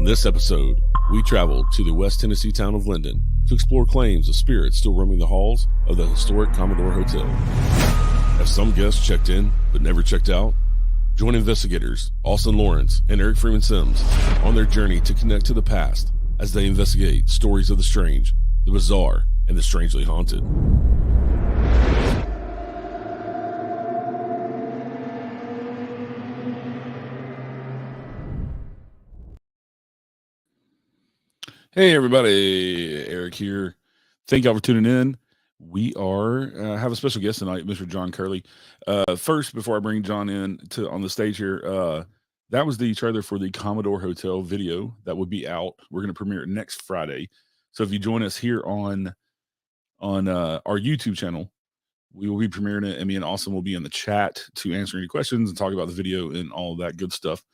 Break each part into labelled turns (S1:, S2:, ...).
S1: On this episode, we traveled to the West Tennessee town of Linden to explore claims of spirits still roaming the halls of the historic Commodore Hotel. Have some guests checked in but never checked out? Join investigators Austin Lawrence and Eric Freeman Sims on their journey to connect to the past as they investigate stories of the strange, the bizarre, and the strangely haunted. Hey everybody, Eric here. Thank y'all for tuning in. We have a special guest tonight, Mr. John Curley. First, before I bring John in on the stage here, that was the trailer for the Commodore Hotel video that will be out. We're going to premiere it next Friday. So if you join us here on our YouTube channel, we will be premiering it, and me and Austin will be in the chat to answer any questions and talk about the video and all that good stuff.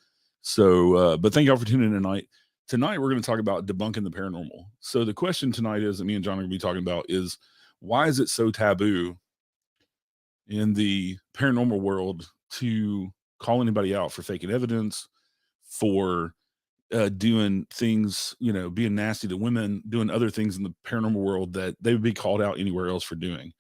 S1: So, but thank y'all for tuning in tonight. Tonight, we're going to talk about debunking the paranormal. So the question tonight is that me and John are going to be talking about is, why is it so taboo in the paranormal world to call anybody out for faking evidence, for doing things, being nasty to women, doing other things in the paranormal world that they would be called out anywhere else for doing,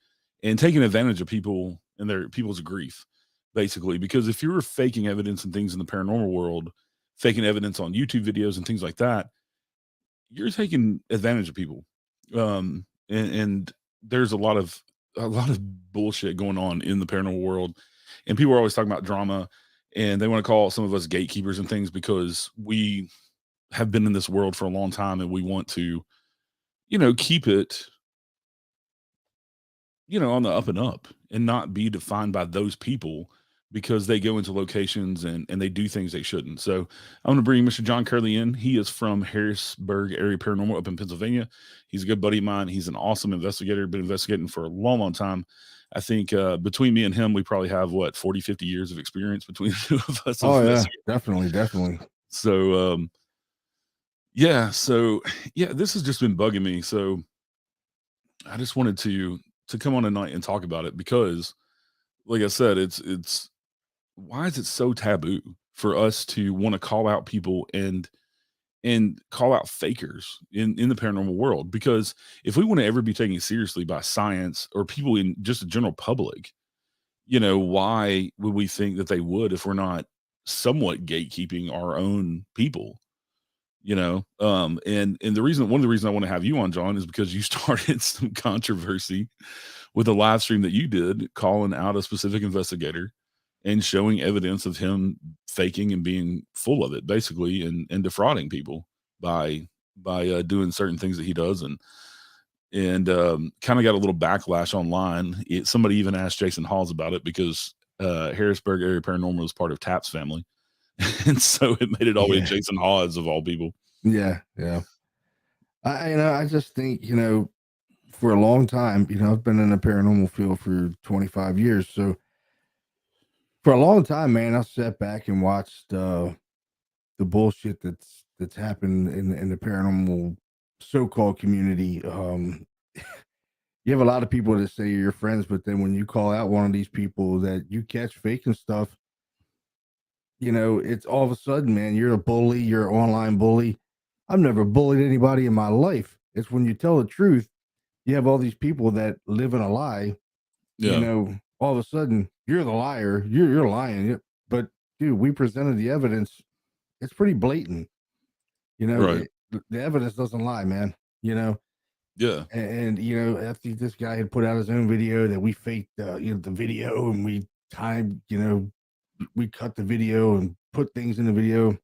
S1: and taking advantage of people and their people's grief, basically. Because if you were faking evidence and things in the paranormal world, faking evidence on YouTube videos and things like that, you're taking advantage of people. And there's a lot of bullshit going on in the paranormal world, and people are always talking about drama, and they want to call some of us gatekeepers and things because we have been in this world for a long time and we want to, keep it, on the up and up and not be defined by those people because they go into locations and they do things they shouldn't. So I'm going to bring Mr. John Curley in. He is from Harrisburg Area Paranormal up in Pennsylvania. He's a good buddy of mine. He's an awesome investigator, been investigating for a long, long time. I think between me and him, we probably have 40, 50 years of experience between the two of us.
S2: Oh yeah, definitely.
S1: So, this has just been bugging me. So I just wanted to come on tonight and talk about it because, like I said, it's why is it so taboo for us to want to call out people and call out fakers in the paranormal world? Because if we want to ever be taken seriously by science or people in just the general public, why would we think that they would if we're not somewhat gatekeeping our own people? And one of the reasons I want to have you on, John, is because you started some controversy with a live stream that you did calling out a specific investigator and showing evidence of him faking and being full of it, basically, and defrauding people by doing certain things that he does, and kind of got a little backlash online. Somebody even asked Jason Hawes about it because Harrisburg Area Paranormal is part of Tapp's family, and so it made it all the way to Jason Hawes of all people.
S2: Yeah. I just think for a long time, I've been in the paranormal field for 25 years, so. For a long time, man, I sat back and watched the bullshit that's happened in the paranormal so-called community. You have a lot of people that say you're your friends, but then when you call out one of these people that you catch faking stuff, it's all of a sudden, man, you're a bully, you're an online bully. I've never bullied anybody in my life. It's when you tell the truth, you have all these people that live in a lie, all of a sudden you're the liar, you're lying. But dude, we presented the evidence. It's pretty blatant.
S1: Right.
S2: The evidence doesn't lie, man.
S1: Yeah.
S2: And after this guy had put out his own video that we faked the video, and we timed, we cut the video and put things in the video.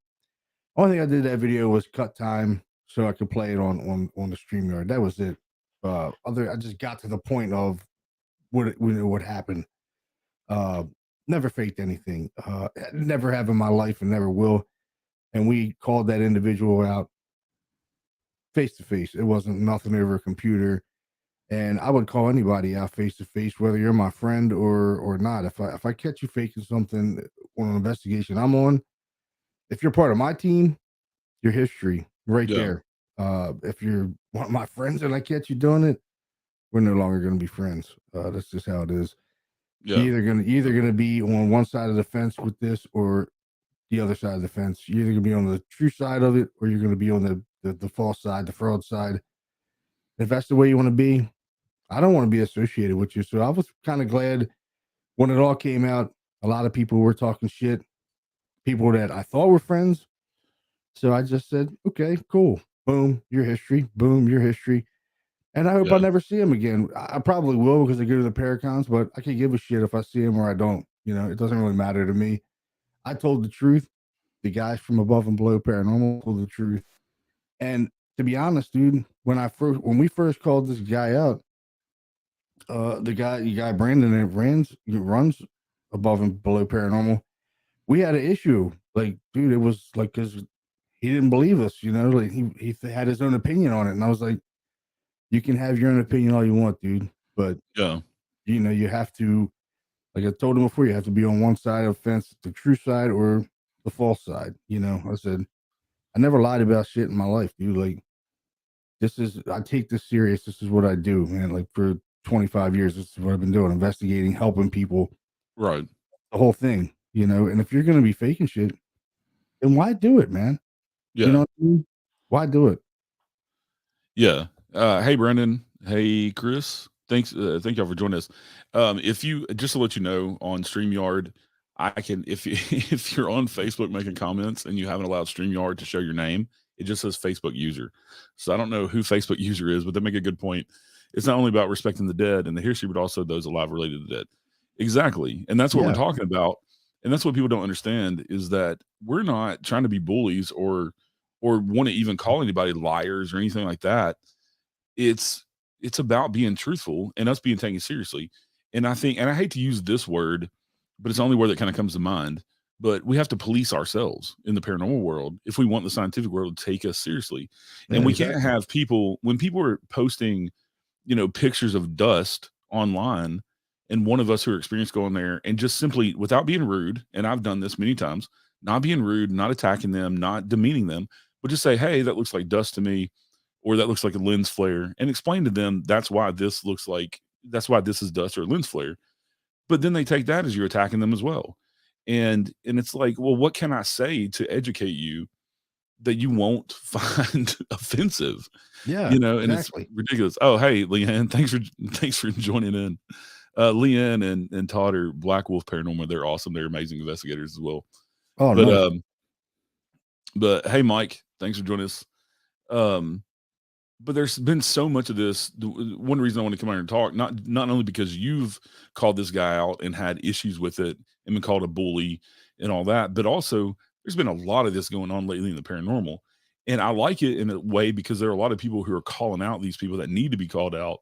S2: Only thing I did that video was cut time so I could play it on the StreamYard. That was it. I just got to the point of what happened. Never faked anything. Never have in my life and never will. And we called that individual out face to face. It wasn't nothing over a computer. And I would call anybody out face to face, whether you're my friend or not. If I catch you faking something on an investigation I'm on, if you're part of my team, your history right there. If you're one of my friends and I catch you doing it, we're no longer going to be friends. That's just how it is. Yeah. You're either gonna be on one side of the fence with this, or the other side of the fence. You're either gonna be on the true side of it, or you're gonna be on the false side, the fraud side. If that's the way you want to be, I don't want to be associated with you. So I was kind of glad when it all came out. A lot of people were talking shit, people that I thought were friends. So I just said, okay, cool. Boom, your history. Boom, your history. And I hope I
S1: Yeah.
S2: never see him again. I probably will because I go to the Paracons, but I can give a shit if I see him or I don't. You know, it doesn't really matter to me. I told the truth. The guys from Above and Below Paranormal told the truth. And to be honest, dude, when we first called this guy out, the guy Brandon that runs Above and Below Paranormal, we had an issue. Like, dude, it was like because he didn't believe us. You know, like he had his own opinion on it, and I was like, you can have your own opinion all you want, dude, but
S1: Yeah.
S2: you know, you have to, like I told him before, you have to be on one side of the fence, the true side or the false side. You know, I said, I never lied about shit in my life, dude. Like, I take this serious. This is what I do, man. Like, for 25 years, this is what I've been doing, investigating, helping people,
S1: Right.
S2: the whole thing, you know. And if you're going to be faking shit, then why do it, man? You
S1: Yeah.
S2: know what I mean? Why do it?
S1: Yeah. Hey, Brendan. Hey, Chris. Thanks. Thank y'all for joining us. If you just to let you know on StreamYard, I can if if you're on Facebook making comments and you haven't allowed StreamYard to show your name, it just says Facebook user. So I don't know who Facebook user is, but they make a good point. It's not only about respecting the dead and the history, but also those alive related to the dead. Exactly, and that's what we're
S2: Yeah.
S1: talking about. And that's what people don't understand is that we're not trying to be bullies or want to even call anybody liars or anything like that. It's it's about being truthful and us being taken seriously. And I think, and I hate to use this word, but it's the only word that kind of comes to mind. But we have to police ourselves in the paranormal world if we want the scientific world to take us seriously.
S2: Yeah,
S1: And we can't
S2: exactly.
S1: have people when people are posting, pictures of dust online, and one of us who are experienced going there and just simply without being rude, and I've done this many times, not being rude, not attacking them, not demeaning them, but just say, hey, that looks like dust to me, or that looks like a lens flare, and explain to them that's why this is dust or lens flare. But then they take that as you're attacking them as well. And it's like, well, what can I say to educate you that you won't find offensive?
S2: Yeah,
S1: And it's
S2: exactly.
S1: ridiculous. Oh, hey, Leanne, thanks for joining in. Leanne and Todd are Black Wolf Paranormal. They're awesome. They're amazing investigators as well.
S2: Oh,
S1: But
S2: nice.
S1: but hey, Mike, thanks for joining us. Um, but there's been so much of this. One reason I want to come out here and talk, not only because you've called this guy out and had issues with it and been called a bully and all that, but also there's been a lot of this going on lately in the paranormal. And I like it in a way because there are a lot of people who are calling out these people that need to be called out.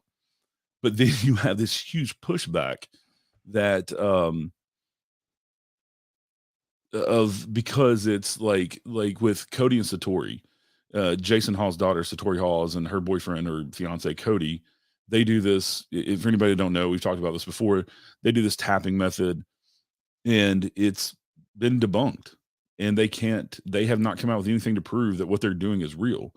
S1: But then you have this huge pushback that of because it's like with Cody and Satori, Jason Hall's daughter Satori Halls and her boyfriend or fiance Cody, they do this. If anybody don't know, we've talked about this before. They do this tapping method, and it's been debunked. And they have not come out with anything to prove that what they're doing is real.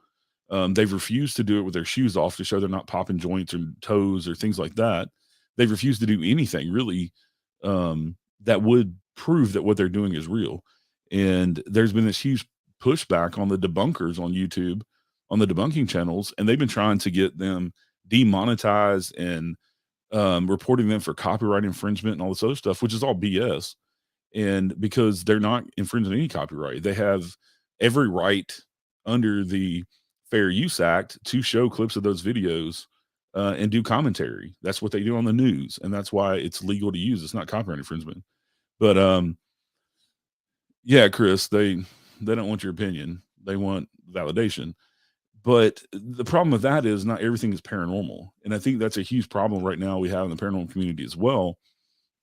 S1: They've refused to do it with their shoes off to show they're not popping joints or toes or things like that. They've refused to do anything really that would prove that what they're doing is real. And there's been this huge pushback on the debunkers on YouTube, on the debunking channels, and they've been trying to get them demonetized and reporting them for copyright infringement and all this other stuff, which is all BS. And because they're not infringing any copyright, they have every right under the Fair Use Act to show clips of those videos and do commentary. That's what they do on the news, and that's why it's legal to use. It's not copyright infringement. But yeah, Chris, they don't want your opinion. They want validation. But the problem with that is not everything is paranormal, and I think that's a huge problem right now we have in the paranormal community as well.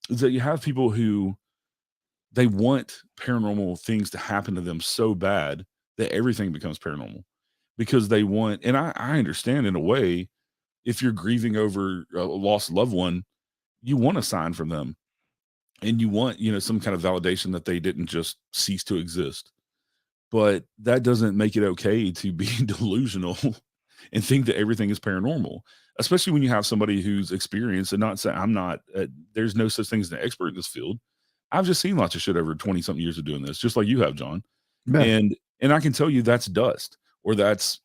S1: Is that you have people who they want paranormal things to happen to them so bad that everything becomes paranormal because they want, and I understand in a way, if you're grieving over a lost loved one, you want a sign from them and you want, some kind of validation that they didn't just cease to exist. But that doesn't make it okay to be delusional and think that everything is paranormal, especially when you have somebody who's experienced and not saying, I'm not, there's no such thing as an expert in this field. I've just seen lots of shit over 20 something years of doing this, just like you have, John.
S2: Yeah.
S1: And I can tell you that's dust, or that's,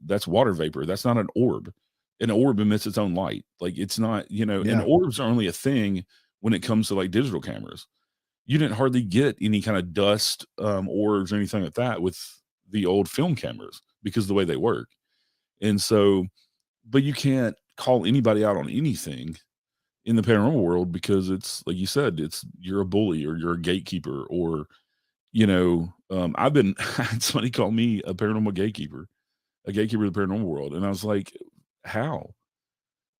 S1: that's water vapor. That's not an orb. An orb emits its own light. Like, it's not, and
S2: Yeah.
S1: orbs are only a thing when it comes to like digital cameras. You didn't hardly get any kind of dust orbs or anything like that with the old film cameras because of the way they work. And so, but you can't call anybody out on anything in the paranormal world because it's like you said, you're a bully or you're a gatekeeper, or I've been had somebody call me a paranormal gatekeeper, a gatekeeper of the paranormal world, and I was like, how?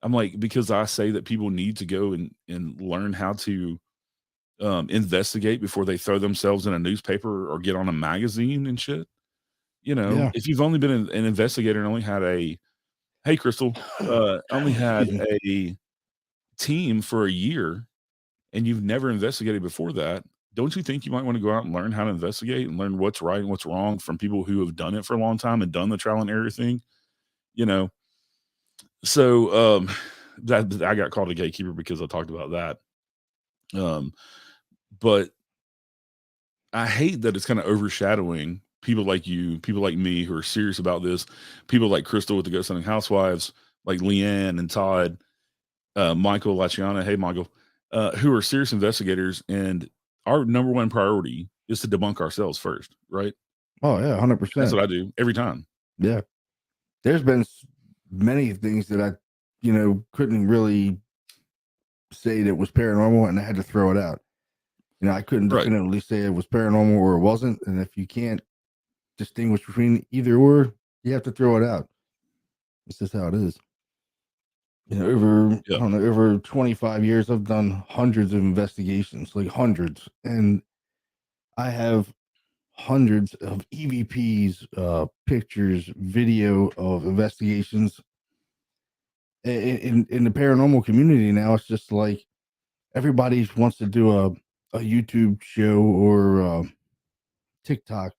S1: I'm like, because I say that people need to go and learn how to investigate before they throw themselves in a newspaper or get on a magazine and shit.
S2: Yeah.
S1: If you've only been an investigator and only had hey Crystal, only had
S2: Excuse me.
S1: a team for a year and you've never investigated before that, don't you think you might want to go out and learn how to investigate and learn what's right and what's wrong from people who have done it for a long time and done the trial and error thing? You know, so that I got called a gatekeeper because I talked about that. But I hate that it's kind of overshadowing people like you, people like me who are serious about this, people like Crystal with the Ghost Hunting Housewives, like Leanne and Todd, Michael Lachiana, hey Michael, who are serious investigators, and our number one priority is to debunk ourselves first, right?
S2: Oh yeah,
S1: That's
S2: 100%.
S1: what I do every time.
S2: Yeah. There's been many things that I, couldn't really say that was paranormal, and I had to throw it out. I couldn't
S1: Right.
S2: definitively say it was paranormal or it wasn't. And if you can't distinguish between either or, you have to throw it out. It's just how it is.
S1: Yeah.
S2: I don't know, over 25 years, I've done hundreds of investigations, like hundreds. And I have hundreds of EVPs, pictures, video of investigations. In the paranormal community now, it's just like everybody wants to do a YouTube show or TikTok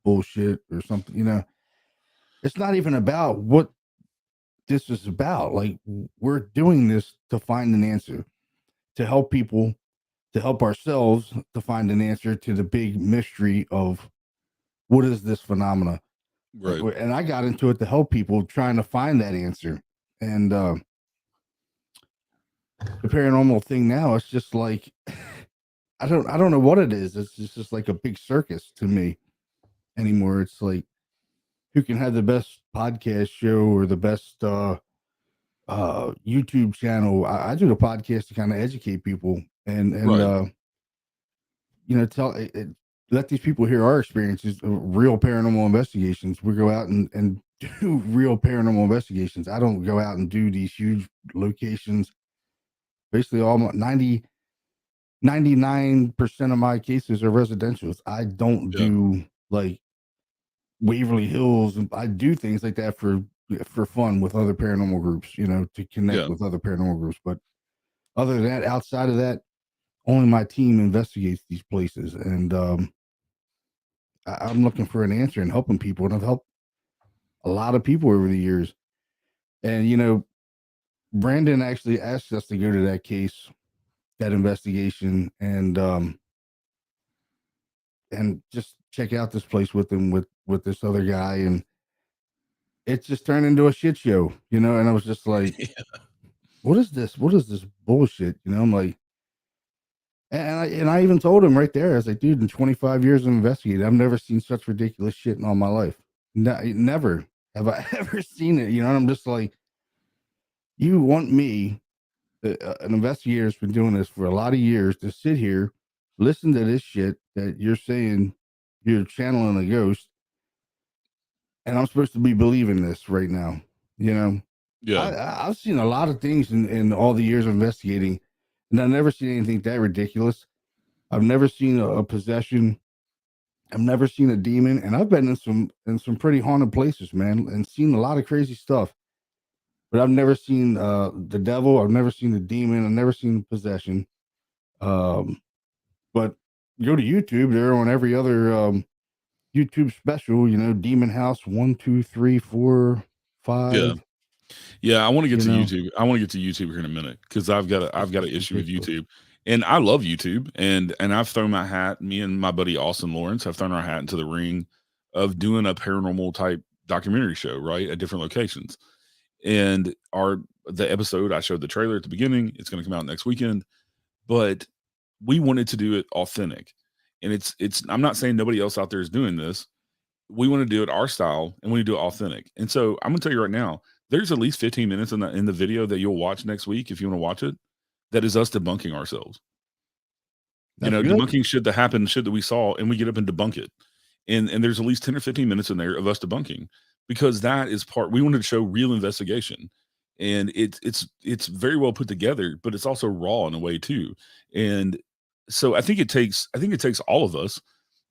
S2: bullshit or something. It's not even about what this is about. Like, we're doing this to find an answer, to help people, to help ourselves, to find an answer to the big mystery of what is this phenomena.
S1: Right.
S2: And I got into it to help people trying to find that answer. And the paranormal thing now, it's just like I don't know what it is. It's just like a big circus to me anymore. It's like, who can have the best podcast show or the best YouTube channel. I do the podcast to kind of educate people and
S1: Right.
S2: tell let these people hear our experiences of real paranormal investigations. We go out and do real paranormal investigations. I don't go out and do these huge locations. Basically, all my 99% of my cases are residentials. I don't
S1: Yeah.
S2: do like Waverly Hills. I do things like that for fun with other paranormal groups, to connect
S1: Yeah.
S2: with other paranormal groups. But other than that, outside of that, only my team investigates these places. And I'm looking for an answer and helping people. And I've helped a lot of people over the years. And, Brandon actually asked us to go to that case, that investigation, and just check out this place with him with this other guy. And it just turned into a shit show, And I was just like, what is this? What is this bullshit? I'm like, and I even told him right there, I was like, dude, in 25 years of investigating, I've never seen such ridiculous shit in all my life. Never have I ever seen it, And I'm just like, you want me, an investigator has been doing this for a lot of years, to sit here, listen to this shit that you're saying you're channeling a ghost, and I'm supposed to be believing this right now,
S1: Yeah.
S2: I've seen a lot of things in all the years of investigating, and I've never seen anything that ridiculous. I've never seen a possession. I've never seen a demon, and I've been in some pretty haunted places, man, and seen a lot of crazy stuff. But I've never seen the devil. I've never seen the demon. I've never seen possession. Um, but go to YouTube; they're on every other YouTube special. Demon House 1, 2, 3, 4,
S1: Yeah.
S2: 5.
S1: Yeah, I want to get
S2: You
S1: to
S2: know,
S1: YouTube. I want to get to YouTube here in a minute because I've got an issue with
S2: ridiculous.
S1: YouTube. And I love YouTube, and I've thrown my hat. Me and my buddy Austin Lawrence have thrown our hat into the ring of doing a paranormal type documentary show, right, at different locations. And the episode, I showed the trailer at the beginning. It's going to come out next weekend, but we wanted to do it authentic. And it's I'm not saying nobody else out there is doing this. We want to do it our style, and we want to do it authentic. And so I'm going to tell you right now, there's at least 15 minutes in the video that you'll watch next week if you want to watch it. That is us debunking ourselves.
S2: That's good.
S1: Debunking shit that happened, shit that we saw, and we get up and debunk it. And there's at least 10 or 15 minutes in there of us debunking, because that is part we wanted to show real investigation. And it's very well put together, but it's also raw in a way too. And so I think it takes all of us.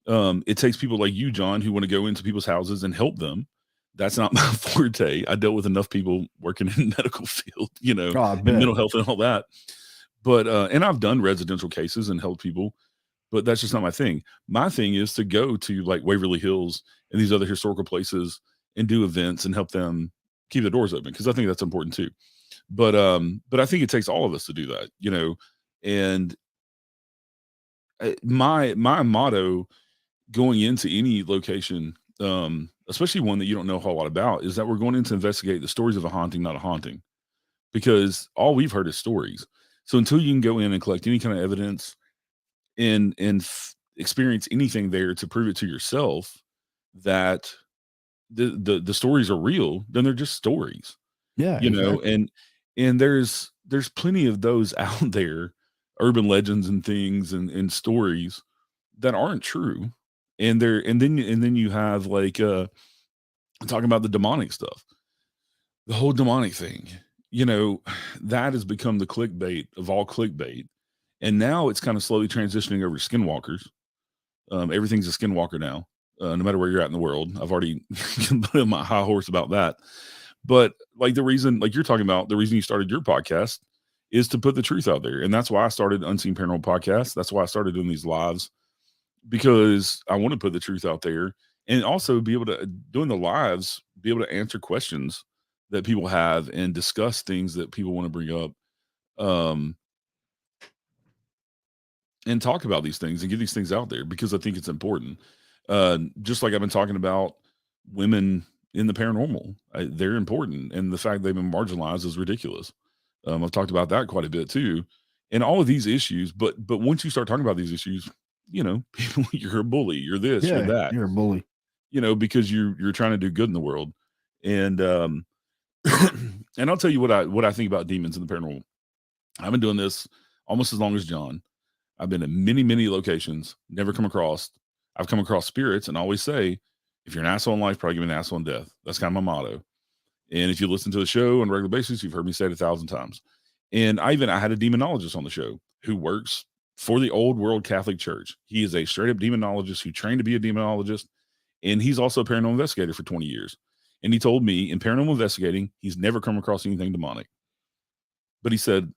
S1: It takes people like you, John, who want to go into people's houses and help them. That's not my forte. I dealt with enough people working in medical field,
S2: Oh, I
S1: and
S2: bet.
S1: mental health and all that. But and I've done residential cases and helped people, but that's just not my thing. My thing is to go to like Waverly Hills and these other historical places and do events and help them keep the doors open, because I think that's important too. But I think it takes all of us to do that. And my motto going into any location, especially one that you don't know a whole lot about, is that we're going in to investigate the stories of a haunting, not a haunting, because all we've heard is stories. So until you can go in and collect any kind of evidence and experience anything there to prove it to yourself that the stories are real, then they're just stories,
S2: Yeah,
S1: you know.
S2: exactly.
S1: And there's plenty of those out there, urban legends and things and stories that aren't true. And then you have like talking about the demonic stuff, the whole demonic thing, you know, that has become the clickbait of all clickbait. And now it's kind of slowly transitioning over to skinwalkers. Everything's a skinwalker now, no matter where you're at in the world. I've already put on my high horse about that. But like the reason, like you're talking about, the reason you started your podcast is to put the truth out there. And that's why I started Unseen Paranormal Podcast. That's why I started doing these lives, because I want to put the truth out there, and also be able to, doing the lives, be able to answer questions that people have and discuss things that people want to bring up. Um, and talk about these things and get these things out there, because I think it's important. Just like I've been talking about women in the paranormal, they're important, and the fact they've been marginalized is ridiculous. I've talked about that quite a bit too, and all of these issues. But once you start talking about these issues, people, you're a bully, you're this, you're
S2: Yeah,
S1: that,
S2: you're a bully.
S1: because you're trying to do good in the world. And and I'll tell you what I think about demons in the paranormal. I've been doing this almost as long as John. I've been in many, many locations, never come across. I've come across spirits, and I always say, if you're an asshole in life, probably give me an asshole in death. That's kind of my motto. And if you listen to the show on a regular basis, you've heard me say it 1,000 times. And I had a demonologist on the show who works for the Old World Catholic Church. He is a straight up demonologist who trained to be a demonologist, and he's also a paranormal investigator for 20 years. And he told me in paranormal investigating, he's never come across anything demonic. But he said,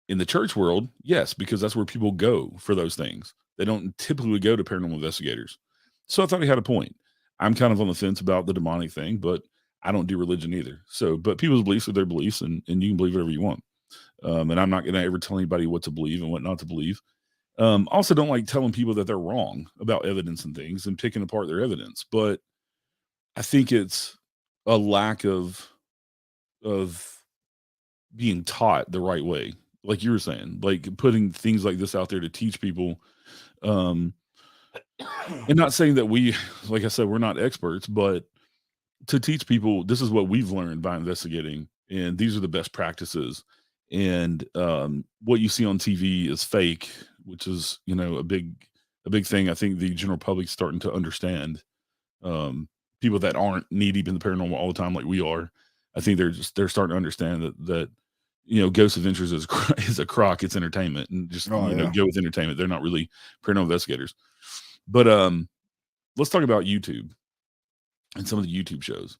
S1: in the church world, yes, because that's where people go for those things. They don't typically go to paranormal investigators. So I thought he had a point. I'm kind of on the fence about the demonic thing, but I don't do religion either. So, but people's beliefs are their beliefs, and you can believe whatever you want. And I'm not going to ever tell anybody what to believe and what not to believe. Also, don't like telling people that they're wrong about evidence and things and picking apart their evidence. But I think it's a lack of being taught the right way, like you were saying, like putting things like this out there to teach people. um and not saying that we, like I said, we're not experts, but to teach people this is what we've learned by investigating, and these are the best practices. And what you see on TV is fake, which is, a big thing. I think the general public's starting to understand. People that aren't knee deep in the paranormal all the time like we are, I think they're starting to understand that Ghost Adventures is is a crock. It's entertainment, and just
S2: Oh yeah.
S1: go with entertainment. They're not really paranormal investigators. But let's talk about YouTube and some of the YouTube shows.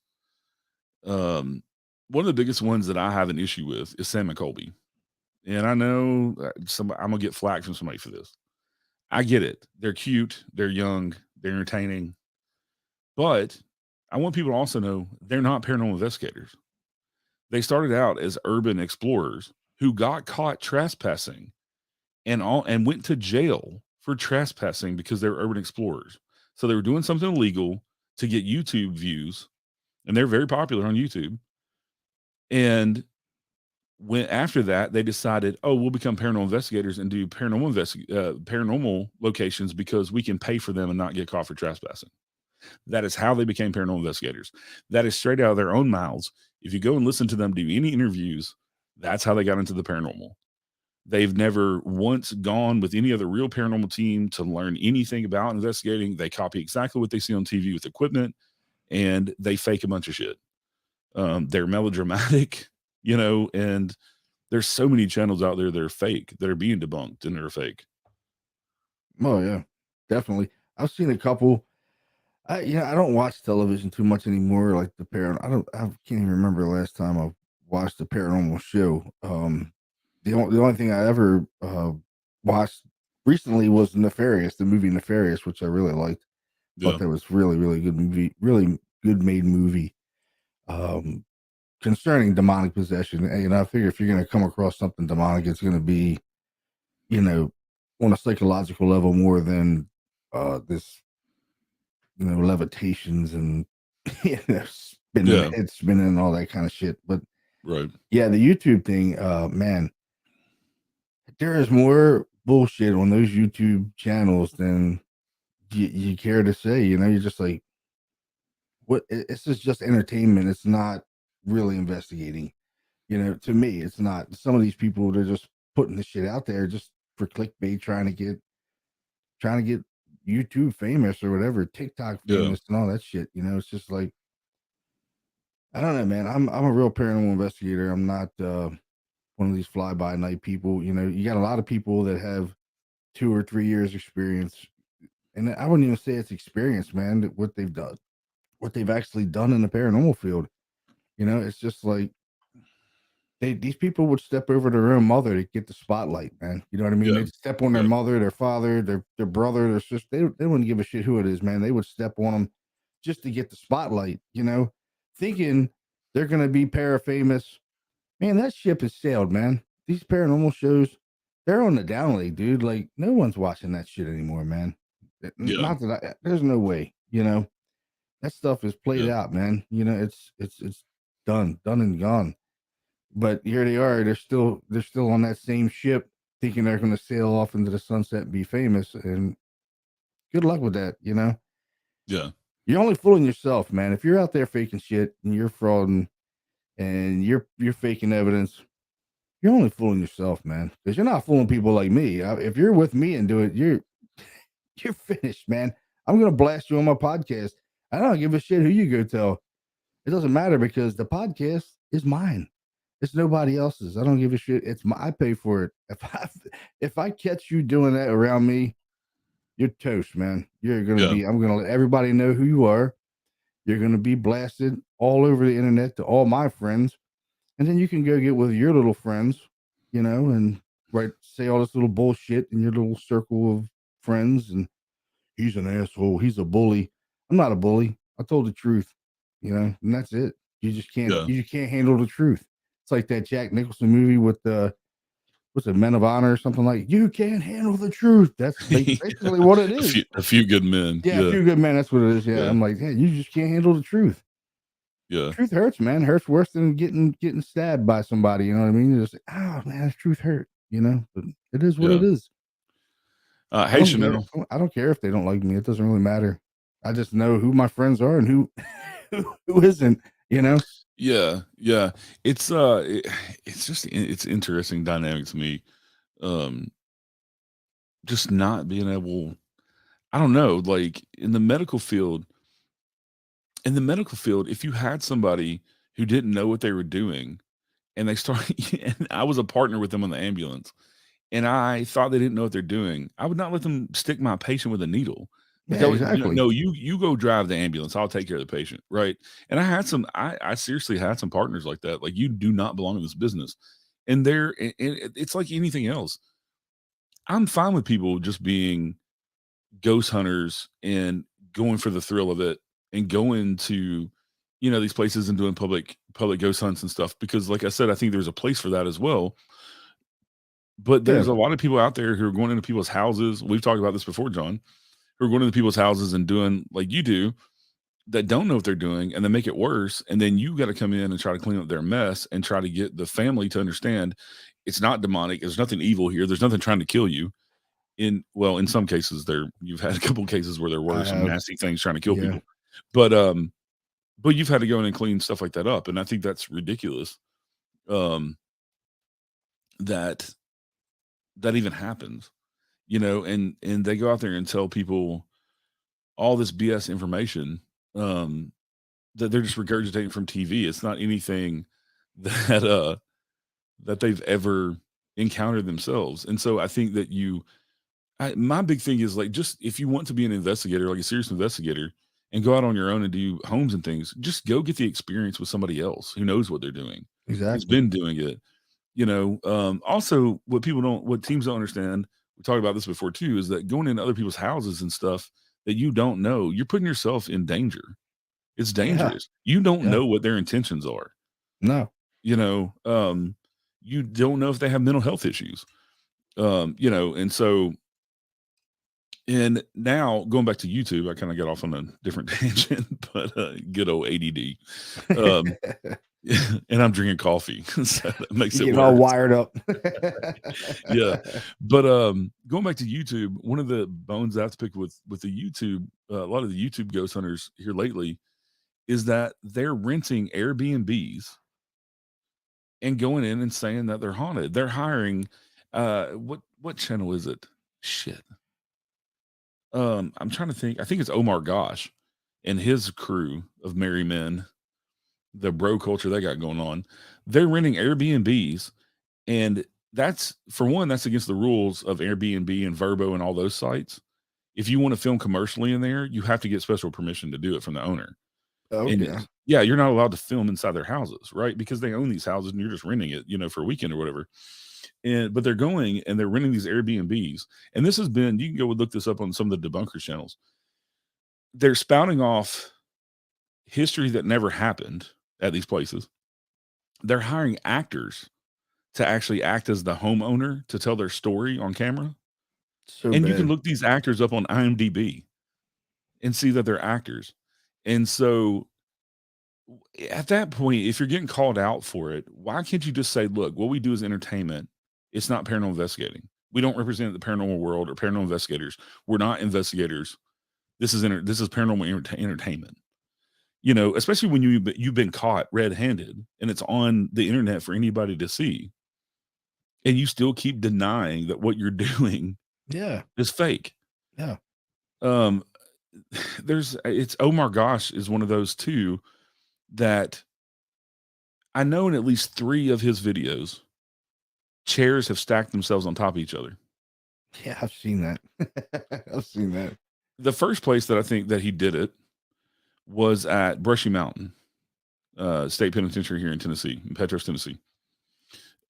S1: One of the biggest ones that I have an issue with is Sam and Colby, and I know I'm gonna get flack from somebody for this. I get it. They're cute. They're young. They're entertaining. But I want people to also know they're not paranormal investigators. They started out as urban explorers who got caught trespassing and went to jail for trespassing because they were urban explorers. So they were doing something illegal to get YouTube views, and they're very popular on YouTube. And when after that, they decided, oh, we'll become paranormal investigators and do paranormal locations because we can pay for them and not get caught for trespassing. That is how they became paranormal investigators. That is straight out of their own mouths. If you go and listen to them do any interviews, that's how they got into the paranormal. They've never once gone with any other real paranormal team to learn anything about investigating. They copy exactly what they see on TV with equipment, and they fake a bunch of shit. They're melodramatic, and there's so many channels out there that are fake, that are being debunked, and they're fake.
S2: Oh yeah, definitely. I've seen a couple. I don't watch television too much anymore. Like the I can't even remember the last time I watched a paranormal show. The only thing I ever watched recently was Nefarious, the movie Nefarious, which I really liked.
S1: Yeah.
S2: Thought that was really good movie, really good made movie. Concerning demonic possession, and I figure if you're going to come across something demonic, it's going to be, on a psychological level more than this, levitations and spinning, head spinning, and all that kind of shit. But
S1: right,
S2: yeah, the YouTube thing, man, there is more bullshit on those YouTube channels than you care to say. You're just like, what? It's just entertainment. It's not really investigating. To me, it's not. Some of these people, they're just putting the shit out there just for clickbait, trying to get YouTube famous or whatever, TikTok famous and all that shit. It's just like, I don't know, man. I'm a real paranormal investigator. I'm not one of these fly by night people. You got a lot of people that have 2 or 3 years experience, and I wouldn't even say it's experience, man. What they've done, what they've actually done in the paranormal field. It's just like these people would step over their own mother to get the spotlight, man. You know what I mean?
S1: Yeah.
S2: They'd step on their mother, their father, their brother, their sister. They wouldn't give a shit who it is, man. They would step on them just to get the spotlight, thinking they're going to be parafamous. Man, that ship has sailed, man. These paranormal shows, they're on the down leg, dude. Like, no one's watching that shit anymore, man. Not that there's no way, that stuff is played out, man. It's done and gone. But here they are. They're still on that same ship, thinking they're going to sail off into the sunset and be famous. And good luck with that.
S1: Yeah.
S2: You're only fooling yourself, man. If you're out there faking shit and you're frauding and you're faking evidence, you're only fooling yourself, man. Because you're not fooling people like me. If you're with me and do it, you're finished, man. I'm going to blast you on my podcast. I don't give a shit who you go tell. It doesn't matter because the podcast is mine. It's nobody else's. I don't give a shit. I pay for it. If I catch you doing that around me, you're toast, man. You're gonna be. I'm gonna let everybody know who you are. You're gonna be blasted all over the internet to all my friends, and then you can go get with your little friends, and say all this little bullshit in your little circle of friends. And he's an asshole. He's a bully. I'm not a bully. I told the truth, and that's it. You just can't. You just can't handle the truth. It's like that Jack Nicholson movie with what's it, Men of Honor or something like. You can't handle the truth. That's basically what it is.
S1: A few good men.
S2: Yeah, a few good men. That's what it is. Yeah. I'm like, hey, you just can't handle the truth.
S1: Yeah,
S2: truth hurts, man. Hurts worse than getting stabbed by somebody. You know what I mean? You're just like, oh man, the truth hurt. But it is what it is.
S1: Hey, Chanel.
S2: I don't care if they don't like me. It doesn't really matter. I just know who my friends are and who who isn't.
S1: Yeah. It's just it's interesting dynamic to me. Just not being able, I don't know, like in the medical field, if you had somebody who didn't know what they were doing and they started, and I was a partner with them on the ambulance, and I thought they didn't know what they're doing, I would not let them stick my patient with a needle. Like,
S2: exactly.
S1: No, you go drive the ambulance. I'll take care of the patient, right? And I seriously had some partners like that. Like, you do not belong in this business, and it's like anything else. I'm fine with people just being ghost hunters and going for the thrill of it and going to, these places and doing public ghost hunts and stuff, because like I said, I think there's a place for that as well. But
S2: Yeah,
S1: there's a lot of people out there who are going into people's houses. We've talked about this before, John, who are going into people's houses and doing like you do, that don't know what they're doing, and they make it worse. And then you got to come in and try to clean up their mess and try to get the family to understand it's not demonic. There's nothing evil here. There's nothing trying to kill you. In some cases, you've had a couple cases where there were
S2: I
S1: some
S2: have.
S1: nasty things trying to kill
S2: Yeah,
S1: people, but but you've had to go in and clean stuff like that up, and I think that's ridiculous. Um, that that even happens, and they go out there and tell people all this BS information, um, that they're just regurgitating from TV. It's not anything that that they've ever encountered themselves. And so I think that my big thing is like, just if you want to be an investigator, like a serious investigator, and go out on your own and do homes and things, just go get the experience with somebody else who knows what they're doing, who's
S2: exactly.
S1: been doing it. Also, what teams don't understand, we talked about this before too, is that going into other people's houses and stuff that you don't know, you're putting yourself in danger. It's
S2: Yeah,
S1: dangerous. You don't
S2: yeah.
S1: know what their intentions are.
S2: No,
S1: You know, you don't know if they have mental health issues. And so, and now going back to YouTube, I kind of got off on a different tangent, but good old ADD. Um, and I'm drinking coffee, so that makes
S2: you're
S1: it
S2: getting all
S1: worse.
S2: wired up.
S1: Yeah, but going back to YouTube, one of the bones I have to pick with the YouTube, a lot of the YouTube ghost hunters here lately, is that they're renting Airbnbs and going in and saying that they're haunted. They're hiring what channel is it? Shit. I'm trying to think. I think it's Omar Gosh and his crew of merry men, the bro culture they got going on. They're renting Airbnbs, and that's, for one, that's against the rules of Airbnb and Verbo and all those sites. If you want to film commercially in there, you have to get special permission to do it from the owner. And
S2: Okay.
S1: yeah, you're not allowed to film inside their houses, right? Because they own these houses and you're just renting it, for a weekend or whatever. But they're going and they're renting these Airbnbs. And this has been, you can go look this up on some of the debunkers channels. They're spouting off history that never happened at these places. They're hiring actors to actually act as the homeowner to tell their story on camera.
S2: So
S1: And you can
S2: bad.
S1: look these actors up on IMDb and see that they're actors. And so at that point, if you're getting called out for it, why can't you just say, look, what we do is entertainment. It's not paranormal investigating. We don't represent the paranormal world or paranormal investigators. We're not investigators. This is paranormal entertainment. Especially when you've been caught red-handed and it's on the internet for anybody to see, and you still keep denying that what you're doing
S2: Yeah,
S1: is fake.
S2: yeah.
S1: Um, it's Omar Gosh is one of those too that I know in at least 3 of his videos, chairs have stacked themselves on top of each other.
S2: Yeah, I've seen that. I've seen that.
S1: The first place that I think that he did it was at Brushy Mountain State Penitentiary here in Tennessee, in Petros, Tennessee.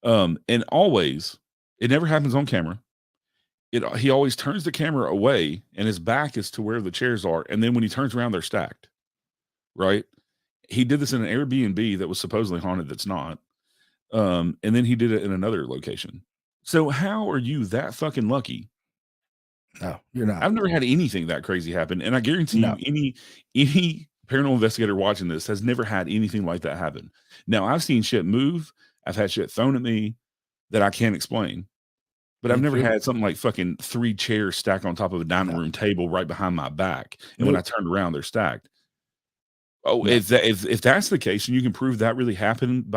S1: And always, it never happens on camera. He always turns the camera away, and his back is to where the chairs are. And then when he turns around, they're stacked. Right? He did this in an Airbnb that was supposedly haunted. That's not. And then he did it in another location. So how are you that fucking lucky?
S2: No, you're not.
S1: I've never had anything that crazy happen, and I guarantee
S2: No.
S1: you, any paranormal investigator watching this has never had anything like that happen. Now, I've seen shit move. I've had shit thrown at me that I can't explain, but
S2: Me
S1: I've never
S2: too.
S1: had something like fucking 3 chairs stacked on top of a dining
S2: No.
S1: room table right behind my back, and when I
S2: Nope.
S1: turned around, they're stacked. Oh,
S2: No.
S1: if that's the case, and you can prove that really happened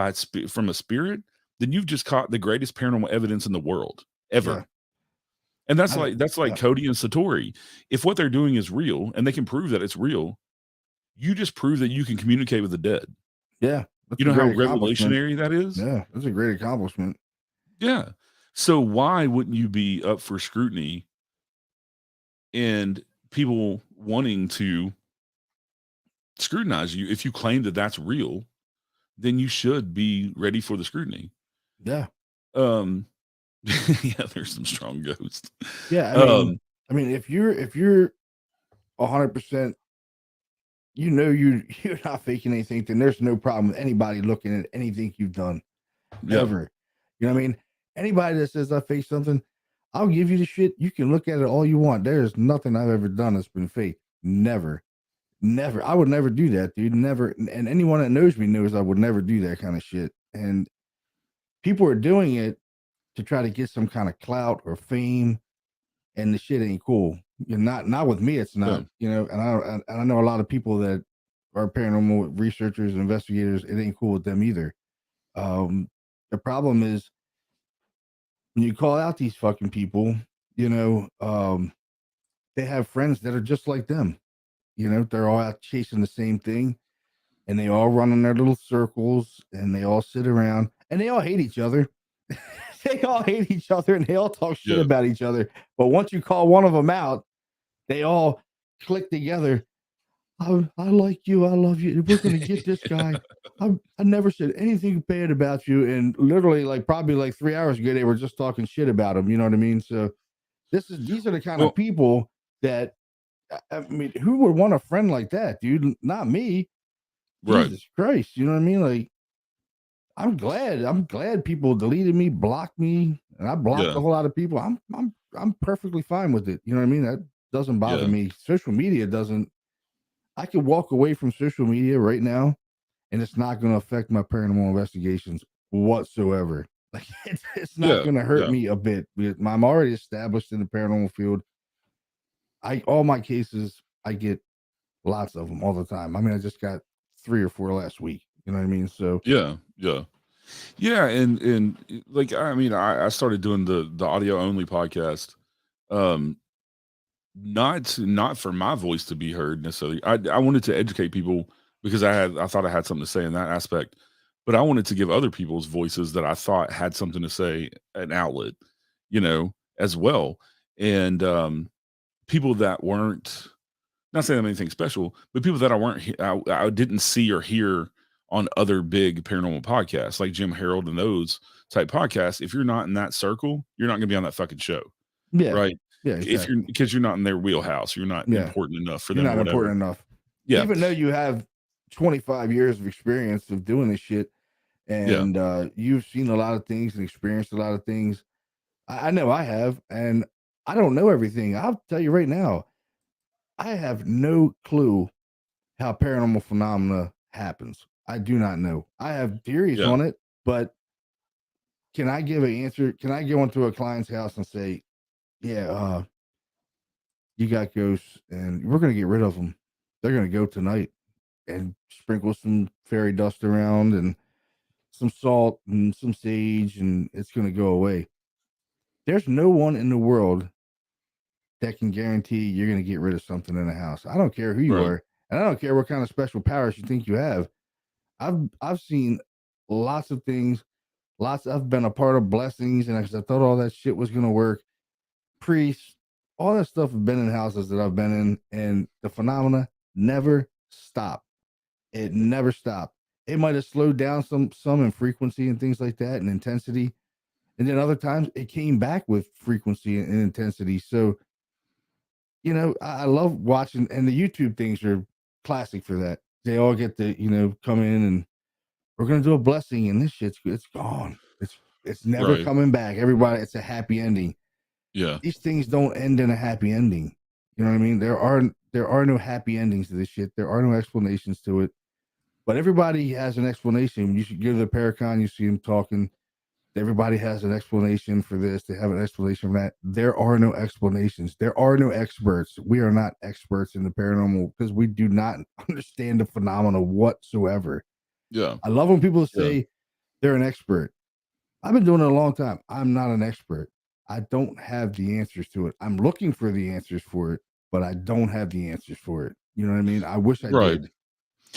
S1: from a spirit, then you've just caught the greatest paranormal evidence in the world ever.
S2: Yeah.
S1: And that's
S2: I,
S1: like
S2: yeah.
S1: Cody and Satori. If what they're doing is real and they can prove that it's real, you just prove that you can communicate with the dead.
S2: Yeah. That's
S1: You
S2: a
S1: know how
S2: great accomplishment.
S1: revolutionary that is?
S2: Yeah, that's a great accomplishment.
S1: Yeah. So why wouldn't you be up for scrutiny and people wanting to scrutinize you? If you claim that that's real, then you should be ready for the scrutiny.
S2: Yeah.
S1: Yeah, there's some strong ghosts.
S2: Yeah. I mean, if you're 100%, you're not faking anything, then there's no problem with anybody looking at anything you've done
S1: Yeah.
S2: ever. You know what I mean? Anybody that says I faked something, I'll give you the shit. You can look at it all you want. There's nothing I've ever done that's been fake. Never. Never. I would never do that, dude. Never. And anyone that knows me knows I would never do that kind of shit. And people are doing it to try to get some kind of clout or fame, and the shit ain't cool. You're not with me. It's not. And I know a lot of people that are paranormal researchers and investigators. It ain't cool with them either. The problem is when you call out these fucking people, they have friends that are just like them. They're all out chasing the same thing, and they all run in their little circles, and they all sit around, and they all hate each other. They all hate each other, and they all talk shit about each other. But once you call one of them out, they all click together. I like you. I love you. We're going to get this guy. I never said anything bad about you. And literally, probably 3 hours ago, they were just talking shit about him. You know what I mean? So these are the kind of people that, I mean, who would want a friend like that, dude? Not me.
S1: Right.
S2: Jesus Christ. You know what I mean? I'm glad people deleted me, blocked me, and I blocked a whole lot of people. I'm perfectly fine with it. You know what I mean? That doesn't bother me. Social media doesn't. I could walk away from social media right now, and it's not going to affect my paranormal investigations whatsoever. It's not going to hurt me a bit. I'm already established in the paranormal field. All my cases, I get lots of them all the time. I mean, I just got 3 or 4 last week. You know what I mean? So
S1: yeah. And I mean, I started doing the audio only podcast, not for my voice to be heard necessarily. I wanted to educate people because I thought I had something to say in that aspect, but I wanted to give other people's voices that I thought had something to say an outlet, as well. And people that weren't, not saying anything special, but people that I didn't see or hear on other big paranormal podcasts like Jim Harold and those type podcasts. If you're not in that circle, you're not going to be on that fucking show.
S2: Yeah.
S1: Right.
S2: Yeah. Exactly.
S1: Because you're not in their wheelhouse. You're not important enough for them.
S2: You're not important enough.
S1: Yeah.
S2: Even though you have 25 years of experience of doing this shit, and you've seen a lot of things and experienced a lot of things. I know I have, and I don't know everything. I'll tell you right now, I have no clue how paranormal phenomena happens. I do not know. I have theories on it, but can I give an answer? Can I go into a client's house and say, yeah, you got ghosts and we're going to get rid of them. They're going to go tonight, and sprinkle some fairy dust around and some salt and some sage, and it's going to go away. There's no one in the world that can guarantee you're going to get rid of something in the house. I don't care who you are, and I don't care what kind of special powers you think you have. I've seen lots of things. I've been a part of blessings, and I thought all that shit was going to work. Priests, all that stuff has been in houses that I've been in, and the phenomena never stopped. It never stopped. It might have slowed down some in frequency and things like that and intensity. And then other times it came back with frequency and intensity. So, I love watching, and the YouTube things are classic for that. They all get to, come in and we're going to do a blessing, and this shit's, it's gone. It's never coming back. Everybody, it's a happy ending.
S1: Yeah.
S2: These things don't end in a happy ending. You know what I mean? There are no happy endings to this shit. There are no explanations to it. But everybody has an explanation. You should give the Paracon, you see them talking. Everybody has an explanation for this. They have an explanation for that. There are no explanations. There are no experts. We are not experts in the paranormal because we do not understand the phenomena whatsoever.
S1: Yeah.
S2: I love when people say they're an expert. I've been doing it a long time. I'm not an expert. I don't have the answers to it. I'm looking for the answers for it, but I don't have the answers for it. You know what I mean? I wish I did.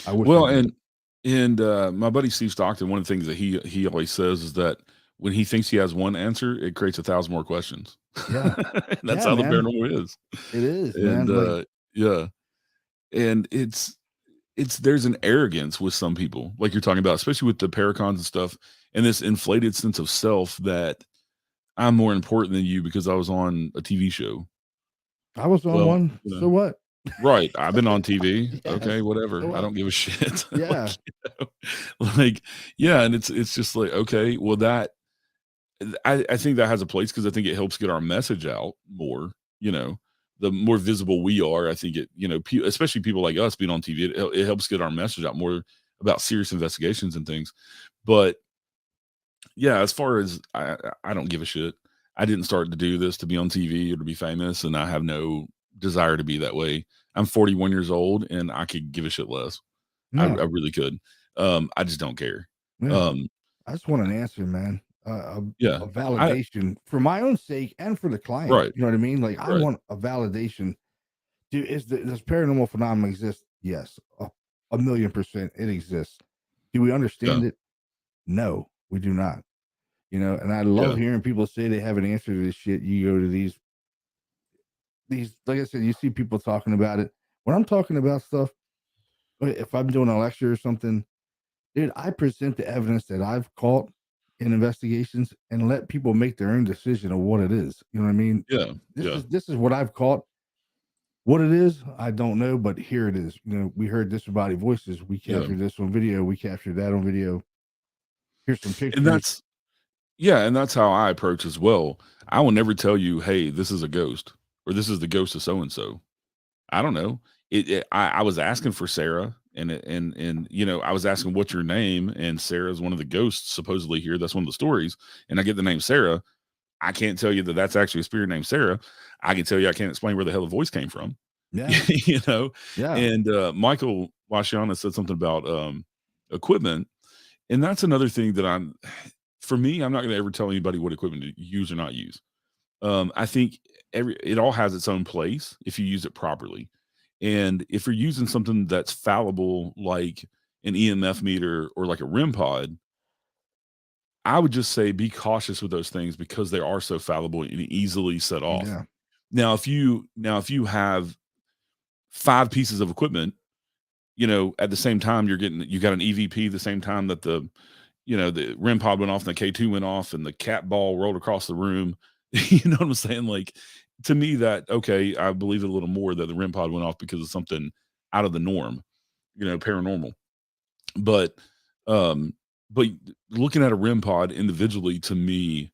S2: I wish I did.
S1: And my buddy Steve Stockton, one of the things that he always says is that when he thinks he has one answer, it creates 1,000 more questions.
S2: Yeah.
S1: That's how the paranormal is.
S2: It is,
S1: and,
S2: man.
S1: And there's an arrogance with some people, like you're talking about, especially with the Paracons and stuff, and this inflated sense of self that I'm more important than you because I was on a TV show.
S2: I was on one. So what?
S1: Right. I've been on TV.
S2: Yes.
S1: Okay, whatever. So I don't give a shit.
S2: Yeah.
S1: And it's just like, okay, well, I think that has a place because I think it helps get our message out more. You know, the more visible we are, I think it. You know, especially people like us being on TV, it helps get our message out more about serious investigations and things. But yeah, as far as I don't give a shit. I didn't start to do this to be on TV or to be famous, and I have no desire to be that way. I'm 41 years old, and I could give a shit less. I
S2: No,
S1: really could. I just don't care.
S2: yeah.
S1: Um,
S2: I just want an answer, man.
S1: yeah,
S2: A
S1: I
S2: validation for my own sake and for the client.
S1: right,
S2: You know what I mean? Like I
S1: right,
S2: want a validation. Does paranormal phenomenon exist? Yes, a million percent, it exists. Do we
S1: yeah,
S2: understand it? No, we do not. You know, and I
S1: yeah,
S2: love hearing people say they have an answer to this shit. You go to these, like I said, you see people talking about it. When I'm talking about stuff, if I'm doing a lecture or something, dude, I present the evidence that I've caught in investigations and let people make their own decision of what it is. You know what I mean?
S1: yeah,
S2: This
S1: yeah,
S2: is this is what I've caught. What it is, I don't know, but here it is. You know, we heard disembodied voices. We
S1: yeah,
S2: captured this on video. We captured that on video. Here's some
S1: and
S2: pictures.
S1: that's yeah, and that's how I approach as well. I will never tell you, "Hey, this is a ghost," or "This is the ghost of so and so." I don't know. I was asking for Sarah, and you know, I was asking, "What's your name?" And Sarah's one of the ghosts supposedly here. That's one of the stories, and I get the name Sarah. I can't tell you that that's actually a spirit named Sarah. I can tell you I can't explain where the hell the voice came from.
S2: Yeah,
S1: You know?
S2: yeah.
S1: And, Michael Washiana said something about, equipment, and that's another thing that for me, I'm not gonna ever tell anybody what equipment to use or not use. I think it all has its own place if you use it properly, and if you're using something that's fallible, like an EMF meter or like a REM pod, I would just say be cautious with those things because they are so fallible and easily set off.
S2: Yeah.
S1: Now if you have 5 pieces of equipment, you know, at the same time you got an EVP the same time that the REM pod went off and the K2 went off and the cat ball rolled across the room. You know what I'm saying? Like to me that okay, I believe it a little more that the REM pod went off because of something out of the norm, paranormal. But um but looking at a REM pod individually to me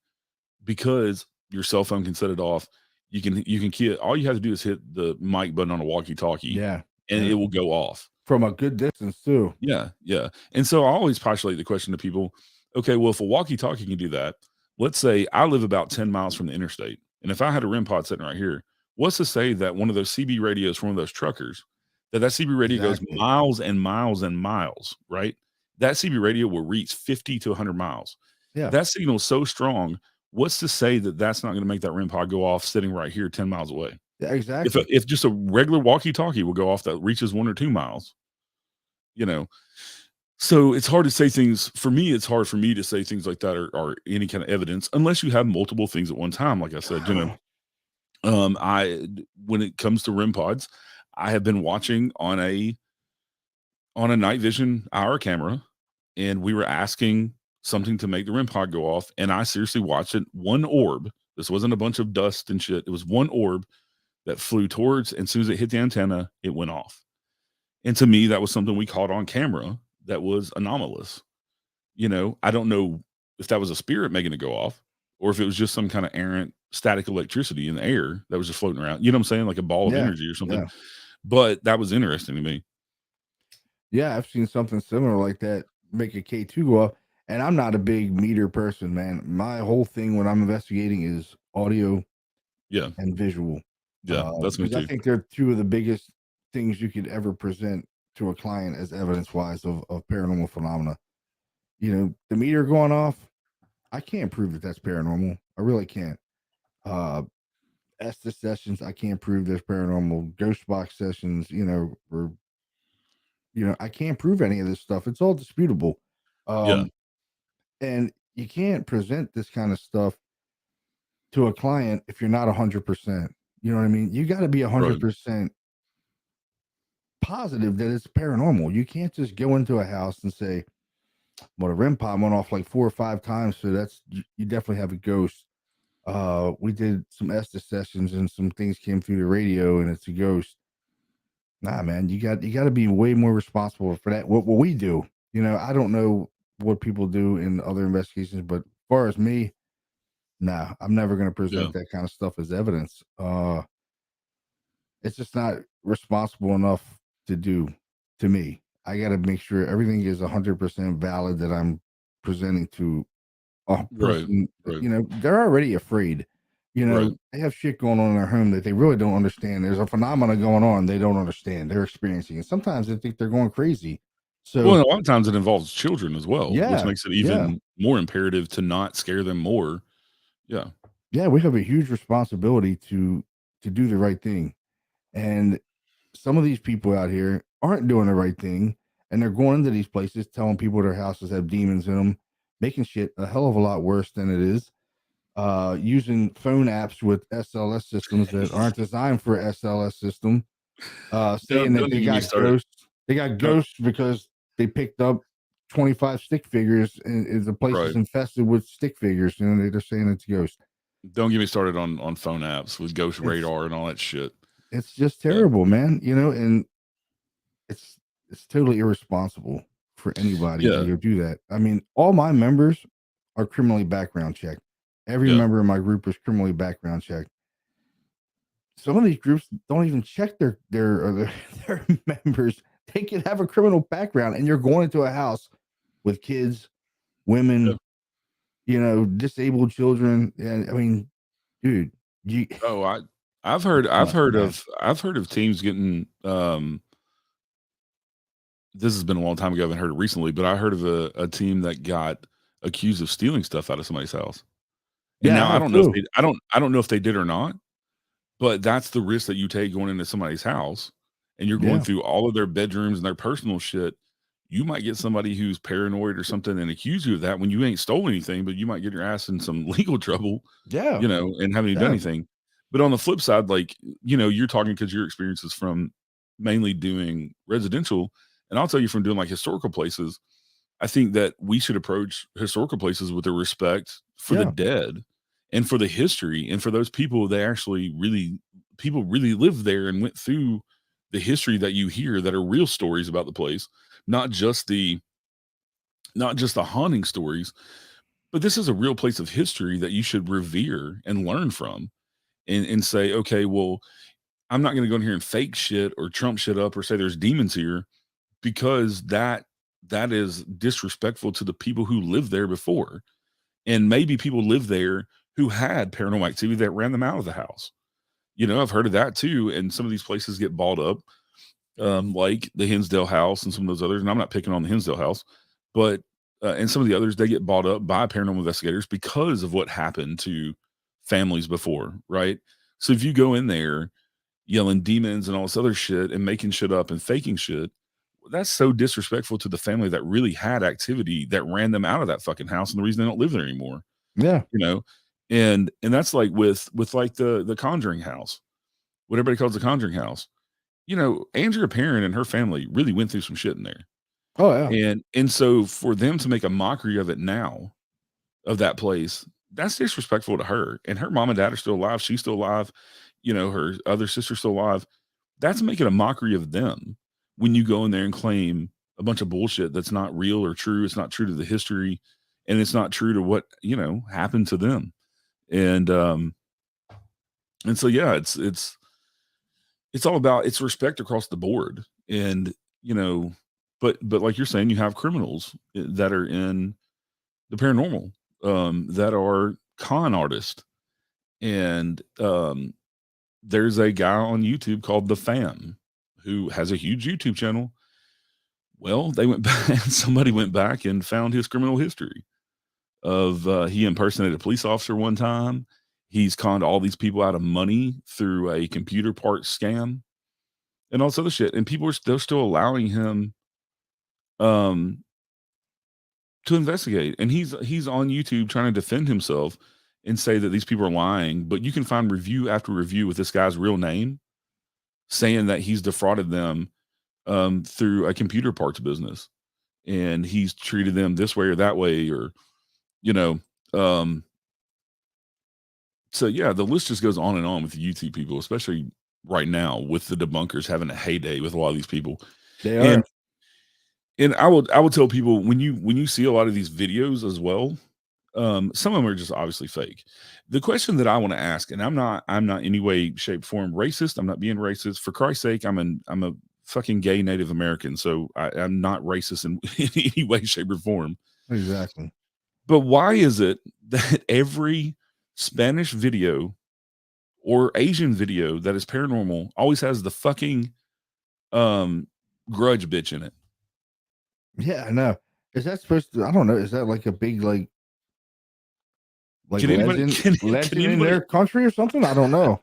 S1: because your cell phone can set it off. You can key all you have to do is hit the mic button on a walkie-talkie,
S2: Yeah.
S1: and it
S2: Yeah.
S1: will go off.
S2: From a good distance too.
S1: Yeah, yeah. And so I always postulate the question to people, okay, well, if a walkie-talkie can do that, let's say I live about 10 miles from the interstate. And if I had a REM pod sitting right here, what's to say that one of those CB radios from one of those truckers, that CB radio goes
S2: Exactly.
S1: miles and miles and miles, right? That CB radio will reach 50 to 100 miles.
S2: Yeah.
S1: That signal is so strong. What's to say that that's not going to make that REM pod go off sitting right here 10 miles away?
S2: Yeah,
S1: If
S2: exactly.
S1: if just a regular walkie-talkie will go off that reaches 1 or 2 miles, you know, so it's hard to say things for me, it's hard for me to say things like that or any kind of evidence unless you have multiple things at one time, like I said, when it comes to REM pods, I have been watching on a night vision IR camera, and we were asking something to make the REM pod go off, and I seriously watched it, one orb. This wasn't a bunch of dust and shit. It was one orb that flew towards, and as soon as it hit the antenna, it went off. And to me, that was something we caught on camera that was anomalous. I don't know if that was a spirit making it go off or if it was just some kind of errant static electricity in the air that was just floating around. You know what I'm saying? Like a ball of
S2: Yeah.
S1: energy or something.
S2: Yeah.
S1: But that was interesting to me.
S2: Yeah, I've seen something similar like that make a K2 go off. And I'm not a big meter person, man. My whole thing when I'm investigating is audio
S1: Yeah.
S2: and visual.
S1: Yeah. That's me
S2: Because I
S1: too.
S2: think they're two of the biggest things you could ever present to a client as evidence wise of paranormal phenomena. You know, the meter going off, I can't prove that that's paranormal. I really can't. Uh Estes sessions, I can't prove there's paranormal. Ghost box sessions, or I can't prove any of this stuff. It's all disputable.
S1: Yeah.
S2: Um, and you can't present this kind of stuff to a client if you're not 100%. You know what I mean? You got to be
S1: Right.
S2: 100% positive that it's paranormal. You can't just go into a house and say, well, the REM pod went off like 4 or 5 times. So you definitely have a ghost. We did some Estes sessions and some things came through the radio and it's a ghost. Nah, man, you got to be way more responsible for that. What we do, I don't know what people do in other investigations, but as far as me, Nah, I'm never going to
S1: Yeah.
S2: present that kind of stuff as evidence. It's just not responsible enough to do to me. I got to make sure everything is 100% valid that I'm presenting to a
S1: Right.
S2: person.
S1: Right.
S2: You know, they're already afraid. You
S1: Right.
S2: know, they have shit going on in their home that they really don't understand. There's a phenomena going on they don't understand. They're experiencing, and sometimes they think they're going crazy.
S1: Well,
S2: So,
S1: and a lot of times it involves children as well, which
S2: yeah,
S1: makes it
S2: yeah,
S1: even more imperative to not scare them more. Yeah.
S2: yeah, we have a huge responsibility to do the right thing. And some of these people out here aren't doing the right thing, and they're going into these places telling people their houses have demons in them, making shit a hell of a lot worse than it is. Using phone apps with SLS systems that aren't designed for SLS system. Saying that
S1: Don't
S2: they
S1: even get me
S2: got
S1: started.
S2: ghosts. They got
S1: Don't
S2: ghosts because they picked up 25 stick figures, and the place is
S1: right.
S2: infested with stick figures, and they're saying it's ghosts.
S1: Don't get me started on phone apps with Ghost
S2: It's
S1: Radar and all that shit.
S2: it's just
S1: Yeah.
S2: terrible, man. You know, and it's it's totally irresponsible for anybody to
S1: Yeah.
S2: go do that. I mean, all my members are criminally background checked. Every
S1: Yeah.
S2: member of my group is criminally background checked. Some of these groups don't even check their members. They can have a criminal background, and you're going into a house with kids,
S1: Yeah.
S2: women, you know, disabled children, and I mean, dude, you
S1: Oh, I've heard
S2: it's nuts, man.
S1: I've heard of teams getting this has been a long time ago. I haven't heard it recently, but I heard of a team that got accused of stealing stuff out of somebody's house. And
S2: Yeah, I
S1: now
S2: have too.
S1: I don't know if they did or not, but that's the risk that you take going into somebody's house and you're going
S2: Yeah,
S1: through all of their bedrooms and their personal shit. You might get somebody who's paranoid or something and accuse you of that when you ain't stole anything, but you might get your ass in some legal trouble,
S2: yeah,
S1: you know, and haven't even done
S2: yeah,
S1: anything. But on the flip side, like, you know, you're talking because your experience is from mainly doing residential. And I'll tell you from doing like historical places, I think that we should approach historical places with a respect for the
S2: yeah,
S1: dead and for the history and for those people they actually really people really lived there and went through the history that you hear that are real stories about the place, not just the not just the haunting stories, but this is a real place of history that you should revere and learn from and say, okay, well, I'm not going to go in here and fake shit or trump shit up or say there's demons here because that is disrespectful to the people who lived there before. And maybe people lived there who had paranormal activity that ran them out of the house. You know, I've heard of that too. And some of these places get balled up, like the Hinsdale House and some of those others. And I'm not picking on the Hinsdale House, but and some of the others they get bought up by paranormal investigators because of what happened to families before, right? So if you go in there yelling demons and all this other shit and making shit up and faking shit, that's so disrespectful to the family that really had activity that ran them out of that fucking house and the reason they don't live there anymore,
S2: yeah.
S1: you know? And that's like with like the Conjuring house, what everybody calls the Conjuring house. You know, Andrea Perron and her family really went through some shit in there.
S2: Oh yeah,
S1: And so for them to make a mockery of it now, of that place, that's disrespectful to her. And her mom and dad are still alive. She's still alive. You know, her other sister's still alive. That's making a mockery of them when you go in there and claim a bunch of bullshit that's not real or true. It's not true to the history and it's not true to what, you know, happened to them. And and so yeah, it's all about it's respect across the board. And, you know, but like you're saying, you have criminals that are in the paranormal, that are con artists. And there's a guy on YouTube called The Fam who has a huge YouTube channel. Well, they went back, somebody went back and found his criminal history of he impersonated a police officer one time. He's conned all these people out of money through a computer parts scam and all this other shit. And people are still allowing him um to investigate. And he's on YouTube trying to defend himself and say that these people are lying. But you can find review after review with this guy's real name saying that he's defrauded them through a computer parts business and he's treated them this way or that way or you know um so yeah, the list just goes on and on with the YouTube people, especially right now with the debunkers having a heyday with a lot of these people.
S2: they
S1: and
S2: are.
S1: and I would tell people when you see a lot of these videos as well, Some of them are just obviously fake. The question that I want to ask, and I'm not any way, shape, form racist. I'm not being racist. For Christ's sake, I'm a fucking gay Native American, so I'm not racist in, in any way, shape, or form.
S2: Exactly.
S1: But why is it that every Spanish video or Asian video that is paranormal always has the fucking grudge bitch in it?
S2: Yeah, I know. Is that supposed to? I don't know. Is that like a big like
S1: Can anybody can
S2: legend in
S1: anybody
S2: their country or something? I don't know.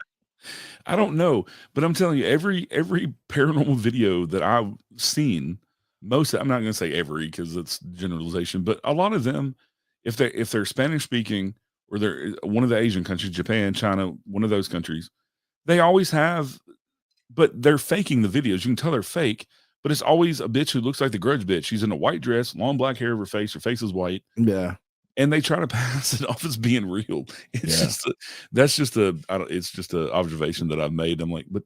S1: I don't know, but I'm telling you, every paranormal video that I've seen, most I'm not going to say every because it's generalization, but a lot of them, if they're Spanish speaking or they're one of the Asian countries, Japan, China, one of those countries, they always have, but they're faking the videos. You can tell they're fake, but it's always a bitch who looks like the grudge bitch. She's in a white dress, long black hair over her face is white,
S2: Yeah,
S1: and they try to pass it off as being real. It's
S2: yeah,
S1: just that's just a I don't, it's just a observation that I've made. I'm like, but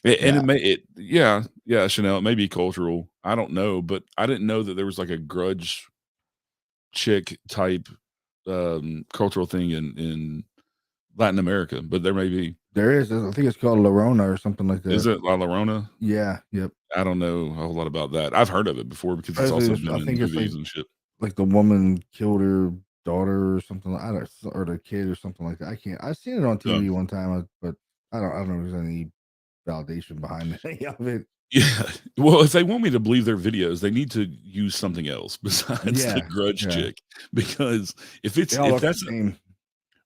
S1: and
S2: yeah.
S1: it may it yeah, Chanel, it may be cultural. I don't know, but I didn't know that there was like a grudge chick type cultural thing in Latin America, but there may be.
S2: There is. I think it's called Lorona or something like
S1: Is
S2: that.
S1: it La Llorona?
S2: Yeah. Yep.
S1: I don't know a whole lot about that. I've heard of it before because it's
S2: Basically,
S1: also been
S2: I
S1: in
S2: think it's
S1: movies and shit.
S2: like the woman killed her daughter or something. I don't, or the kid or something like that. I can't. I've seen it on
S1: Yeah.
S2: TV one time, but I don't. I don't know if there's any validation behind any of it.
S1: Yeah. Well, if they want me to believe their videos, they need to use something else besides the
S2: Yeah.
S1: grudge
S2: Yeah.
S1: chick. Because
S2: They all
S1: if
S2: look the
S1: that's
S2: same.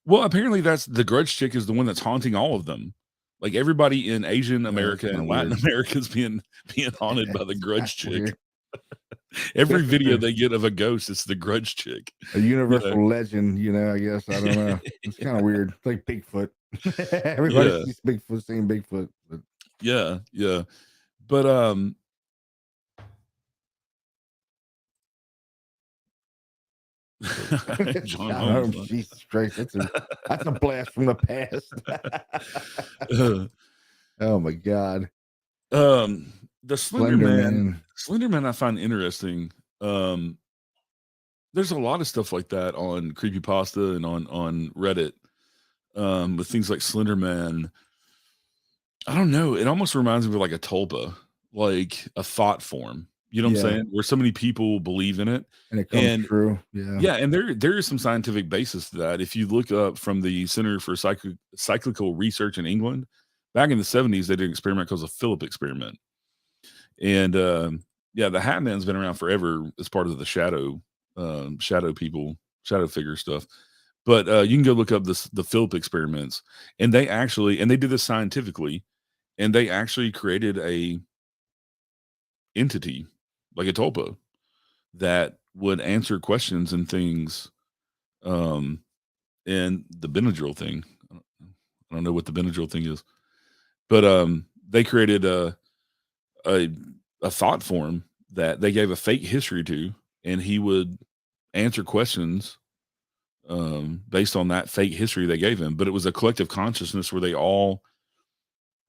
S1: well, apparently that's the grudge chick is the one that's haunting all of them. Like everybody in Asian
S2: Yeah, that's
S1: America
S2: kind
S1: and
S2: of
S1: Latin
S2: weird.
S1: America is being haunted by the
S2: It's kind
S1: grudge
S2: of
S1: chick.
S2: weird.
S1: Every
S2: Guess it's
S1: video they get of a ghost, it's the grudge chick.
S2: a
S1: You know?
S2: universal legend, I guess. I don't know. It's kind of weird. It's like Bigfoot. Everybody
S1: Yeah.
S2: sees Bigfoot, saying Bigfoot. But
S1: Yeah. Yeah. But John
S2: John Holmes,
S1: Holmes.
S2: Jesus Christ, that's a blast from the past.
S1: Huh?
S2: Oh my God.
S1: The Slender
S2: Slender
S1: Man.
S2: Man.
S1: Slender Man I find interesting. Um, there's a lot of stuff like that on Creepypasta and on Reddit. With things like Slender Man. I don't know. It almost reminds me of like a tulpa, like a thought form. You know what I'm
S2: Yeah.
S1: saying? Where so many people believe in it.
S2: And it comes
S1: And
S2: true. Yeah.
S1: yeah, and there is some scientific basis to that. If you look up from the Center for Cyclical Research in England, back in the 70s, they did an experiment called the Philip experiment. And yeah, the Hat Man's been around forever as part of the shadow people, shadow figure stuff. But you can go look up the Philip experiments, and they did this scientifically, and they actually created a entity like a tulpa that would answer questions and things. Um, and the Benadryl thing, I don't know what the Benadryl thing is, but they created a a thought form that they gave a fake history to, and he would answer questions based on that fake history they gave him. But it was a collective consciousness where they all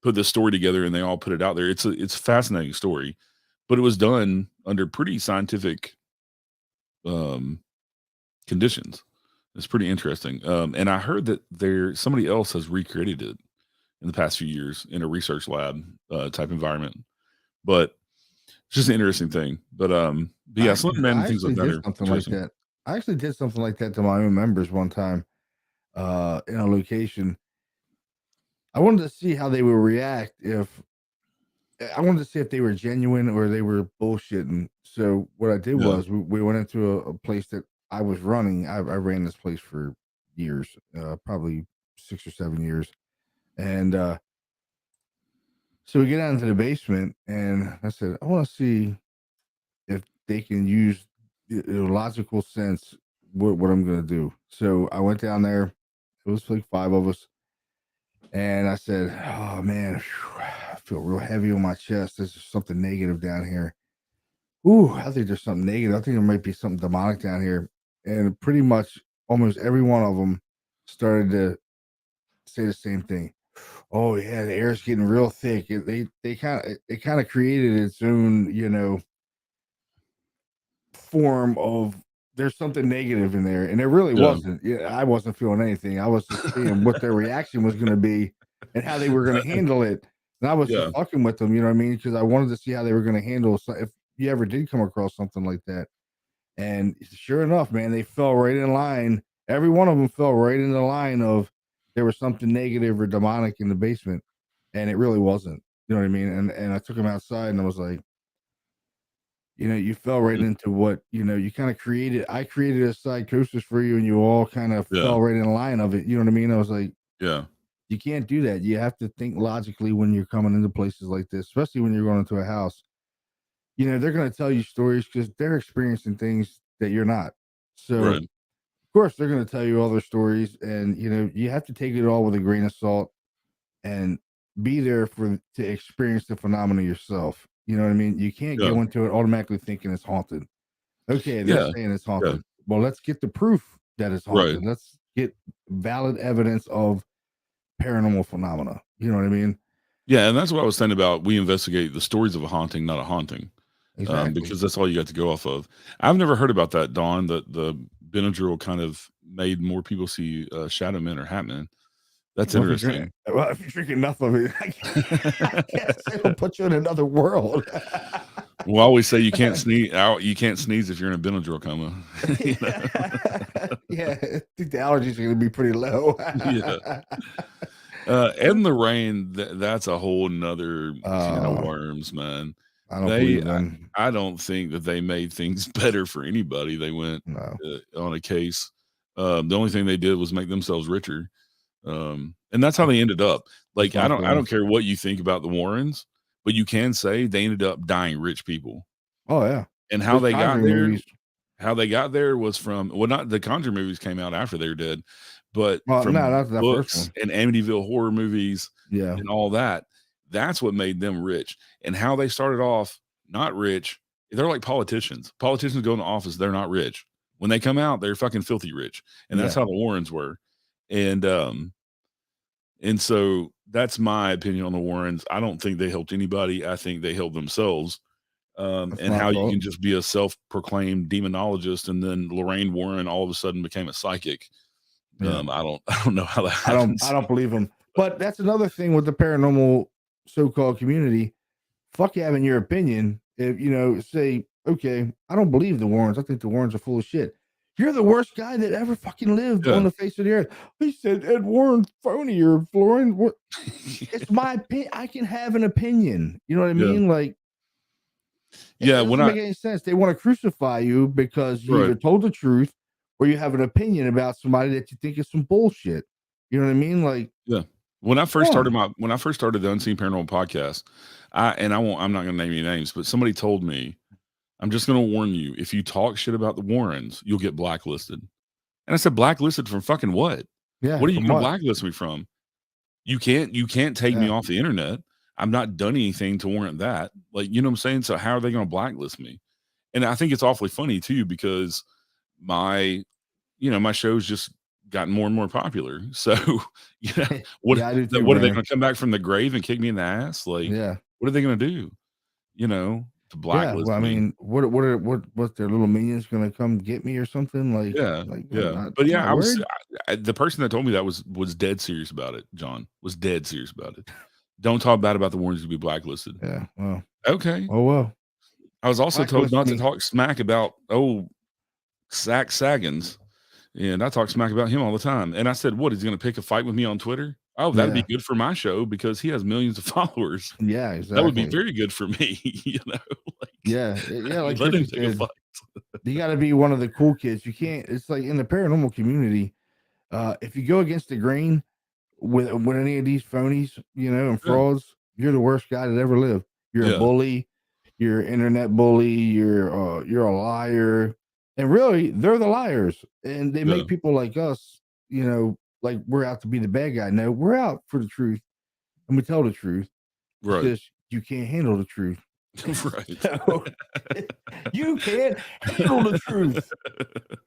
S1: put this story together and they all put it out there. It's a fascinating story, but it was done under pretty scientific um, conditions. It's pretty interesting. And I heard that somebody else has recreated it in the past few years in a research lab type environment. But it's just an interesting thing. But yeah, Slender Man
S2: I
S1: and things like
S2: actually
S1: that
S2: did
S1: are
S2: something like
S1: interesting.
S2: that. I actually did something like that to my own members one time, in a location. I wanted to see how they would react if I wanted to see if they were genuine or they were bullshitting. So what I did
S1: Yeah.
S2: was we went into a place that I was running. I ran this place for years, probably 6 or 7 years. And so we get out into the basement and I said, I want to see if they can use logical sense what I'm going to do. So I went down there. It was like 5 of us. And I said, oh man, I feel real heavy on my chest. There's just something negative down here. Ooh, I think there's something negative. I think there might be something demonic down here. And pretty much almost every one of them started to say the same thing. Oh yeah, the air's getting real thick. It kind of created its own, form of there's something negative in there, and there really wasn't. Yeah, I wasn't feeling anything. I was just seeing what their reaction was going to be and how they were going to handle it. And I was just fucking with them, you know what I mean? Because I wanted to see how they were going to handle if you ever did come across something like that. And sure enough, man, they fell right in line. Every one of them fell right in the line of there was something negative or demonic in the basement, and it really wasn't. You know what I mean? And I took them outside, and I was like, you know, you fell right into what, you know, you kind of created. I created a psychosis for you, and you all kind of fell right in line of it. You know what I mean? I was like, you can't do that. You have to think logically when you're coming into places like this, especially when you're going into a house. You know, they're going to tell you stories because they're experiencing things that you're not. So, of course, they're going to tell you all their stories, and you know, you have to take it all with a grain of salt and be there to experience the phenomena yourself. You know what I mean? You can't go into it automatically thinking it's haunted. Okay, they're saying it's haunted. Well, let's get the proof that it's haunted. Let's get valid evidence of paranormal phenomena. You know what I mean?
S1: Yeah, and that's what I was saying about we investigate the stories of a haunting, not a haunting.
S2: Exactly.
S1: Because that's all you got to go off of. I've never heard about that, Dawn, that the Benadryl kind of made more people see shadow men or hat men. That's interesting.
S2: If you're drinking enough of it, I guess it'll put you in another world.
S1: Well, I always say you can't sneeze out. You can't sneeze if you're in a Benadryl coma.
S2: Yeah, I think the allergies are going to be pretty low.
S1: And the rain, that's a whole nother can of worms, man.
S2: I don't believe them.
S1: I don't think that they made things better for anybody. They went on a case. The only thing they did was make themselves richer. And that's how they ended up. Like, I don't care what you think about the Warrens, but you can say they ended up dying rich people.
S2: Oh yeah.
S1: And how they got there was from, well, not the Conjuring movies came out after they were dead, but from books and Amityville horror movies and all that. That's what made them rich. And how they started off not rich, they're like politicians. Politicians go in the office, they're not rich. When they come out, they're fucking filthy rich. And that's how the Warrens were. And so that's my opinion on the Warrens. I don't think they helped anybody. I think they helped themselves. And how you can just be a self-proclaimed demonologist, and then Lorraine Warren all of a sudden became a psychic. I don't know how that happens.
S2: I don't believe them. But that's another thing with the paranormal so-called community. Fuck having your opinion. If you know, say, okay, I don't believe the Warrens. I think the Warrens are full of shit. You're the worst guy that ever fucking lived on the face of the earth. He said Ed Warren phony or Florian. It's my opinion. I can have an opinion. You know what I mean? Like, it doesn't make any sense. They want to crucify you because you either told the truth or you have an opinion about somebody that you think is some bullshit. You know what I mean? Like,
S1: when I first started the Unseen Paranormal podcast, I'm not going to name any names, but somebody told me, I'm just going to warn you, if you talk shit about the Warrens, you'll get blacklisted. And I said, blacklisted from fucking what?
S2: Yeah.
S1: What are you going to blacklist me from? You can't take me off the internet. I've not done anything to warrant that. Like, you know what I'm saying? So how are they going to blacklist me? And I think it's awfully funny too, because my show's just gotten more and more popular. So, what are they going to come back from the grave and kick me in the ass? Like, what are they going to do? To blacklist
S2: me. I mean, what their little minions going to come get me or something? Like,
S1: I was the person that told me that was dead serious about it. John was dead serious about it. Don't talk bad about the Warrens to be blacklisted.
S2: Yeah. Well.
S1: Okay.
S2: Oh well.
S1: I was also told not to talk smack about Zach Saggins, and I talk smack about him all the time. And I said, "What, is he going to pick a fight with me on Twitter? Oh, that'd be good for my show because he has millions of followers.
S2: Yeah, exactly.
S1: That would be very good for me."
S2: Like
S1: let him take a fight.
S2: You got to be one of the cool kids. You can't. It's like in the paranormal community. If you go against the grain with any of these phonies, and frauds, you're the worst guy that ever lived. You're a bully. You're an internet bully. You're a liar. And really, they're the liars. And they make people like us, like we're out to be the bad guy. No, we're out for the truth. And we tell the truth.
S1: Right.
S2: Because you can't handle the truth.
S1: Right.
S2: So, you can't handle the truth.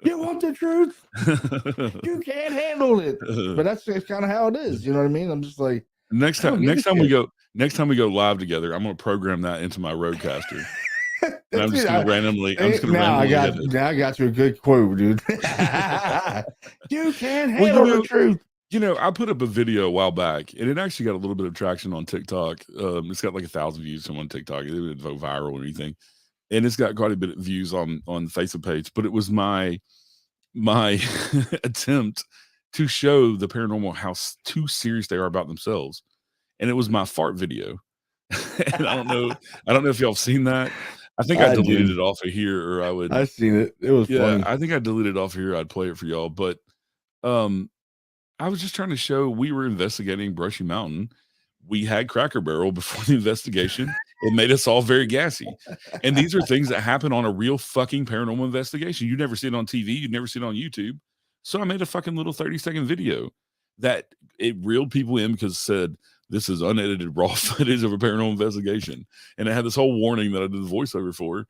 S2: You want the truth? You can't handle it. But that's kind of how it is. You know what I mean? I'm just like, next time we go live together, I'm going to program that into my roadcaster.
S1: And I'm just
S2: Dude,
S1: gonna randomly
S2: now I
S1: hit it.
S2: got you a good quote, dude. You can't
S1: Well,
S2: handle the truth.
S1: I put up a video a while back, and it actually got a little bit of traction on TikTok. It's got like 1,000 views on TikTok. It didn't go viral or anything, and it's got quite a bit of views on the Facebook page. But it was my attempt to show the paranormal how too serious they are about themselves, and it was my fart video. And I don't know if y'all have seen that. I think I deleted it off of here, or I would.
S2: I seen it. It was funny.
S1: I think I deleted it off of here. I'd play it for y'all, but I was just trying to show we were investigating Brushy Mountain. We had Cracker Barrel before the investigation. It made us all very gassy. And these are things that happen on a real fucking paranormal investigation. You never see it on TV. You never see it on YouTube. So I made a fucking little 30-second video that it reeled people in because it said, this is unedited raw footage of a paranormal investigation. And it had this whole warning that I did the voiceover for.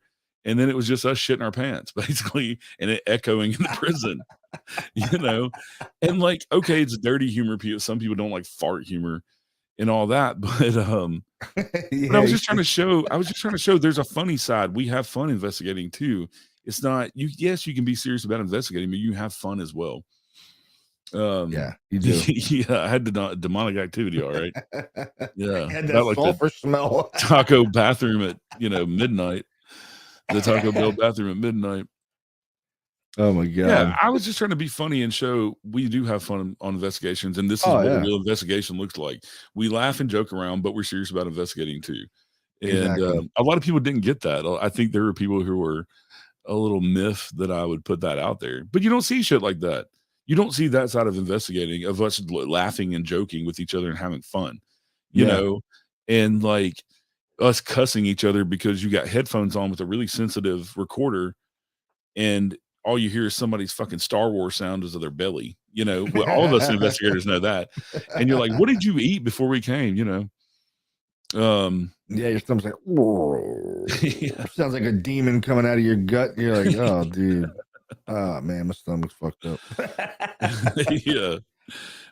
S1: And then it was just us shitting our pants, basically, and it echoing in the prison. And like, okay, it's dirty humor. Some people don't like fart humor and all that, but but I was just trying to show there's a funny side. We have fun investigating too. It's not yes, you can be serious about investigating, but you have fun as well.
S2: Yeah, you do.
S1: Yeah, I had the demonic activity, all right. Yeah,
S2: had that
S1: like
S2: sulfur smell.
S1: Taco bathroom at midnight. The Taco Bell bathroom at midnight.
S2: Oh my god!
S1: Yeah, I was just trying to be funny and show we do have fun on investigations, and this is what a real investigation looks like. We laugh and joke around, but we're serious about investigating too. And a lot of people didn't get that. I think there were people who were a little miffed that I would put that out there, but you don't see shit like that. You don't see that side of investigating, of us laughing and joking with each other and having fun, you know, and like us cussing each other because you got headphones on with a really sensitive recorder, and all you hear is somebody's fucking Star Wars sound is of their belly. Well, all of us investigators know that. And you're like, what did you eat before we came?
S2: Your stomach's like, sounds like a demon coming out of your gut. You're like, oh, dude. Oh, man, my stomach's fucked up.
S1: Yeah.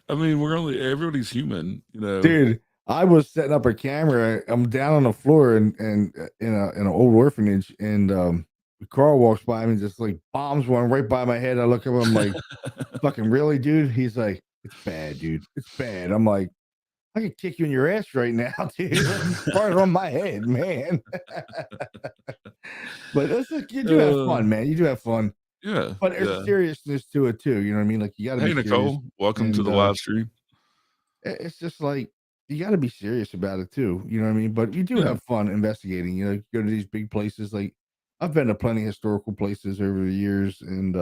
S1: I mean, everybody's human,
S2: Dude, I was setting up a camera. I'm down on the floor and in an old orphanage, and Carl walks by me and just like bombs one right by my head. I look at him, I'm like, fucking really, dude? He's like, it's bad, dude. It's bad. I'm like, I could kick you in your ass right now, dude. Part on my head, man. But you do have fun, man. You do have fun.
S1: Yeah.
S2: But there's seriousness to it too. You know what I mean? Like, you gotta be
S1: Nicole,
S2: serious.
S1: welcome to the live stream.
S2: It's just like, you got to be serious about it too. You know what I mean? But you do have fun investigating. You go to these big places. Like, I've been to plenty of historical places over the years, and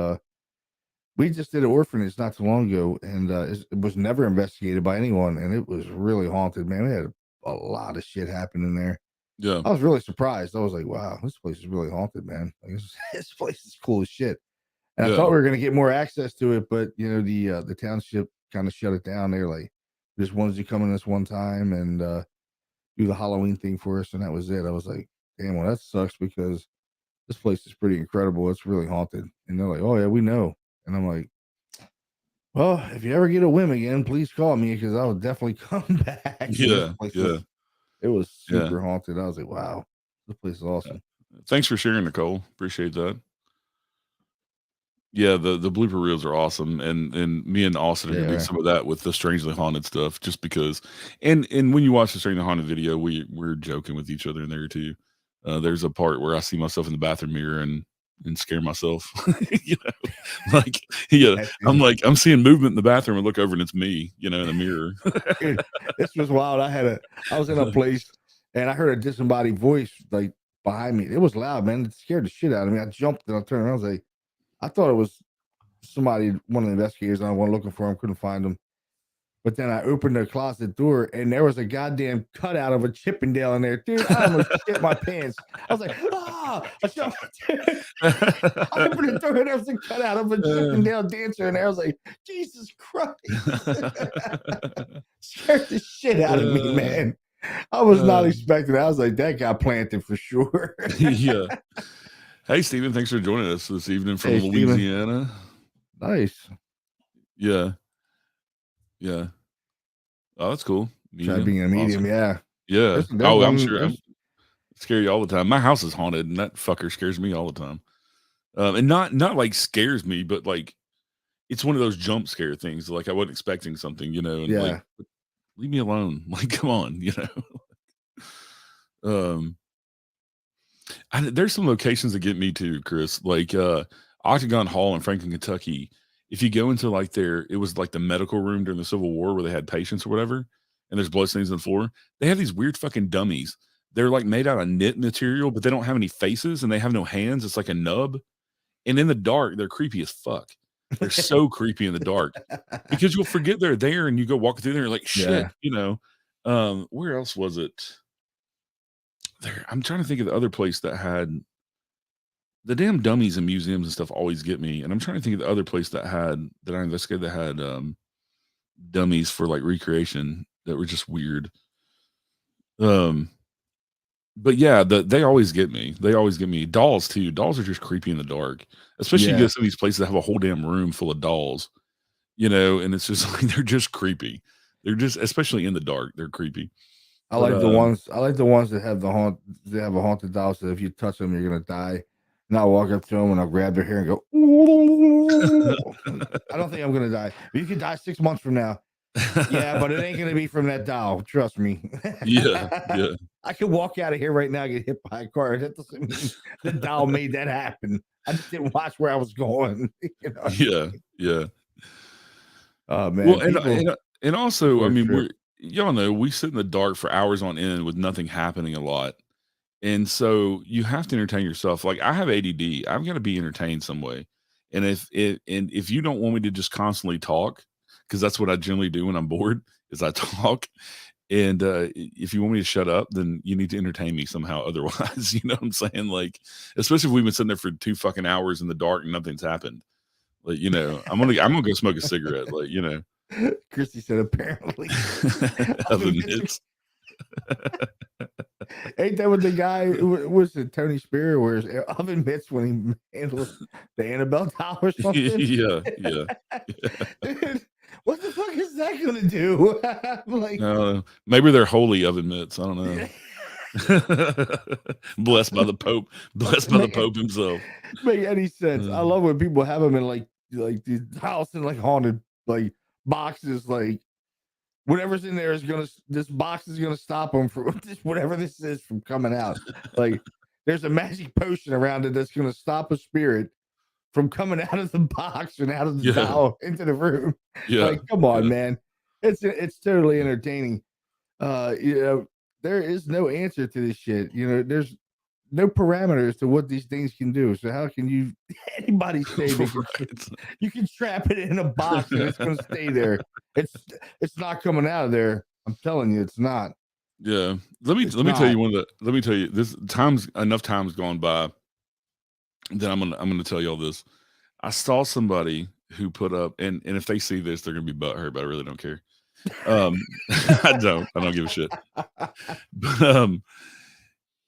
S2: we just did an orphanage not too long ago, and it was never investigated by anyone, and it was really haunted, man. We had a lot of shit happen in there.
S1: Yeah,
S2: I was really surprised. I was like, wow, this place is really haunted, man. Like, this place is cool as shit. And I thought we were going to get more access to it, but the township kind of shut it down. They're like, just wanted you come in this one time and do the Halloween thing for us, and that was it. I was like, damn, well, that sucks, because this place is pretty incredible. It's really haunted. And they're like, oh yeah, we know. And I'm like, well, if you ever get a whim again, please call me, because I would definitely come back.
S1: Yeah,
S2: it was super haunted. I was like, wow, this place is awesome.
S1: Thanks for sharing, Nicole. Appreciate that. Yeah, the blooper reels are awesome, and me and Austin are gonna do some of that with the strangely haunted stuff, just because. And when you watch the strangely haunted video, we're joking with each other in there too. There's a part where I see myself in the bathroom mirror and scare myself. I'm like, I'm seeing movement in the bathroom and look over and it's me, in the mirror.
S2: Dude, this was wild. I was in a place and I heard a disembodied voice like behind me. It was loud, man. It scared the shit out of me. I jumped and I turned around. I was like, I thought it was somebody, one of the investigators. I went looking for him, couldn't find him. But then I opened the closet door and there was a goddamn cutout of a Chippendale in there. Dude, I almost shit my pants. I was like, ah! I opened the door and there was a cutout of a Chippendale dancer in there. I was like, Jesus Christ. Scared the shit out of me, man. I was not expecting it. I was like, that got planted for sure.
S1: Yeah. Hey, Stephen, thanks for joining us this evening from Louisiana.
S2: Steven. Nice.
S1: Yeah. Yeah. Oh, that's cool.
S2: Try being a medium,
S1: awesome. Yeah. I'm sure. scare you all the time. My house is haunted, and that fucker scares me all the time. And not like scares me, but like it's one of those jump scare things. Like I wasn't expecting something, and like
S2: Yeah.
S1: leave me alone. Like come on, Um, there's some locations that get me too, Chris. Like Octagon Hall in Franklin, Kentucky. If you go into like it was like the medical room during the Civil War where they had patients or whatever, and there's bloodstains on the floor. They have these weird fucking dummies. They're like made out of knit material, but they don't have any faces and they have no hands. It's like a nub. And in the dark, they're creepy as fuck. They're so creepy in the dark because you'll forget they're there and you go walking through there and you're like, shit, where else was it? There, I'm trying to think of the other place that had the damn dummies in museums and stuff always get me. And I'm trying to think of the other place that I investigated that had dummies for like recreation that were just weird. But yeah, they always get me. They always get me. Dolls too. Dolls are just creepy in the dark, especially you
S2: Yeah.
S1: get some of these places that have a whole damn room full of dolls, and it's just like they're just creepy. They're just, especially in the dark, they're creepy.
S2: I like the ones that have they have a haunted doll, so if you touch them, you're gonna die. And I'll walk up to them and I'll grab their hair and go, I don't think I'm gonna die. But you could die 6 months from now. Yeah, but it ain't gonna be from that doll. Trust me.
S1: Yeah.
S2: I could walk out of here right now and get hit by a car. That doesn't mean the doll made that happen. I just didn't watch where I was going.
S1: Yeah.
S2: Oh man.
S1: Well, and also, I mean, we sit in the dark for hours on end with nothing happening a lot. And so you have to entertain yourself. Like I have ADD. I've got to be entertained some way. And if you don't want me to just constantly talk, because that's what I generally do when I'm bored, is I talk. And if you want me to shut up, then you need to entertain me somehow. Otherwise, you know what I'm saying? Like, especially if we've been sitting there for 2 fucking hours in the dark and nothing's happened. Like, I'm gonna go smoke a cigarette. Like,
S2: Christy said apparently.
S1: Oven mitts.
S2: Ain't that what the guy was it Tony Spear wears oven mitts when he handles the Annabelle doll or something?
S1: Yeah.
S2: Dude, what the fuck is that gonna do?
S1: Like, maybe they're holy oven mitts. I don't know. Blessed by the Pope. Blessed by the Pope himself.
S2: Make any sense? I love when people have them in like the house in like haunted like boxes, like whatever's in there this box is gonna stop them from whatever this is from coming out. Like there's a magic potion around it that's gonna stop a spirit from coming out of the box and out of the doll into the room.
S1: Yeah.
S2: Like, come on, man. It's totally entertaining. There is no answer to this shit. There's no parameters to what these things can do. So how can anybody say you can trap it in a box and it's going to stay there? It's not coming out of there. I'm telling you, it's not.
S1: Yeah. Let me tell you this enough times gone by that I'm gonna tell you all this. I saw somebody who put up, and if they see this, they're gonna be butthurt, but I really don't care. I don't give a shit. But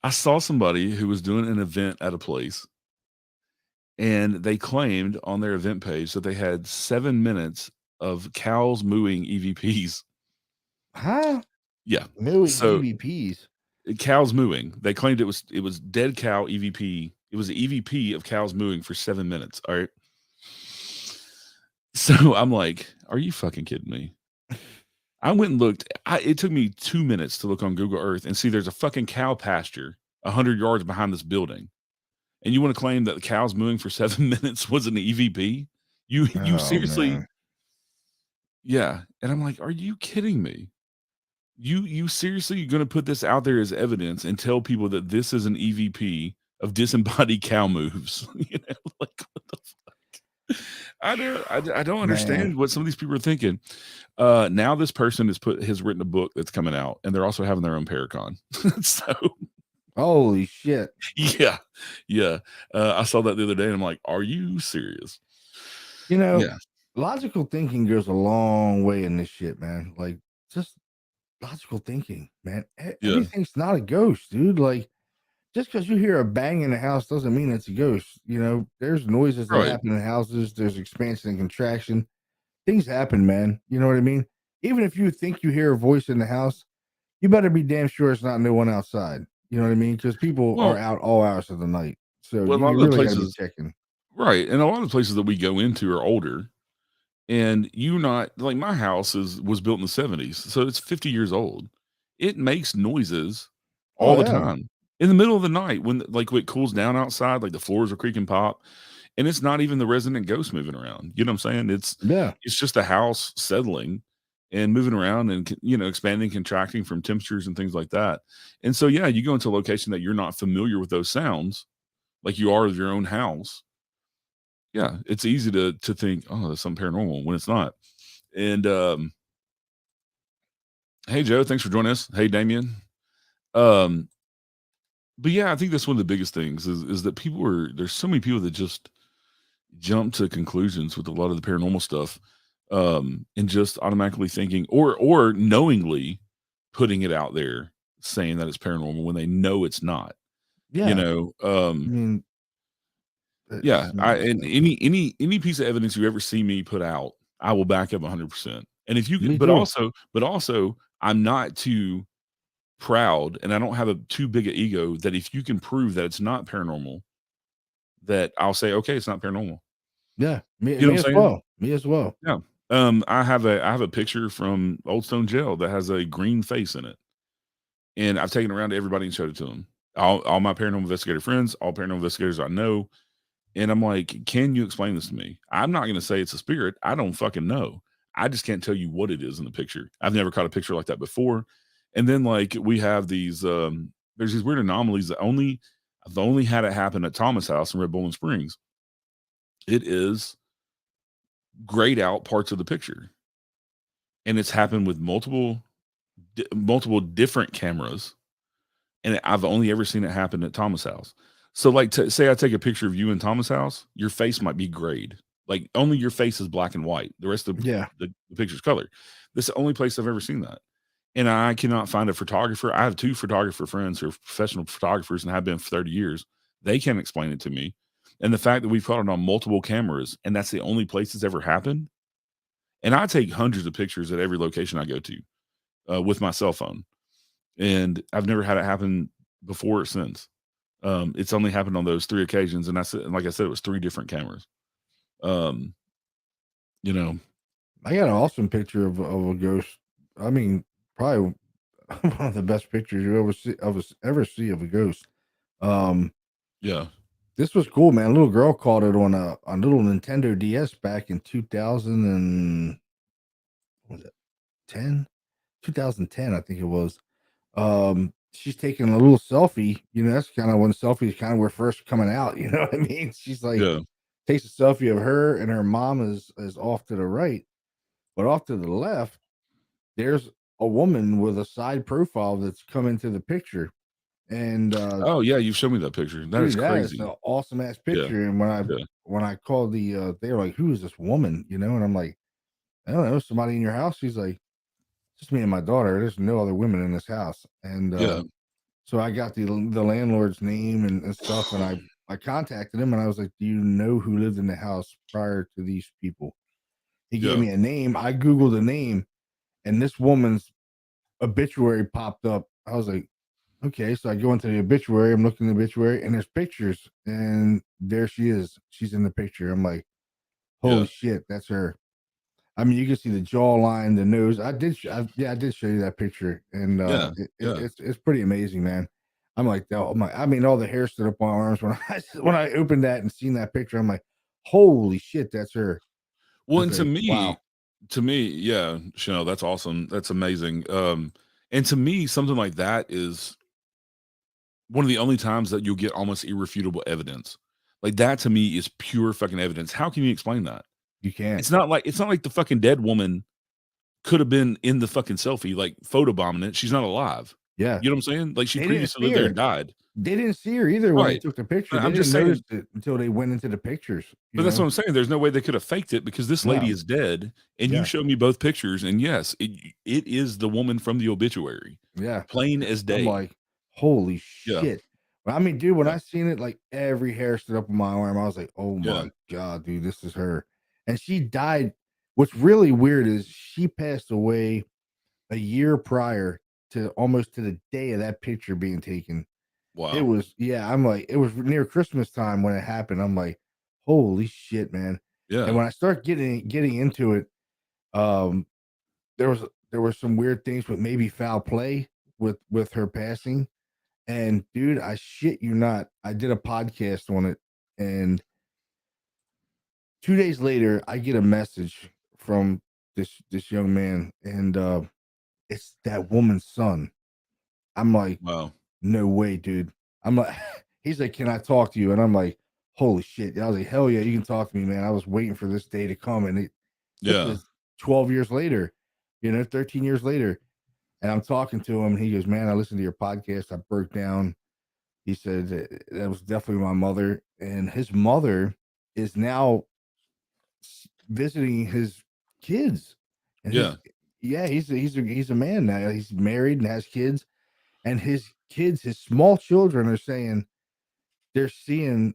S1: I saw somebody who was doing an event at a place, and they claimed on their event page that they had 7 minutes of cows mooing EVPs.
S2: Huh?
S1: Yeah.
S2: Mooing EVPs.
S1: Cows mooing. They claimed it was dead cow EVP. It was an EVP of cows mooing for 7 minutes. All right. So I'm like, are you fucking kidding me? I went and looked. It took me 2 minutes to look on Google Earth and see there's a fucking cow pasture 100 yards behind this building. And you want to claim that the cows mooing for 7 minutes was an EVP? You seriously? Man. Yeah. And I'm like, are you kidding me? You seriously going to put this out there as evidence and tell people that this is an EVP of disembodied cow moves? Like what the fuck? I don't understand what some of these people are thinking. Now this person has written a book that's coming out, and they're also having their own Paracon. So,
S2: holy shit!
S1: Yeah. I saw that the other day, and I'm like, "Are you serious?"
S2: Logical thinking goes a long way in this shit, man. Like, just logical thinking, man. Everything's not a ghost, dude. Like, just because you hear a bang in the house doesn't mean it's a ghost. There's noises that happen in houses. There's expansion and contraction. Things happen, man. You know what I mean? Even if you think you hear a voice in the house, you better be damn sure it's not no one outside. You know what I mean? Because people are
S1: Well,
S2: out all hours of the night, so
S1: a lot
S2: you
S1: of the
S2: really got to be
S1: places,
S2: checking.
S1: right? And a lot of the places that we go into are older, and you not like my house was built in the 70s, so it's 50 years old. It makes noises all
S2: Oh
S1: the
S2: yeah,
S1: time in the middle of the night when it cools down outside, like the floors are creaking pop, and it's not even the resident ghost moving around. You know what I'm saying?
S2: yeah,
S1: It's just the house settling and moving around and expanding, contracting from temperatures and things like that. And so yeah, you go into a location that you're not familiar with those sounds, like you are with your own house. Yeah, it's easy to think, oh, there's something paranormal when it's not. And hey Joe, thanks for joining us. Hey Damien. Um, but yeah, I think that's one of the biggest things is that there's so many people that just jump to conclusions with a lot of the paranormal stuff, and just automatically thinking or knowingly putting it out there saying that it's paranormal when they know it's not. You
S2: yeah.
S1: know,
S2: I mean,
S1: yeah,
S2: it's
S1: I and
S2: madness.
S1: any piece of evidence you ever see me put out, I will back up 100%. And if you
S2: Me
S1: but
S2: too.
S1: also I'm not too proud and I don't have a too big an ego that if you can prove that it's not paranormal, that I'll say, okay, it's not paranormal.
S2: Yeah,
S1: You know
S2: me
S1: what
S2: as
S1: I'm saying?
S2: well. Me as well.
S1: Yeah. I have a picture from Old Stone Jail that has a green face in it, and I've taken it around to everybody and showed it to them. All my paranormal investigator friends, all paranormal investigators I know, and I'm like, "Can you explain this to me?" I'm not going to say it's a spirit. I don't fucking know. I just can't tell you what it is in the picture. I've never caught a picture like that before. And then like we have these, there's these weird anomalies that I've only had it happen at Thomas House in Red Bowling Springs. It is grayed out parts of the picture, and it's happened with multiple different cameras, and I've only ever seen it happen at Thomas House. So, like, say I take a picture of you in Thomas House, your face might be grayed. Like, only your face is black and white. The rest of
S2: Yeah,
S1: the picture's color. This is the only place I've ever seen that. And I cannot find a photographer. I have two photographer friends who are professional photographers and have been for 30 years. They can't explain it to me. And the fact that we've caught it on multiple cameras and that's the only place it's ever happened. And I take hundreds of pictures at every location I go to with my cell phone, and I've never had it happen before or since. It's only happened on those 3 occasions, and like I said, it was 3 different cameras. Um, you know,
S2: I got an awesome picture of a ghost. I mean, probably one of the best pictures you ever see of a ghost. Um,
S1: yeah.
S2: this was cool, man. A little girl caught it on a little Nintendo DS back in 2000 and what was it 10? 2010, I think it was. She's taking a little selfie. You know, that's kind of when selfies kind of were first coming out. You know what I mean? She's like
S1: Yeah.
S2: takes a selfie of her and her mom is off to the right, but off to the left, there's a woman with a side profile that's come into the picture. And
S1: Oh, yeah, you've shown me that picture. That is
S2: dude, that is
S1: crazy.
S2: an awesome ass
S1: Yeah.
S2: picture. And
S1: Yeah.
S2: when I called they were like, "Who is this woman?" You know, and I'm like, "I don't know, somebody in your house." She's like, "Just me and my daughter. There's no other women in this house." And
S1: Yeah.
S2: so I got the landlord's name and stuff, and I contacted him and I was like, "Do you know who lived in the house prior to these people?" He gave
S1: Yeah.
S2: me a name. I googled the name, and this woman's obituary popped up. I was like, "Okay." So I go into the obituary. I'm looking at the obituary, and there's pictures, and there she is. She's in the picture. I'm like, "Holy
S1: Yeah.
S2: shit, that's her." I mean, you can see the jawline, the nose. I did show you that picture, and
S1: Yeah. Yeah.
S2: it's pretty amazing, man. I'm like, oh my, I mean, all the hair stood up on my arms when I opened that and seen that picture. I'm like, holy shit, that's her. I
S1: Well,
S2: was
S1: and
S2: like, wow,
S1: to me, yeah, Chanel, that's awesome. That's amazing. And to me, something like that is one of the only times that you'll get almost irrefutable evidence. Like that to me is pure fucking evidence. How can you explain that?
S2: you can't.
S1: It's not like the fucking dead woman could have been in the fucking selfie, like photobombing it. She's not alive.
S2: Yeah,
S1: You know what I'm saying? Like she
S2: they didn't
S1: previously
S2: see
S1: lived there and
S2: her.
S1: died.
S2: They didn't see her either when they
S1: Right.
S2: took the picture.
S1: But
S2: They
S1: I'm just
S2: didn't notice
S1: saying,
S2: it until they went into the pictures. You
S1: but that's
S2: know?
S1: what I'm saying. There's no way they could have faked it because this lady
S2: No,
S1: is dead. And you
S2: yeah,
S1: showed me both pictures. And yes, it is the woman from the obituary.
S2: yeah.
S1: Plain as
S2: I'm
S1: day.
S2: like, holy
S1: Yeah.
S2: shit. I mean, dude, when
S1: Yeah.
S2: I seen it, like every hair stood up on my arm. I was like, oh
S1: Yeah.
S2: my God, dude, this is her. And she died. What's really weird is she passed away a year prior to almost to the day of that picture being taken. It
S1: Wow.
S2: was, yeah, I'm like, it was near Christmas time when it happened. I'm like, holy shit, man. And
S1: Yeah.
S2: when I start getting into it, um, there was there were some weird things with maybe foul play with her passing. And dude, I shit you not, I did a podcast on it, and 2 days later, I get a message from this young man, and it's that woman's son. I'm like,
S1: Wow.
S2: no way, dude. I'm like, he's like, can I talk to you? And I'm like, holy shit. I was like, hell yeah, you can talk to me, man. I was waiting for this day to come. And this
S1: Yeah.
S2: is 12 years later, 13 years later. And I'm talking to him, and he goes, man, I listened to your podcast. I broke down. He said that was definitely my mother. And his mother is now visiting his kids. And
S1: Yeah.
S2: he's a man now. He's married and has kids. And his kids, his small children, are saying they're seeing,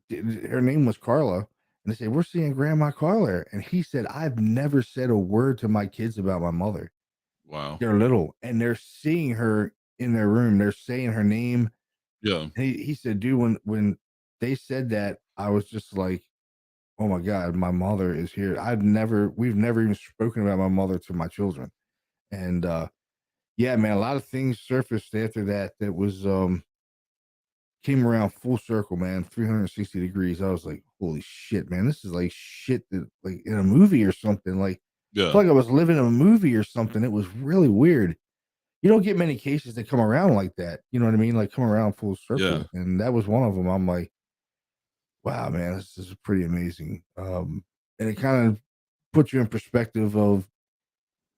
S2: her name was Carla, and they say, we're seeing Grandma Carla. And he said, I've never said a word to my kids about my mother.
S1: Wow.
S2: They're little, and they're seeing her in their room. They're saying her name.
S1: Yeah.
S2: And he said, dude, when they said that, I was just like, oh my God, my mother is here. We've never even spoken about my mother to my children. And yeah, man, a lot of things surfaced after that was came around full circle, man, 360 degrees. I was like, holy shit, man, this is like shit that, like, in a movie or something. Like, I
S1: Yeah.
S2: feel like I was living in a movie or something. It was really weird. You don't get many cases that come around like that. You know what I mean? Like, come around full
S1: Yeah.
S2: circle. And that was one of them. I'm like, wow, man, this is pretty amazing. And it kind of puts you in perspective of,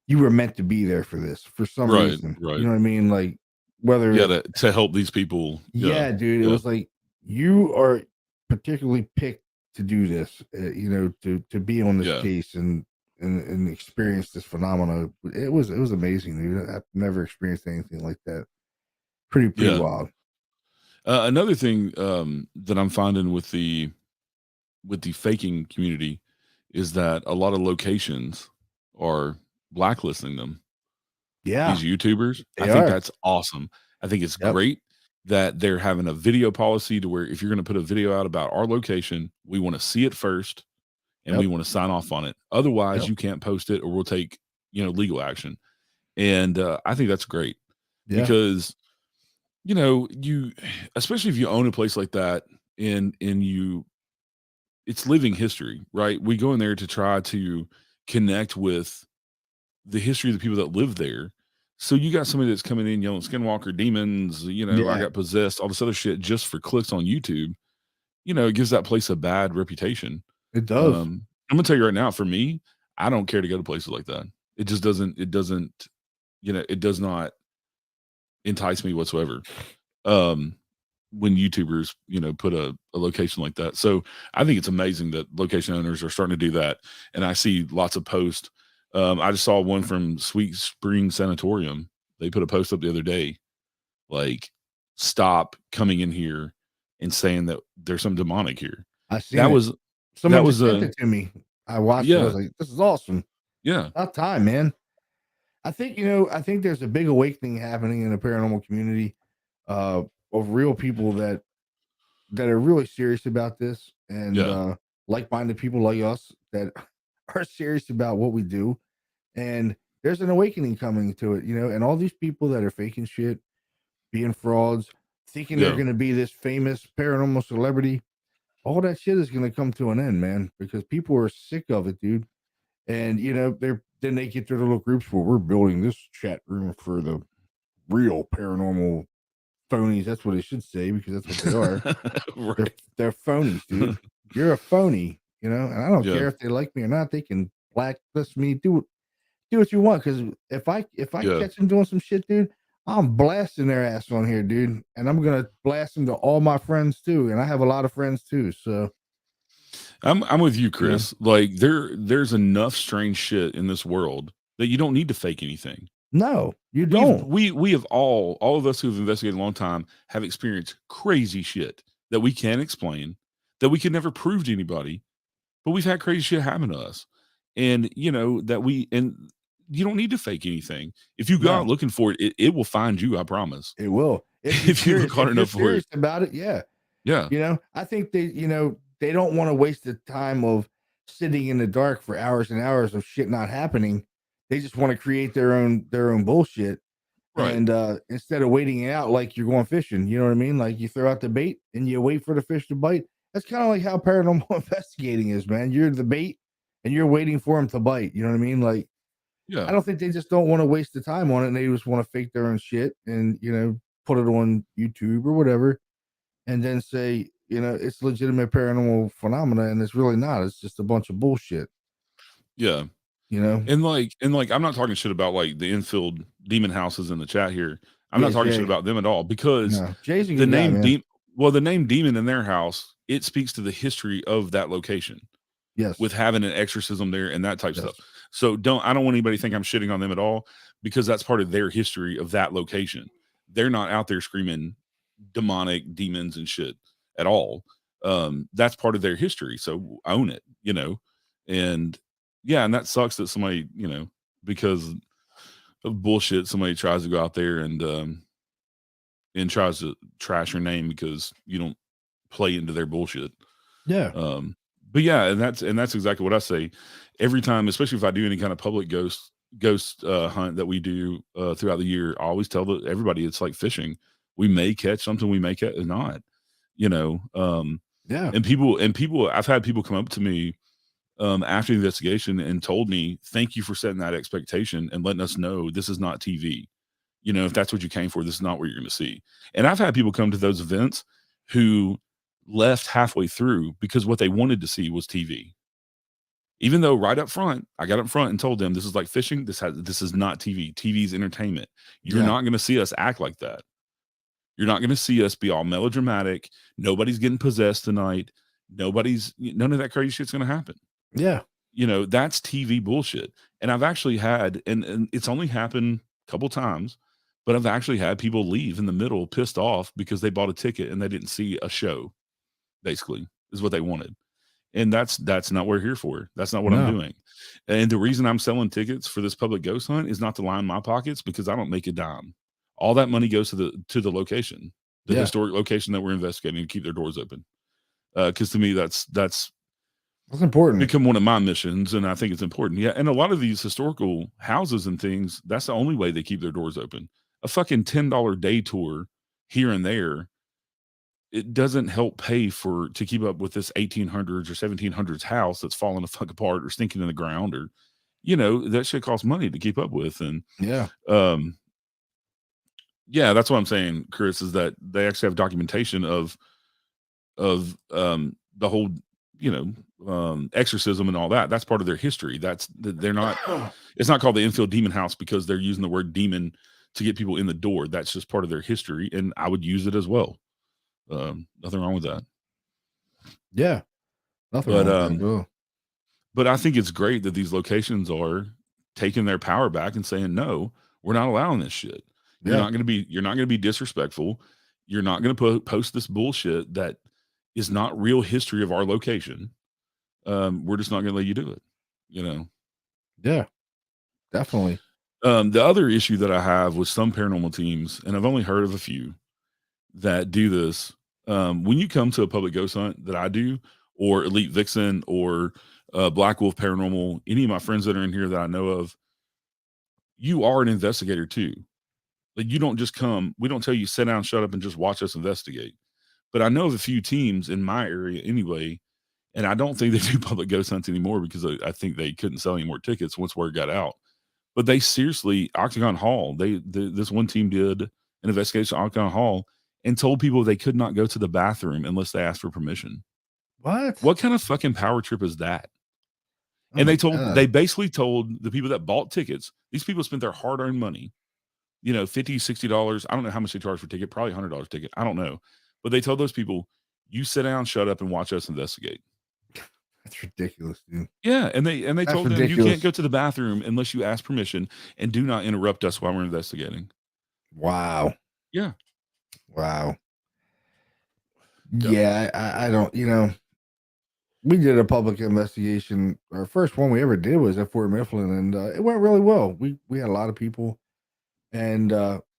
S2: you were meant to be there for this for some
S1: Right.
S2: reason. You
S1: Right.
S2: know what I mean? Like, whether
S1: Yeah.
S2: it's,
S1: To help these people. Yeah.
S2: yeah, dude, it
S1: Yeah.
S2: was like, you are particularly picked to do this, to be on this
S1: Yeah.
S2: case and experience this phenomena. It was amazing, dude. I've never experienced anything like that. Pretty
S1: Yeah.
S2: wild.
S1: Another thing that I'm finding with the faking community is that a lot of locations are blacklisting them.
S2: Yeah,
S1: These YouTubers, I
S2: they
S1: think
S2: are.
S1: that's awesome. I think it's
S2: Yep,
S1: great that they're having a video policy to where if you're going to put a video out about our location, we want to see it first and we
S2: yep,
S1: want to sign off on it. Otherwise,
S2: yep,
S1: you can't post it or we'll take, legal action. And I think that's great
S2: yeah,
S1: because you especially if you own a place like that and you it's living history, right? We go in there to try to connect with the history of the people that live there. So you got somebody that's coming in yelling skinwalker demons, I
S2: yeah.
S1: got possessed, all this other shit just for clicks on YouTube. It gives that place a bad reputation.
S2: It does.
S1: I'm gonna tell you right now, for me, I don't care to go to places like that. It does not entice me whatsoever. Um, when YouTubers, put a location like that. So I think it's amazing that location owners are starting to do that. And I see lots of posts. I just saw one from Sweet Spring Sanatorium. They put a post up the other day, like, stop coming in here and saying that there's some demonic here.
S2: I seen
S1: That
S2: it.
S1: was that
S2: Someone
S1: was
S2: just sent
S1: a
S2: it to me. I watched it. I was
S1: yeah,
S2: like, this is awesome.
S1: yeah,
S2: About time, man. I think there's a big awakening happening in the paranormal community, uh, of real people that are really serious about this, and
S1: yeah,
S2: like-minded people like us that are serious about what we do. And there's an awakening coming to it, and all these people that are faking shit, being frauds, thinking they're
S1: yeah.
S2: going to be this famous paranormal celebrity, all that shit is going to come to an end, man, because people are sick of it, dude. And they get their little groups where we're building this chat room for the real paranormal phonies. That's what it should say, because that's what they are. They're
S1: Right.
S2: they're phonies, dude. You're a phony, and I don't
S1: Yeah,
S2: care if they like me or not. They can blacklist me. Do what you want, because if I
S1: yeah.
S2: catch them doing some shit, dude, I'm blasting their ass on here, dude, and I'm gonna blast them to all my friends too. And I have a lot of friends too, so
S1: I'm with you,
S2: you know,
S1: Chris. Like there's enough strange shit in this world that you don't need to fake anything.
S2: no, you don't.
S1: We have all of us who've investigated a long time have experienced crazy shit that we can't explain, that we can never prove to anybody, but we've had crazy shit happen to us. And you don't need to fake anything. If you go
S2: No,
S1: out looking for it, it will find you, I promise.
S2: it will.
S1: if you look hard
S2: if you're
S1: enough for
S2: serious
S1: it.
S2: about it, yeah.
S1: Yeah.
S2: I think they don't want to waste the time of sitting in the dark for hours and hours of shit not happening. They just want to create their own bullshit.
S1: Right.
S2: And instead of waiting it out like you're going fishing, you know what I mean? Like you throw out the bait and you wait for the fish to bite. That's kind of like how paranormal investigating is, man. You're the bait and you're waiting for them to bite. You know what I mean? Like I
S1: Yeah.
S2: don't think they just don't want to waste the time on it, and they just want to fake their own shit and put it on YouTube or whatever, and then say it's legitimate paranormal phenomena, and it's really not. It's just a bunch of bullshit.
S1: Yeah.
S2: You know?
S1: And I'm not talking shit about like the infield demon houses in the chat here. I'm
S2: Yeah,
S1: not talking
S2: Jay.
S1: shit about them at all because
S2: No, Jay's a
S1: the
S2: good guy,
S1: name
S2: man.
S1: the name demon in their house, it speaks to the history of that location
S2: Yes.
S1: with having an exorcism there and that type
S2: Yes.
S1: stuff. So I don't want anybody to think I'm shitting on them at all because that's part of their history of that location. They're not out there screaming demonic demons and shit at all. That's part of their history. So own it, and yeah, and that sucks that somebody, because of bullshit, somebody tries to go out there and tries to trash your name because you don't play into their bullshit.
S2: Yeah.
S1: But yeah, and that's exactly what I say every time, especially if I do any kind of public ghost hunt that we do throughout the year. I always tell everybody it's like fishing. We may catch something, we may catch not,
S2: Yeah.
S1: and people, I've had people come up to me after the investigation and told me, thank you for setting that expectation and letting us know this is not TV. If that's what you came for, this is not what you're going to see. And I've had people come to those events who left halfway through because what they wanted to see was TV. Even though right up front, I got up front and told them this is like fishing. This is not TV. TV's entertainment. You're not going to see us act like that. You're not going to see us be all melodramatic. Nobody's getting possessed tonight. None of that crazy shit's going to happen.
S2: Yeah.
S1: That's TV bullshit. And I've actually had, and it's only happened a couple times, but I've actually had people leave in the middle pissed off because they bought a ticket and they didn't see a show, basically, is what they wanted. And that's not what we're here for. That's not what I'm doing. And the reason I'm selling tickets for this public ghost hunt is not to line my pockets because I don't make a dime. All that money goes to the location, the historic location that we're investigating to keep their doors open. Because to me, that's
S2: important.
S1: Become one of my missions, and I think it's important. Yeah, and a lot of these historical houses and things, that's the only way they keep their doors open. A fucking $10 day tour here and there, it doesn't help pay to keep up with this 1800s or 1700s house that's falling the fuck apart or stinking in the ground, or that shit costs money to keep up with. And
S2: yeah,
S1: that's what I'm saying, Chris, is that they actually have documentation of the whole exorcism and all that. That's part of their history. They're not it's not called the infield demon house because they're using the word demon to get people in the door. That's just part of their history, and I would use it as well. Nothing wrong with that.
S2: Yeah, nothing wrong with that.
S1: But I think it's great that these locations are taking their power back and saying, no, we're not allowing this shit. You're not going to be disrespectful. You're not going to post this bullshit that is not real history of our location. We're just not going to let you do it.
S2: Yeah, definitely.
S1: The other issue that I have with some paranormal teams, and I've only heard of a few that do this, when you come to a public ghost hunt that I do, or Elite Vixen, or Black Wolf Paranormal, any of my friends that are in here that I know of, you are an investigator too. Like, you don't just come, we don't tell you sit down, shut up, and just watch us investigate. But I know of a few teams in my area anyway, and I don't think they do public ghost hunts anymore because I think they couldn't sell any more tickets once word got out. But they seriously, Octagon Hall, this one team did an investigation at Octagon Hall and told people they could not go to the bathroom unless they asked for permission. What kind of fucking power trip is that? Oh, and they basically told the people that bought tickets, these people spent their hard-earned money, $50, $60. I don't know how much they charge for a ticket, probably $100 ticket. I don't know. But they told those people, you sit down, shut up, and watch us investigate.
S2: That's ridiculous, dude.
S1: Yeah, and they told them you can't go to the bathroom unless you ask permission, and do not interrupt us while we're investigating.
S2: Wow.
S1: Yeah.
S2: Wow. Yeah, I don't, we did a public investigation. Our first one we ever did was at Fort Mifflin, and it went really well. We had a lot of people, and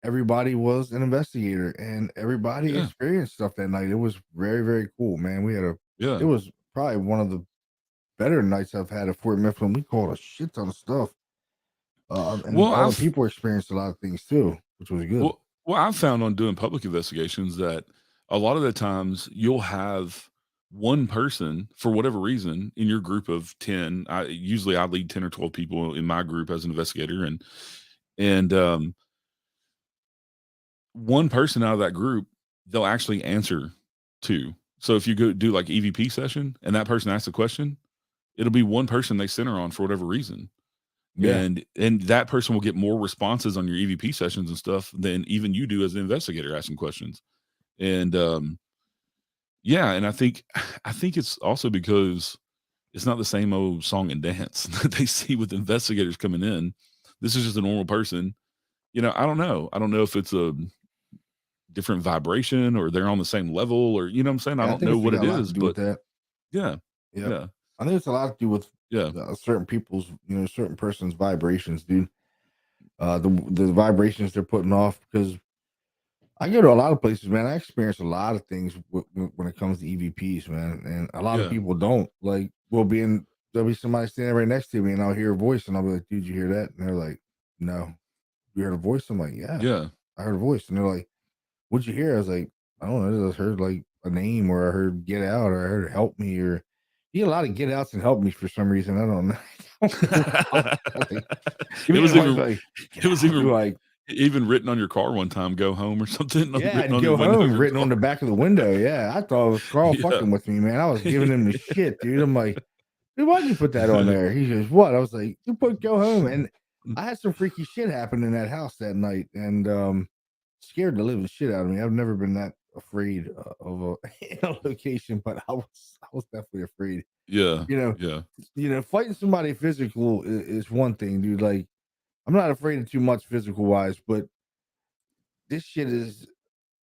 S2: everybody was an investigator and everybody
S1: Yeah.
S2: experienced stuff that night. It was very, very cool, man. It
S1: Yeah.
S2: was probably one of the better nights I've had at Fort Mifflin. We caught a shit ton of stuff. And
S1: Well,
S2: all the
S1: I've
S2: people experienced a lot of things too, which was good.
S1: well, I've found on doing public investigations that a lot of the times you'll have one person for whatever reason in your group of 10. I lead 10 or 12 people in my group as an investigator, and one person out of that group they'll actually answer to. So if you go do like EVP session and that person asks a question, it'll be one person they center on for whatever reason.
S2: Yeah.
S1: And that person will get more responses on your EVP sessions and stuff than even you do as an investigator asking questions. And yeah, and I think it's also because it's not the same old song and dance that they see with investigators coming in. This is just a normal person. I don't know. I don't know if it's a different vibration or they're on the same level, or you know what I'm saying? I
S2: Yeah, I
S1: don't
S2: think
S1: know
S2: it's
S1: what
S2: got
S1: it
S2: a lot to
S1: is,
S2: do with
S1: but
S2: that.
S1: yeah.
S2: Yep.
S1: Yeah.
S2: I think it's a lot to do with
S1: Yeah.
S2: certain people's, certain person's vibrations, dude. The vibrations they're putting off, because I go to a lot of places, man. I experience a lot of things when it comes to EVPs, man, and a lot of
S1: Yeah.
S2: people don't. Like, there'll be somebody standing right next to me, and I'll hear a voice, and I'll be like, "Dude, you hear that?" And they're like, "No, you heard a voice?" I'm like, "Yeah,
S1: Yeah.
S2: I heard a voice," and they're like, "What'd you hear?" I was like, "I don't know. I just heard like a name, or I heard get out, or I heard help me, or you get a lot of get outs and help me for some reason. I don't know. I don't know why. Like,
S1: it
S2: even
S1: was
S2: advice
S1: even
S2: like get
S1: it was
S2: out. You're
S1: even
S2: like,
S1: even written on your car one time, go home or something,
S2: yeah,
S1: written
S2: and
S1: on your
S2: go
S1: window of
S2: home
S1: your
S2: written on
S1: car.
S2: the back of the window. Yeah, I thought it was Carl
S1: Yeah.
S2: fucking with me, man. I was giving him the shit, dude. I'm like, dude, why'd you put that on there? He goes, what? I was like, you put go home. And I had some freaky shit happen in that house that night, and scared the living shit out of me. I've never been that afraid of a location, but I was definitely afraid.
S1: Yeah.
S2: You know,
S1: Yeah.
S2: fighting somebody physical is one thing, dude. Like, I'm not afraid of too much physical wise, but this shit is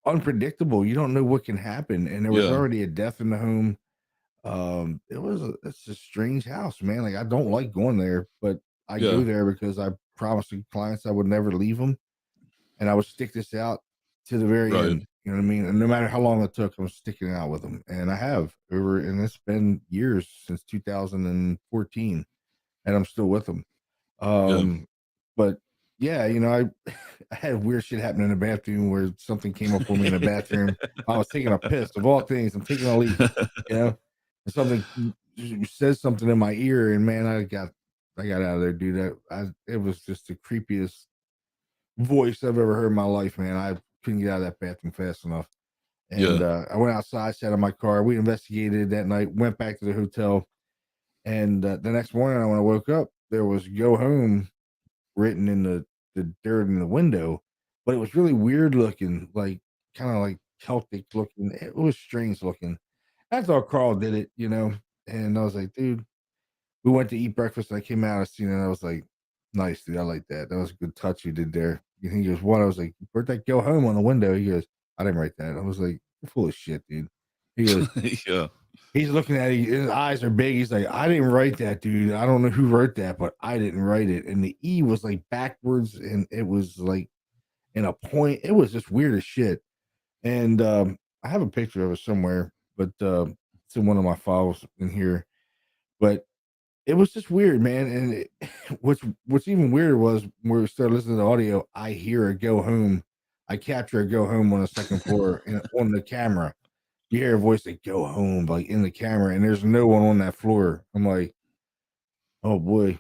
S2: unpredictable. You don't know what can happen, and there was
S1: Yeah.
S2: already a death in the home. It's a strange house, man. Like, I don't like going there, but I go
S1: Yeah.
S2: there because I promised the clients I would never leave them, and I would stick this out to the very
S1: Right.
S2: end. You know what I mean? And no matter how long it took, I'm sticking it out with them, and I have and it's been years since 2014, and I'm still with them.
S1: Yeah.
S2: But yeah, I had weird shit happen in the bathroom where something came up on me in the bathroom. I was taking a piss, of all things. I'm taking a leak, you know, and something says something in my ear, and man, I got out of there, dude. It was just the creepiest voice I've ever heard in my life, man. I couldn't get out of that bathroom fast enough. And
S1: Yeah.
S2: I went outside, sat in my car. We investigated that night, went back to the hotel, and the next morning, when I woke up, there was "Go home" written in the dirt in the window, but it was really weird looking, like kind of like Celtic looking. It was strange looking. I thought Carl did it, and I was like, dude, we went to eat breakfast. And I came out, I seen it, and I was like, nice, dude. I like that. That was a good touch you did there. And he goes, what? I was like, where'd that go home on the window? He goes, I didn't write that. I was like, you're full of shit, dude. He goes,
S1: Yeah.
S2: he's looking at it, his eyes are big. He's like, I didn't write that, dude. I don't know who wrote that, but I didn't write it. And the E was like backwards, and it was like in a point. It was just weird as shit. And I have a picture of it somewhere, but it's in one of my files in here. But it was just weird, man. And what's even weirder was when we started listening to the audio, I hear a go home. I capture a go home on the second floor and on the camera. You hear a voice like "Go home," like in the camera, and there's no one on that floor. I'm like, oh boy,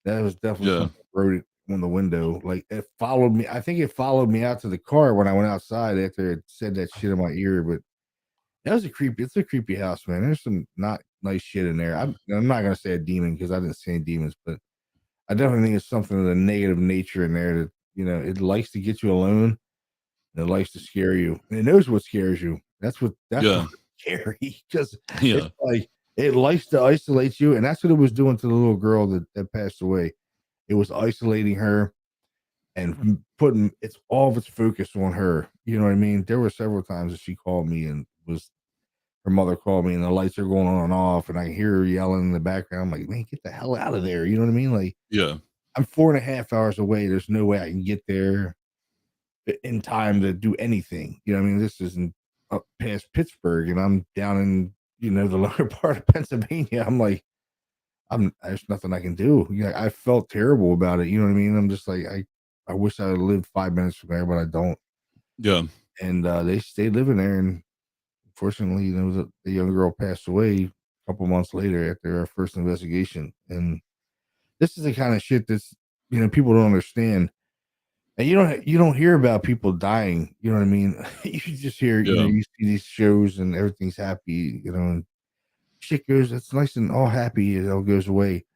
S2: that was definitely
S1: Yeah.
S2: something that wrote it on the window. Like, it followed me. I think it followed me out to the car when I went outside after it said that shit in my ear. But that was it's a creepy house, man. There's some not nice shit in there. I'm not gonna say a demon because I didn't see any demons, but I definitely think it's something of a negative nature in there that it likes to get you alone, and it likes to scare you. And it knows what scares you. That's
S1: Yeah.
S2: what's scary, because it's
S1: Yeah.
S2: like it likes to isolate you, and that's what it was doing to the little girl that passed away. It was isolating her and putting all of its focus on her. You know what I mean? There were several times that she called me and was her mother called me, and the lights are going on and off, and I hear her yelling in the background. I'm like, man, get the hell out of there. You know what I mean? Like,
S1: Yeah.
S2: I'm 4.5 hours away. There's no way I can get there. in time to do anything. You know what I mean? This isn't up past Pittsburgh, and I'm down in the lower part of Pennsylvania. I'm like, there's nothing I can do. I felt terrible about it. You know what I mean? I'm just like, I wish I had lived 5 minutes from there, but I don't.
S1: Yeah.
S2: And they stayed living there, and unfortunately, the young girl passed away a couple months later after our first investigation. And this is the kind of shit that's people don't understand. And you don't hear about people dying. You know what I mean? You just hear
S1: Yeah.
S2: you see these shows and everything's happy. And shit goes. It's nice and all happy. It all goes away.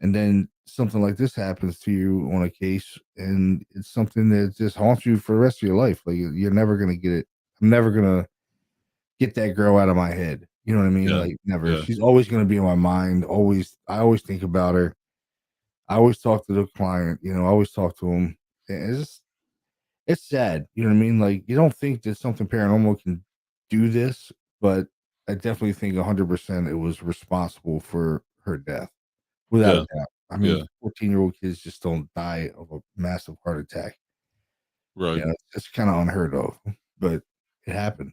S2: And then something like this happens to you on a case, and it's something that just haunts you for the rest of your life. Like you're never gonna get it. I'm never gonna get that girl out of my head. You know what I mean?
S1: Yeah.
S2: Like never.
S1: Yeah.
S2: She's always gonna be in my mind. I always think about her. I always talk to the client. I always talk to him. And it's sad. You know what I mean? Like you don't think that something paranormal can do this, but I definitely think 100% it was responsible for her death. Without a
S1: Yeah.
S2: doubt. I
S1: Yeah.
S2: mean, 14-year-old kids just don't die of a massive heart attack.
S1: Right.
S2: It's kinda unheard of, but it happened.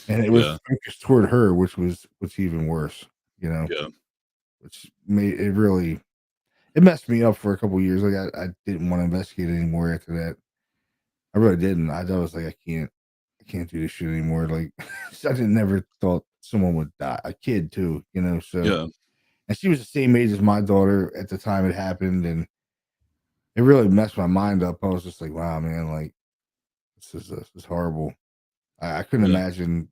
S2: And it was
S1: Yeah.
S2: focused toward her, which was what's even worse, you know,
S1: Yeah.
S2: which made it messed me up for a couple years. Like I didn't want to investigate anymore after that. I really didn't. I was like, I can't do this shit anymore. Like I didn't never thought someone would die. A kid too. So
S1: Yeah.
S2: and she was the same age as my daughter at the time it happened, and it really messed my mind up. I was just like, wow, man, like this is horrible. I couldn't
S1: Yeah.
S2: imagine,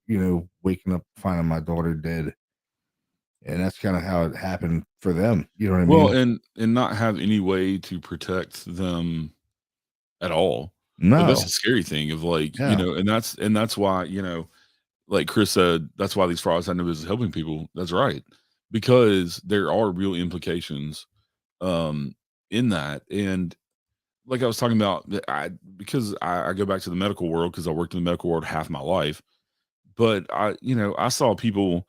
S2: waking up finding my daughter dead. And that's kind of how it happened for them. You know what I
S1: Well,
S2: mean?
S1: and not have any way to protect them at all. Like, that's
S2: No.
S1: the scary thing of, like,
S2: Yeah.
S1: and that's why, like Chris said, that's why these frauds had no business helping people. That's right. Because there are real implications, um, in that. And like I was talking about, because I go back to the medical world because I worked in the medical world half my life. But I saw people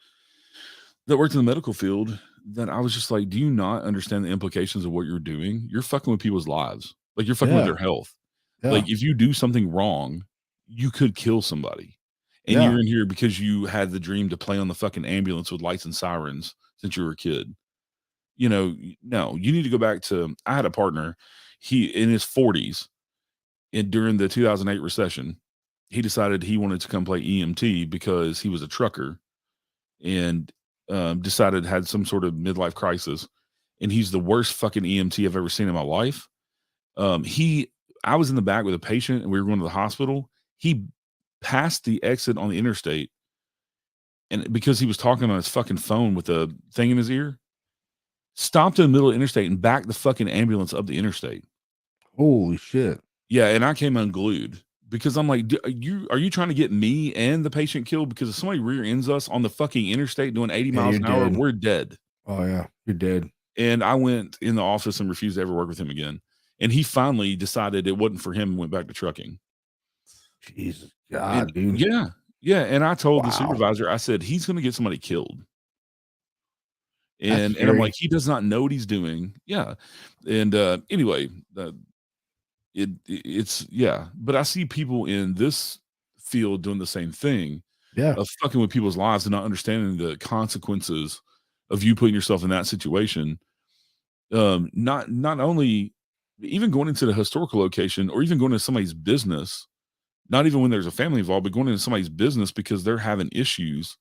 S1: that worked in the medical field that I was just like, do you not understand the implications of what you're doing? You're fucking with people's lives. Like you're fucking with
S2: Yeah.
S1: their health.
S2: Yeah.
S1: Like if you do something wrong, you could kill somebody. And
S2: Yeah.
S1: you're in here because you had the dream to play on the fucking ambulance with lights and sirens since you were a kid. No, you need to go back to I had a partner, he in his 40s and during the 2008 recession, he decided he wanted to come play EMT because he was a trucker and decided had some sort of midlife crisis. And he's the worst fucking EMT I've ever seen in my life. I was in the back with a patient and we were going to the hospital. He passed the exit on the interstate, and because he was talking on his fucking phone with a thing in his ear, stopped in the middle of the interstate and backed the fucking ambulance up the interstate.
S2: Holy shit.
S1: Yeah, and I came unglued because I'm like, are you trying to get me and the patient killed? Because if somebody rear ends us on the fucking interstate doing 80
S2: Yeah,
S1: miles
S2: you're
S1: an hour,
S2: dead.
S1: we're dead.
S2: Oh yeah, you're dead.
S1: And I went in the office and refused to ever work with him again. And he finally decided it wasn't for him and went back to trucking.
S2: Jesus
S1: And
S2: God, dude.
S1: yeah, yeah. And I told the
S2: Wow.
S1: supervisor, I said, he's going to get somebody killed.
S2: That's
S1: And I'm
S2: scary.
S1: like, he does not know what he's doing. Yeah. And anyway, it's yeah. But I see people in this field doing the same thing
S2: Yeah.
S1: of fucking with people's lives and not understanding the consequences of you putting yourself in that situation. Not only even going into the historical location or even going to somebody's business, not even when there's a family involved, but going into somebody's business because they're having issues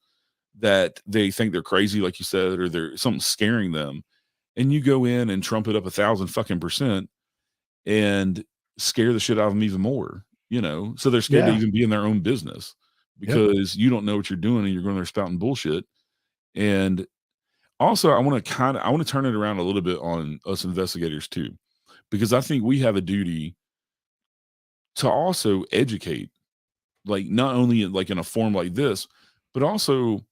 S1: that they think they're crazy, like you said, or they're something scaring them. And you go in and trump it up 1,000% and scare the shit out of them even more. So they're scared to
S2: Yeah.
S1: even be in their own business
S2: Yep.
S1: because you don't know what you're doing and you're going there spouting bullshit. And also, I want to turn it around a little bit on us investigators too, because I think we have a duty to also educate, like not only like in a form like this, but also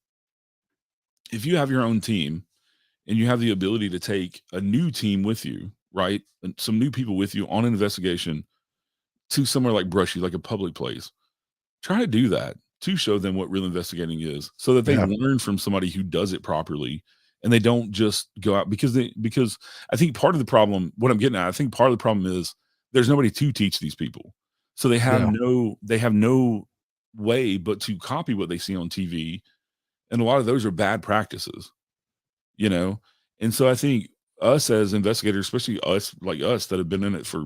S1: if you have your own team and you have the ability to take a new team with you, right? And some new people with you on an investigation to somewhere like Brushy, like a public place. Try to do that to show them what real investigating is so that they
S2: Yeah.
S1: learn from somebody who does it properly and they don't just go out because I think part of the problem, what I'm getting at, I think part of the problem is there's nobody to teach these people. So they have
S2: Yeah.
S1: no way but to copy what they see on TV, and a lot of those are bad practices, you know? And so I think us as investigators, especially us like us that have been in it for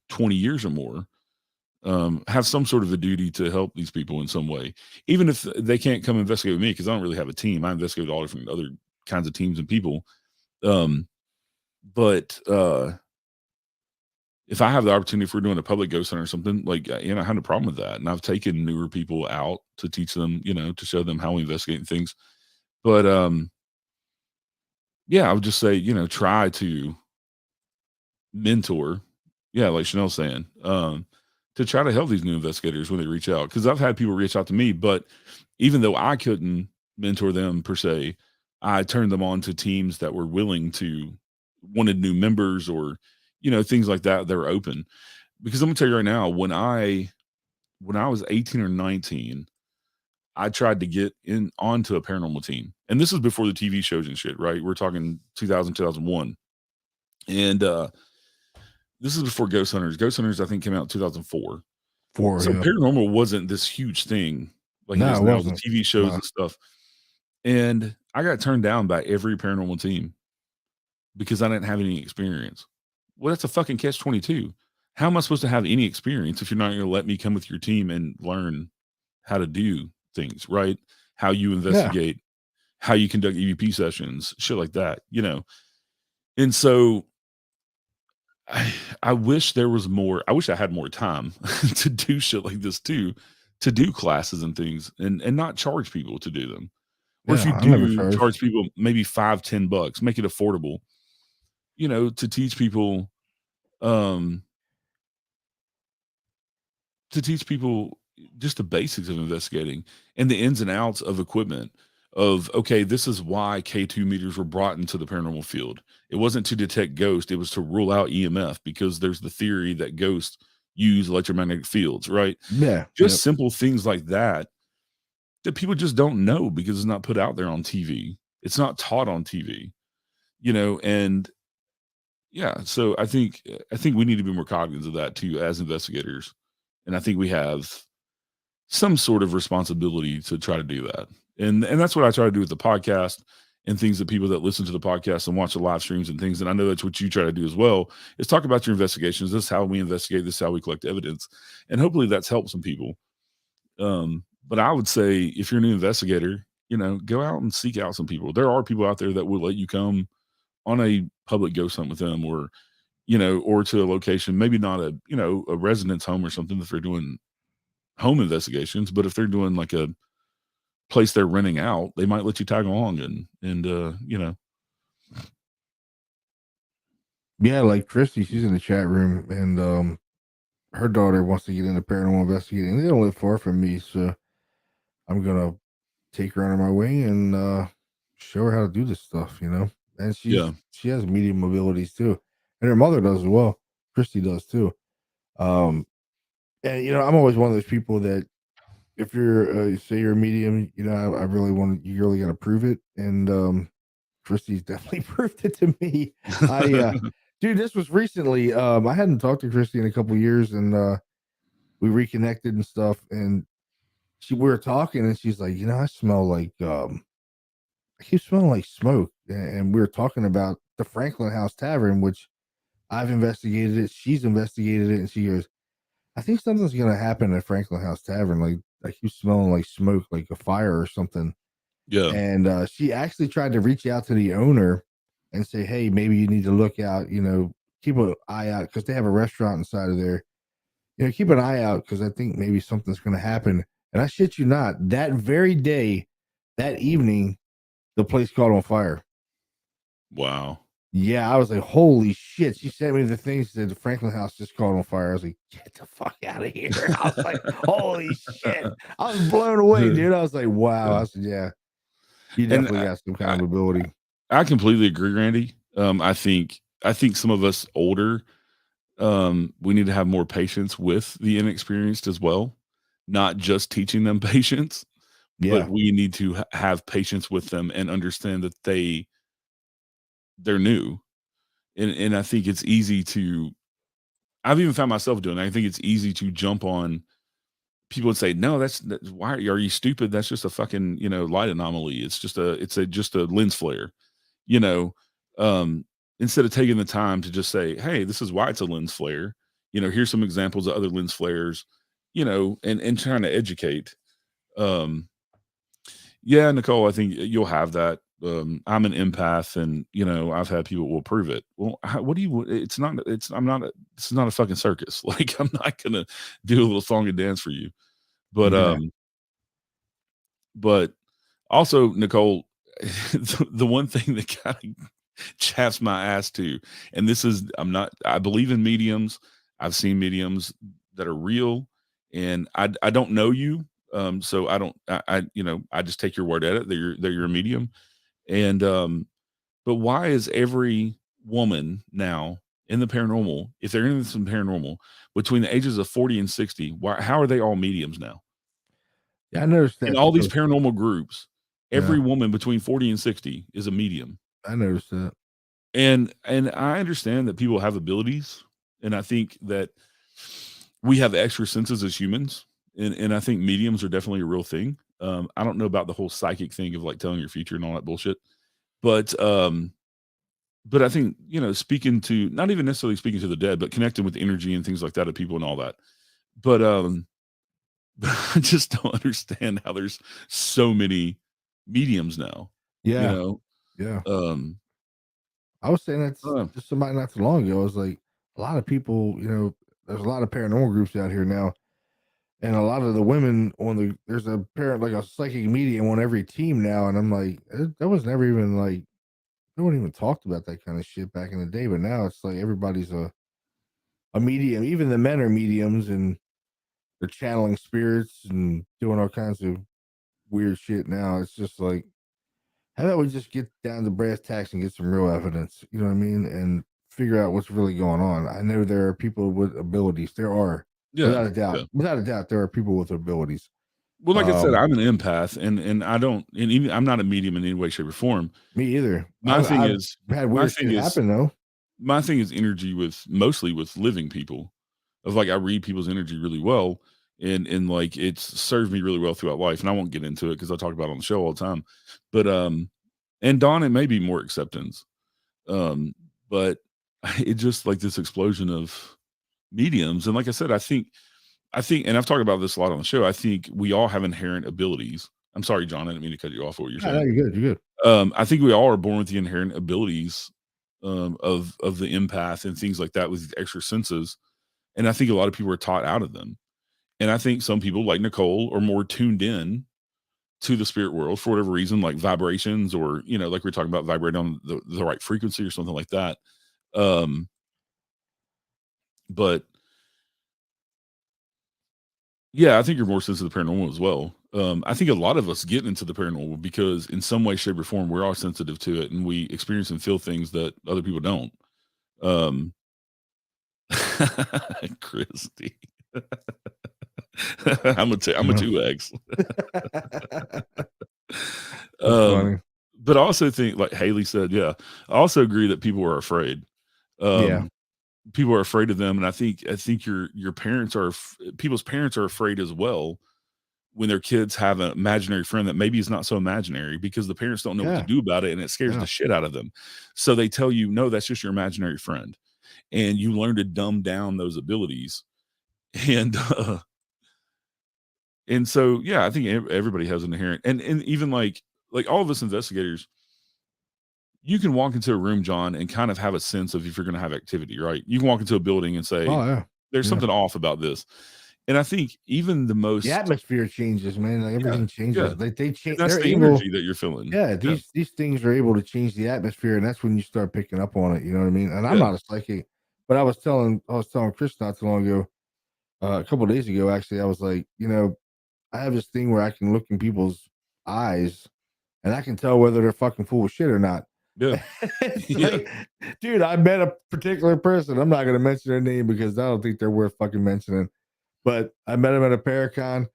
S1: 20 years or more, have some sort of a duty to help these people in some way, even if they can't come investigate with me because I don't really have a team. I investigate all different other kinds of teams and people. Um, but if I have the opportunity, if we're doing a public ghost hunt or something, like, I had a problem with that. And I've taken newer people out to teach them, to show them how we investigate things. But yeah, I would just say, try to mentor. Yeah, like Chanel's saying, to try to help these new investigators when they reach out. Because I've had people reach out to me, but even though I couldn't mentor them per se, I turned them on to teams that were willing to wanted new members or things like that. They were open. Because I'm gonna tell you right now, when I was 18 or 19, I tried to get in onto a paranormal team, and this is before the TV shows and shit. Right, we're talking 2000, 2001, and this is before Ghost Hunters. Ghost Hunters, I think, came out in 2004.
S2: For
S1: So
S2: yeah.
S1: paranormal wasn't this huge thing like it
S2: No,
S1: is
S2: it
S1: now with the
S2: wasn't.
S1: TV shows
S2: No.
S1: and stuff. And I got turned down by every paranormal team because I didn't have any experience. Well, that's a fucking catch 22. How am I supposed to have any experience if you're not going to let me come with your team and learn how to do things, right? How you
S2: Yeah.
S1: investigate, how you conduct EVP sessions, shit like that. And so I wish there was more. I wish I had more time to do shit like this too, to do classes and things and not charge people to do them. Or if
S2: Yeah.
S1: you
S2: I never
S1: do
S2: charged.
S1: charge people maybe $5, $10, make it affordable, to teach people, um, to teach people just the basics of investigating and the ins and outs of equipment of, okay, this is why K2 meters were brought into the paranormal field. It wasn't to detect ghosts, it was to rule out EMF because there's the theory that ghosts use electromagnetic fields, right?
S2: Yeah. Yep.
S1: Just simple things like that that people just don't know because it's not put out there on TV. It's not taught on TV, and yeah, so I think we need to be more cognizant of that too as investigators. And I think we have some sort of responsibility to try to do that. And that's what I try to do with the podcast and things that people that listen to the podcast and watch the live streams and things. And I know that's what you try to do as well, is talk about your investigations. This is how we investigate, this is how we collect evidence. And hopefully that's helped some people. But I would say if you're a new investigator, go out and seek out some people. There are people out there that will let you come on a public ghost hunt with them or to a location, maybe not a residence home or something if they're doing home investigations, but if they're doing like a place they're renting out, they might let you tag along and.
S2: Yeah, like Christy, she's in the chat room, and her daughter wants to get into paranormal investigating. They don't live far from me, so I'm gonna take her under my wing and show her how to do this stuff. And
S1: Yeah.
S2: she has medium abilities too, and her mother does as well. Christy does too. And I'm always one of those people that if you're say you're a medium, I really want you really got to prove it, and Christy's definitely proved it to me. Dude, this was recently. I hadn't talked to Christy in a couple years, and we reconnected and stuff. And we were talking, and she's like, I smell like I keep smelling like smoke. And we were talking about the Franklin House Tavern, which I've investigated it. She's investigated it, and she goes, I think something's gonna happen at Franklin House Tavern. Like I keep smelling like smoke, like a fire or something.
S1: Yeah.
S2: And she actually tried to reach out to the owner and say, hey, maybe you need to look out, keep an eye out because they have a restaurant inside of there. Keep an eye out because I think maybe something's going to happen. And I shit you not, that very day, that evening, the place caught on fire.
S1: Wow.
S2: Yeah, I was like, holy shit. She sent me the things that the Franklin House just caught on fire. I was like, get the fuck out of here. I was like, holy shit. I was blown away, dude. I was like, wow. I said, yeah. You
S1: And
S2: definitely got some kind
S1: I,
S2: of ability.
S1: I completely agree, Randy. I think some of us older, we need to have more patience with the inexperienced as well, not just teaching them patience, but
S2: Yeah.
S1: we need to have patience with them and understand that they're new. And I think it's easy to I've even found myself doing that. I think it's easy to jump on. People would say, "No, that's why are you stupid? That's just a fucking light anomaly. It's just a lens flare." You know, um, Instead of taking the time to just say, "Hey, this is why it's a lens flare." Here's some examples of other lens flares. And trying to educate. Um, yeah, Nicole, I think you'll have that. I'm an empath, and I've had people will prove it. Well, what do you? It's not. It's. I'm not. This is not a fucking circus. Like I'm not gonna do a little song and dance for you. But
S2: Yeah.
S1: but also, Nicole, the one thing that kind of chaps my ass too, and this is I believe in mediums. I've seen mediums that are real, and I don't know you, so I don't I just take your word at it that you're a medium, and but why is every woman now in the paranormal, if they're in some paranormal, between the ages of 40 and 60, how are they all mediums now?
S2: Yeah, I noticed
S1: In
S2: that
S1: all these
S2: too.
S1: paranormal groups,
S2: Yeah,
S1: every woman between 40 and 60 is a medium.
S2: I noticed that.
S1: And I understand that people have abilities, and I think that we have extra senses as humans, and I think mediums are definitely a real thing. I don't know about the whole psychic thing of like telling your future and all that bullshit, but but I think speaking to not even necessarily speaking to the dead, but connecting with energy and things like that of people and all that. But but I just don't understand how there's so many mediums now. You
S2: Yeah,
S1: know,
S2: yeah.
S1: um,
S2: I was saying that's
S1: uh,
S2: just somebody not too long ago. I was like, a lot of people, there's a lot of paranormal groups out here now, and a lot of the women there's a parent like a psychic medium on every team now, and I'm like, that was never even like no one even talked about that kind of shit back in the day, but now it's like everybody's a medium. Even the men are mediums, and they're channeling spirits and doing all kinds of weird shit now. It's just like, how about we just get down to brass tacks and get some real evidence? You know what I mean? And figure out what's really going on. I know there are people with abilities. There are,
S1: yeah, yeah.
S2: without a doubt, there are people with abilities.
S1: Well, like I said,
S2: Um,
S1: I'm an empath, and I don't, and even I'm not a medium in any way, shape, or form.
S2: Me either.
S1: My thing
S2: I've
S1: is,
S2: had
S1: my
S2: weird
S1: thing
S2: shit
S1: is,
S2: happen though.
S1: my thing is energy with mostly with living people. Of like I read people's energy really well, and like it's served me really well throughout life. And I won't get into it because I talk about it on the show all the time. But and Dawn, it may be more acceptance. Um, but it just like this explosion of mediums. And like I said, I think, and I've talked about this a lot on the show. I think we all have inherent abilities. I'm sorry, John. I didn't mean to cut you off for what you're
S2: Yeah, no,
S1: saying.
S2: you're good. You're good.
S1: I think we all are born with the inherent abilities of the empath and things like that with these extra senses. And I think a lot of people are taught out of them. And I think some people, like Nicole, are more tuned in to the spirit world for whatever reason, like vibrations, or like we're talking about, vibrating on the right frequency or something like that. Um, but yeah, I think you're more sensitive to the paranormal as well. I think a lot of us get into the paranormal because in some way, shape, or form, we're all sensitive to it, and we experience and feel things that other people don't. Um, Christy, I'm a
S2: Yeah.
S1: 2X.
S2: That's
S1: um,
S2: funny.
S1: but I also think, like Haley said, yeah, I also agree that people are afraid.
S2: Yeah.
S1: Um, People are afraid of them, and I think your parents are people's parents are afraid as well when their kids have an imaginary friend that maybe is not so imaginary because the parents don't know what to
S2: Yeah.
S1: do about it, and it scares
S2: Yeah.
S1: the shit out of them. So they tell you, no, that's just your imaginary friend, and you learn to dumb down those abilities. And and so yeah, I think everybody has an inherent, and even like all of us investigators, you can walk into a room, John, and kind of have a sense of if you're going to have activity, right? You can walk into a building and say,
S2: Oh yeah.
S1: there's
S2: Yeah.
S1: something off about this. And I think even the
S2: The
S1: most,
S2: atmosphere changes, man. Like
S1: yeah,
S2: everything
S1: yeah,
S2: changes. They
S1: and
S2: change.
S1: that's
S2: They're
S1: the
S2: able.
S1: energy that you're feeling.
S2: Yeah,
S1: Yeah,
S2: these things are able to change the atmosphere, and that's when you start picking up on it. You know what I mean? And I'm
S1: yeah.
S2: not a psychic, but I was telling Chris not too long ago, a couple of days ago, actually. I was like, I have this thing where I can look in people's eyes, and I can tell whether they're fucking full of shit or not.
S1: Yeah.
S2: It's
S1: Yeah.
S2: like, dude, I met a particular person. I'm not going to mention their name because I don't think they're worth fucking mentioning. But I met them at a Paracon.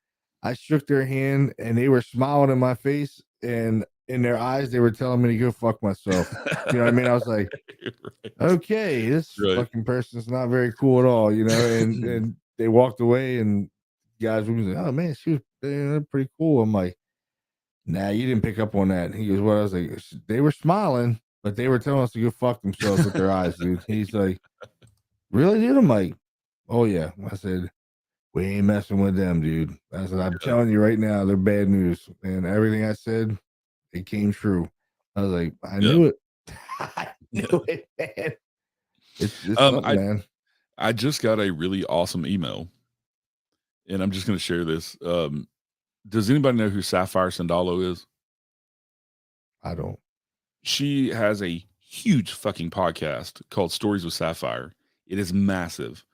S2: I shook their hand and they were smiling in my face, and in their eyes, they were telling me to go fuck myself. You know what I mean? I was like, okay, this
S1: Right.
S2: fucking person's not very cool at all, and they walked away, and guys were like, oh man, she was pretty cool. I'm like, nah, you didn't pick up on that. He goes, what? I was like, they were smiling, but they were telling us to go fuck themselves with their eyes, dude. He's like, really, dude? I'm like, oh yeah. I said, we ain't messing with them, dude. I said, I'm telling you right now, they're bad news. And everything I said, it came true. I was like, I knew it. I knew it, man. It's something, man.
S1: I just got a really awesome email, and I'm just going to share this. Does anybody know who Sapphire Sandalo is?
S2: I don't.
S1: She has a huge fucking podcast called Stories with Sapphire. It is massive.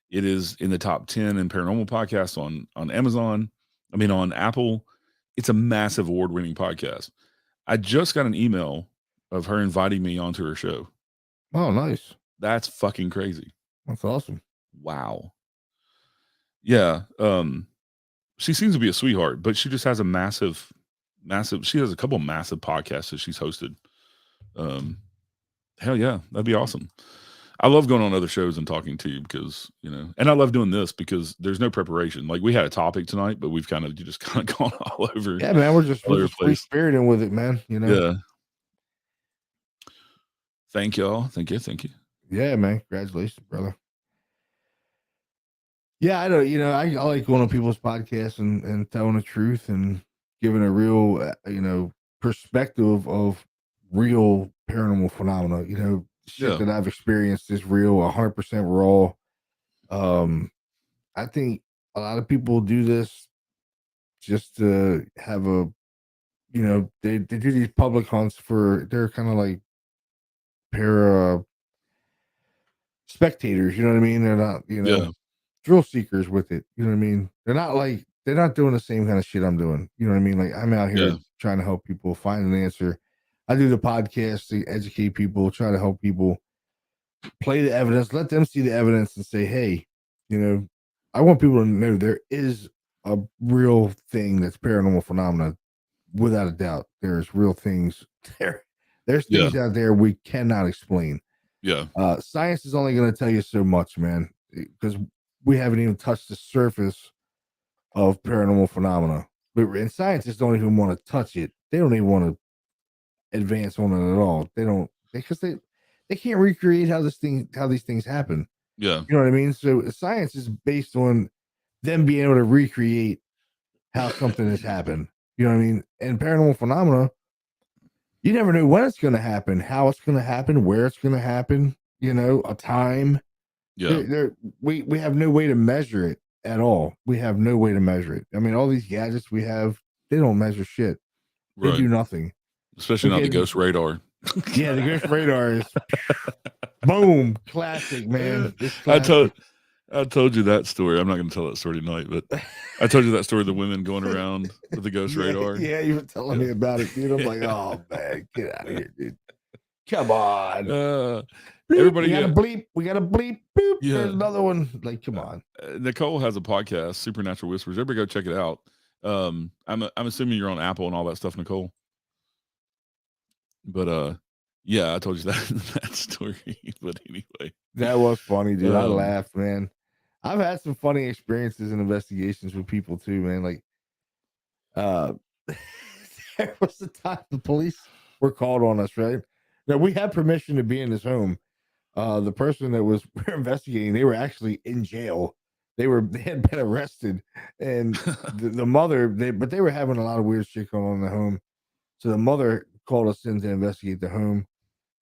S1: It is in the top 10 in paranormal podcasts on Amazon. I mean, on Apple. It's a massive award-winning podcast. I just got an email of her inviting me onto her show.
S2: Oh, nice.
S1: That's fucking crazy.
S2: That's awesome.
S1: Wow. Yeah. She seems to be a sweetheart, but she just has a massive, she has a couple massive podcasts that she's hosted. Hell yeah, that'd be awesome. I love going on other shows and talking to you because, and I love doing this because there's no preparation. Like we had a topic tonight, but we've kind of gone all over.
S2: Yeah, man, we're just free spiriting with it, man.
S1: Yeah. Thank y'all. Thank you.
S2: Yeah, man. Congratulations, brother. Yeah, I don't. I like going on people's podcasts and telling the truth and giving a real, perspective of real paranormal phenomena. Shit that I've experienced is real, 100% raw. I think a lot of people do this just to have a, they do these public hunts they're kind of like spectators. You know what I mean? They're not, thrill seekers with it. You know what I mean? They're not doing the same kind of shit I'm doing. You know what I mean? Like I'm out here trying to help people find an answer. I do the podcast to educate people, try to help people play the evidence, let them see the evidence and say, hey, I want people to know there is a real thing that's paranormal phenomena. Without a doubt, there's real things there. There's things out there we cannot explain.
S1: Yeah.
S2: Science is only going to tell you so much, man, because we haven't even touched the surface of paranormal phenomena. And scientists don't even want to touch it. They don't even want to advance on it at all. They don't, because they can't recreate how these things happen.
S1: Yeah.
S2: You know what I mean? So science is based on them being able to recreate how something has happened. You know what I mean? And paranormal phenomena, you never know when it's going to happen, how it's going to happen, where it's going to happen, a time.
S1: Yeah.
S2: We have no way to measure it at all. We have no way to measure it. I mean, all these gadgets we have, they don't measure shit. They do nothing.
S1: Especially not the ghost radar.
S2: Yeah, the ghost radar is boom, classic, man.
S1: I told you that story. I'm not going to tell that story tonight, but I told you that story of the women going around with the ghost radar.
S2: Yeah, you were telling me about it, dude. I'm like, oh man, get out of here, dude. Come on. Everybody, we got a bleep. Boop. Yeah. There's another one. Like, come on.
S1: Nicole has a podcast, Supernatural Whispers. Everybody go check it out. I'm assuming you're on Apple and all that stuff, Nicole. But yeah, I told you that story. But anyway,
S2: that was funny, dude. I laughed, man. I've had some funny experiences and investigations with people too, man. Like, there was a time the police were called on us, right? Now we had permission to be in his home. The person that was investigating, they were actually in jail. They had been arrested, and the mother, but they were having a lot of weird shit going on in the home. So the mother called us in to investigate the home,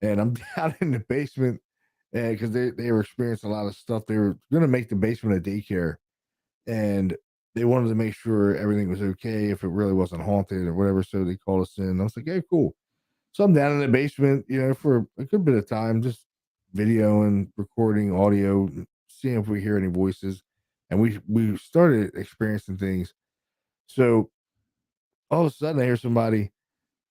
S2: and I'm down in the basement, and because they were experiencing a lot of stuff. They were going to make the basement a daycare, and they wanted to make sure everything was okay if it really wasn't haunted or whatever. So they called us in. I was like, "Hey, cool." So I'm down in the basement, for a good bit of time, just videoing, recording audio, seeing if we hear any voices, and we started experiencing things. So all of a sudden, I hear somebody,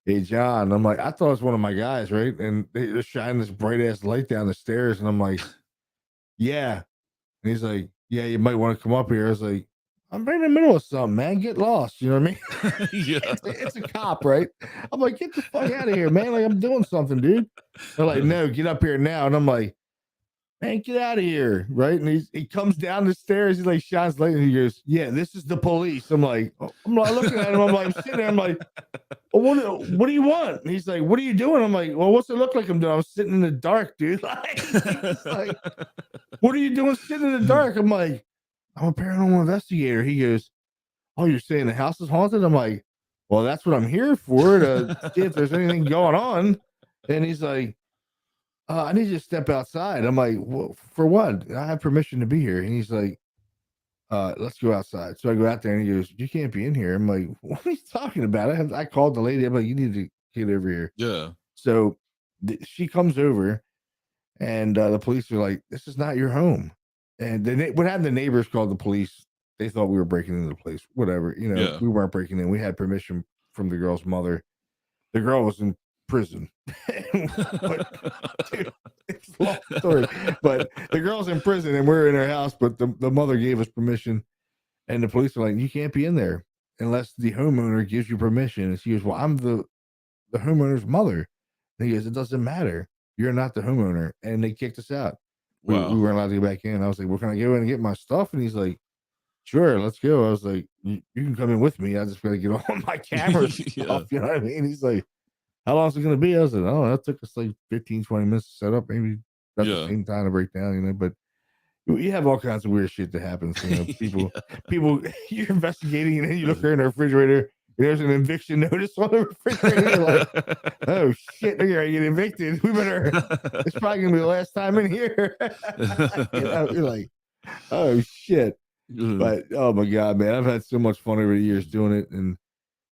S2: "Hey, John." I'm like, I thought it was one of my guys, right? And they're shining this bright ass light down the stairs, and I'm like, "Yeah." And he's like, "Yeah, you might want to come up here." I was like, I'm right in the middle of something, man. Get lost. You know what I mean?
S1: Yeah.
S2: It's a cop, right? I'm like, get the fuck out of here, man. Like, I'm doing something, dude. They're like, no, get up here now. And I'm like, man, get out of here. Right. And he comes down the stairs. He like shines light and he goes, yeah, this is the police. I'm like, I'm like looking at him. I'm like, I'm sitting there. I'm like, well, what do you want? And he's like, what are you doing? I'm like, well, what's it look like I'm doing? I'm sitting in the dark, dude. Like, what are you doing sitting in the dark? I'm like, I'm a paranormal investigator. He goes, oh, you're saying the house is haunted? I'm like, well, that's what I'm here for, to see if there's anything going on. And he's like, I need you to step outside. I'm like, well, for what? I have permission to be here. And he's like, let's go outside. So I go out there and he goes, you can't be in here. I'm like, what are you talking about? I called the lady. I'm like, you need to get over here.
S1: Yeah.
S2: So she comes over and the police are like, this is not your home. And what happened? The neighbors called the police. They thought we were breaking into the place. Whatever. You know, we weren't breaking in. We had permission from the girl's mother. The girl was in prison. Dude, it's a long story. But the girl's in prison and we're in her house, but the mother gave us permission. And the police are like, you can't be in there unless the homeowner gives you permission. And she goes, well, I'm the homeowner's mother. And he goes, it doesn't matter. You're not the homeowner. And they kicked us out.
S1: Wow.
S2: We weren't allowed to go back in. I was like, well, can I go in and get my stuff? And he's like, sure, let's go. I was like, you can come in with me. I just got to get on my camera stuff. You know what I mean? He's like, how long is it going to be? I was like, oh, that took us like 15, 20 minutes to set up. Maybe about the same time to break down, you know, but you have all kinds of weird shit that happens. You know, people, you're investigating and then you look there in the refrigerator. There's an eviction notice on the refrigerator. You're like, oh shit, they're gonna get evicted. We better. It's probably gonna be the last time in here. You know, you're like, oh shit. But oh my god, man, I've had so much fun over the years doing it, and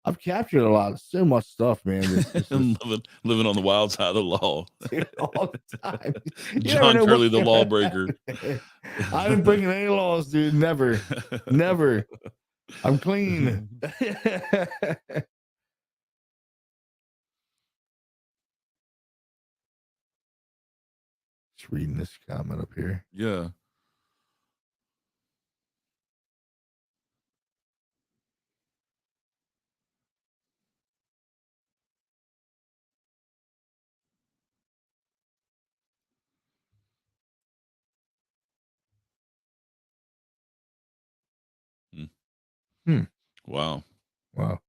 S2: I've captured so much stuff, man.
S1: Living on the wild side of the law,
S2: dude, all the time.
S1: John Curley, the lawbreaker.
S2: I didn't break any laws, dude. Never. I'm clean. Just reading this comment up here.
S1: Yeah. Wow. All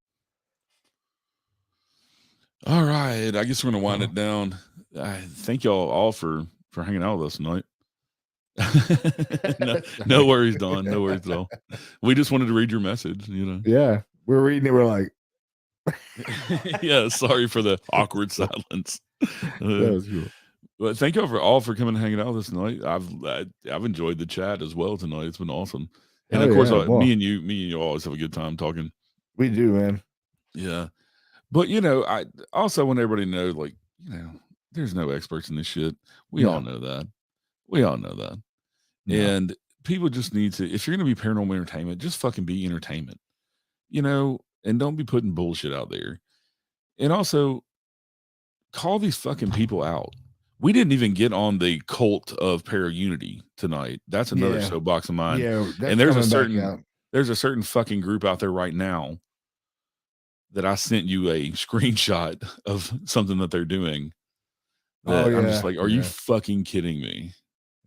S1: right. I guess we're gonna wind it down. Thank y'all all for hanging out with us tonight. no worries, Don. No worries at all. We just wanted to read your message, you know.
S2: Yeah. We're reading it, we're like
S1: yeah, sorry for the awkward silence.
S2: That was cool.
S1: But thank you all for coming and hanging out with us tonight. I've enjoyed the chat as well tonight. It's been awesome. And of course, me and you always have a good time talking.
S2: We do, man.
S1: Yeah. But you know, I also want everybody to know, like, you know, there's no experts in this shit. We all know that. No. And people just need to, if you're gonna be paranormal entertainment, just fucking be entertainment. You know, and don't be putting bullshit out there. And also call these fucking people out. We didn't even get on the cult of para-unity tonight. That's another soapbox of mine.
S2: Yeah,
S1: and there's a certain fucking group out there right now that I sent you a screenshot of something that they're doing. I'm just like, are you fucking kidding me?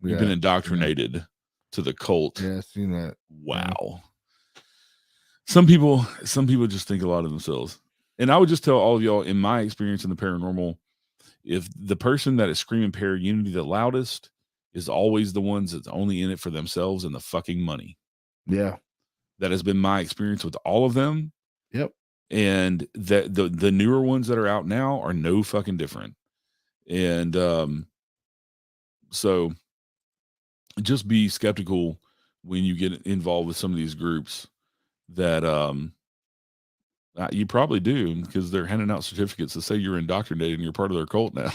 S1: You've been indoctrinated to the cult.
S2: Yeah, I've seen that.
S1: Wow. Yeah. Some people just think a lot of themselves. And I would just tell all of y'all, in my experience in the paranormal, if the person that is screaming para-unity the loudest is always the ones that's only in it for themselves and the fucking money.
S2: Yeah.
S1: That has been my experience with all of them.
S2: Yep.
S1: And the newer ones that are out now are no fucking different. And so just be skeptical when you get involved with some of these groups that you probably do, because they're handing out certificates that say you're indoctrinated and you're part of their cult now.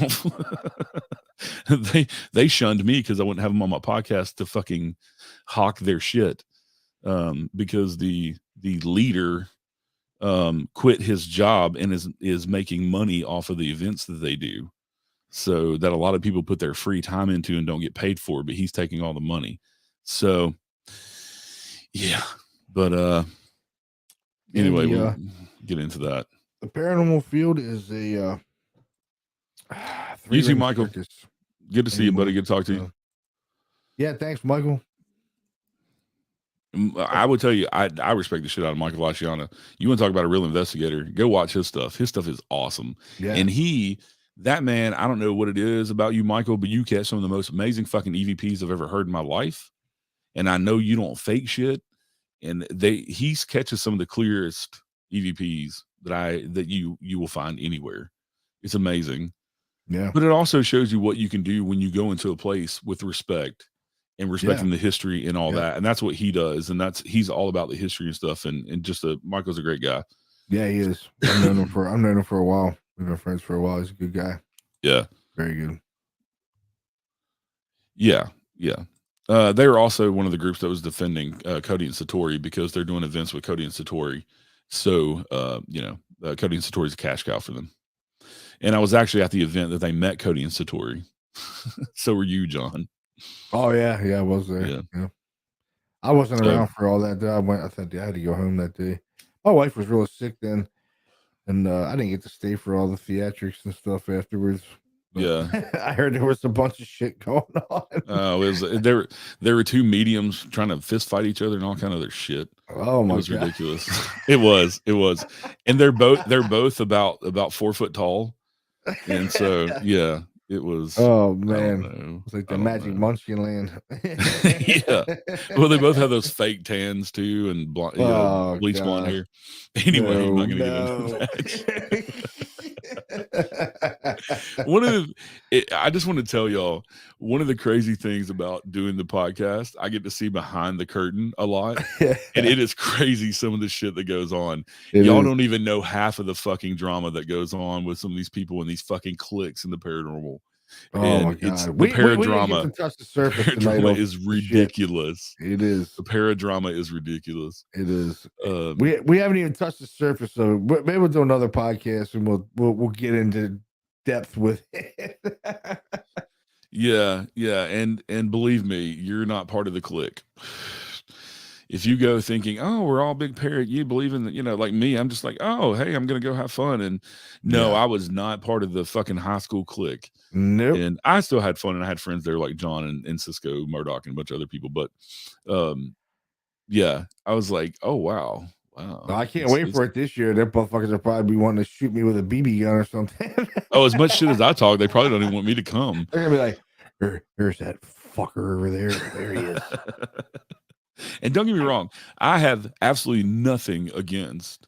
S1: They shunned me because I wouldn't have them on my podcast to fucking hawk their shit, because the leader quit his job and is making money off of the events that they do, so that a lot of people put their free time into and don't get paid for it, but he's taking all the money. So yeah, But
S2: And
S1: anyway, we'll get into that.
S2: The paranormal field is a
S1: You too,
S2: three-ring
S1: Michael.
S2: circus.
S1: Good to see you, buddy. Good to talk to you.
S2: Yeah, thanks, Michael.
S1: I would tell you, I respect the shit out of Michael Vaciano. You want to talk about a real investigator? Go watch his stuff. His stuff is awesome.
S2: Yeah.
S1: And that man, I don't know what it is about you, Michael, but you catch some of the most amazing fucking EVPs I've ever heard in my life. And I know you don't fake shit. And he catches some of the clearest EVPs that you will find anywhere. It's amazing.
S2: Yeah.
S1: But it also shows you what you can do when you go into a place with respect and respecting the history and all that. And that's what he does. And he's all about the history and stuff. And just Michael's a great guy.
S2: Yeah, he is. I've known him for a while. We've been friends for a while. He's a good guy.
S1: Yeah.
S2: Very good.
S1: Yeah. Yeah. They were also one of the groups that was defending Cody and Satori because they're doing events with Cody and Satori. So, Cody and Satori's a cash cow for them. And I was actually at the event that they met Cody and Satori. So were you, John.
S2: Oh, yeah. Yeah, I was there. Yeah. I wasn't around for all that. I thought I had to go home that day. My wife was really sick then. And I didn't get to stay for all the theatrics and stuff afterwards.
S1: Yeah,
S2: I heard there was a bunch of shit going on.
S1: There were two mediums trying to fist fight each other and all kind of other shit.
S2: Oh my God,
S1: it was ridiculous. It was, and they're both about 4 foot tall, and so yeah, it was.
S2: Oh man, it's like the Magic Munchkin Land.
S1: Yeah, well, they both have those fake tans too, and bleach blonde hair. Anyway, I'm not gonna get into that. I just want to tell y'all one of the crazy things about doing the podcast. I get to see behind the curtain a lot, and it is crazy some of the shit that goes on. Y'all don't even know half of the fucking drama that goes on with some of these people and these fucking cliques in the paranormal.
S2: Oh my God,
S1: the paradrama.
S2: We touch the surface
S1: paradrama is ridiculous.
S2: It is.
S1: The paradrama is ridiculous.
S2: It is. We haven't even touched the surface of it. Maybe we'll do another podcast and we'll get into depth with it.
S1: Yeah, and believe me, you're not part of the clique. If you go thinking, oh, we're all big parrot, you believe in like me, I'm just like, oh, hey, I'm gonna go have fun. And no, I was not part of the fucking high school clique.
S2: Nope.
S1: And I still had fun, and I had friends there like John and Cisco Murdoch and a bunch of other people. But yeah, I was like, oh wow.
S2: I can't wait for it this year. That motherfuckers will probably be wanting to shoot me with a BB gun or something.
S1: Oh, as much shit as I talk, they probably don't even want me to come.
S2: They're gonna be like, there's that fucker over there. There he is.
S1: And don't get me wrong, I have absolutely nothing against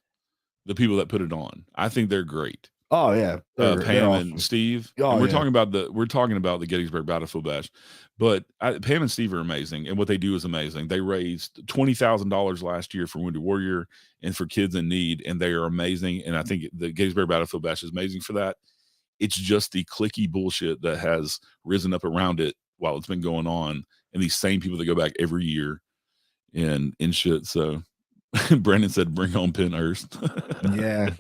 S1: the people that put it on. I think they're great.
S2: Oh yeah,
S1: Pam and Steve. And we're talking about the Gettysburg Battlefield Bash, but Pam and Steve are amazing, and what they do is amazing. They raised $20,000 last year for Wounded Warrior and for kids in need, and they are amazing. And I think the Gettysburg Battlefield Bash is amazing for that. It's just the cliquey bullshit that has risen up around it while it's been going on, and these same people that go back every year and shit. So Brandon said, "Bring home Penhurst."
S2: yeah,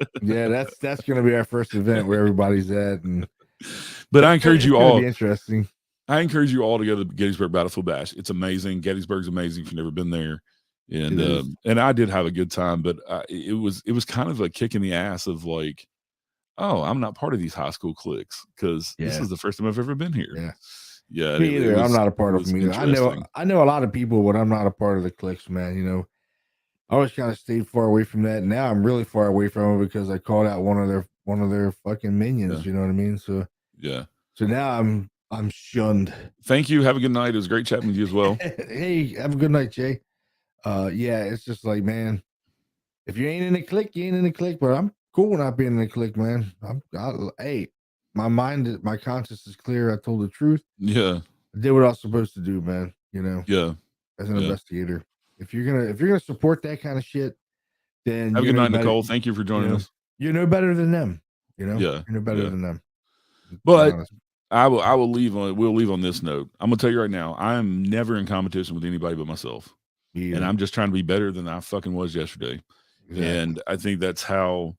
S2: that's gonna be our first event where everybody's at.
S1: But I encourage you all.
S2: Be interesting.
S1: I encourage you all to go to the Gettysburg Battlefield Bash. It's amazing. Gettysburg's amazing if you've never been there. And I did have a good time, but it was kind of a kick in the ass of like, oh, I'm not part of these high school cliques because this is the first time I've ever been here. Yeah,
S2: me either. I'm not a part of them either. I know a lot of people, but I'm not a part of the cliques, man. I always kind of stayed far away from that. Now I'm really far away from it because I called out one of their fucking minions. You know what I mean? So
S1: yeah.
S2: So now I'm shunned.
S1: Thank you. Have a good night. It was great chatting with you as well.
S2: Hey, have a good night, Jay. Yeah, it's just like, man, if you ain't in the clique, you ain't in the clique. But I'm cool not being in the clique, man. Hey, my mind, my conscience is clear. I told the truth.
S1: Yeah,
S2: I did what I was supposed to do, man.
S1: Yeah,
S2: as an investigator. If you're gonna support that kind of shit, then
S1: have a good night, Nicole. Thank you for joining us.
S2: You're no better than them.
S1: Yeah,
S2: you're no better than them.
S1: But we'll leave on this note. I'm gonna tell you right now, I'm never in competition with anybody but myself. And I'm just trying to be better than I fucking was yesterday. Exactly. And I think that's how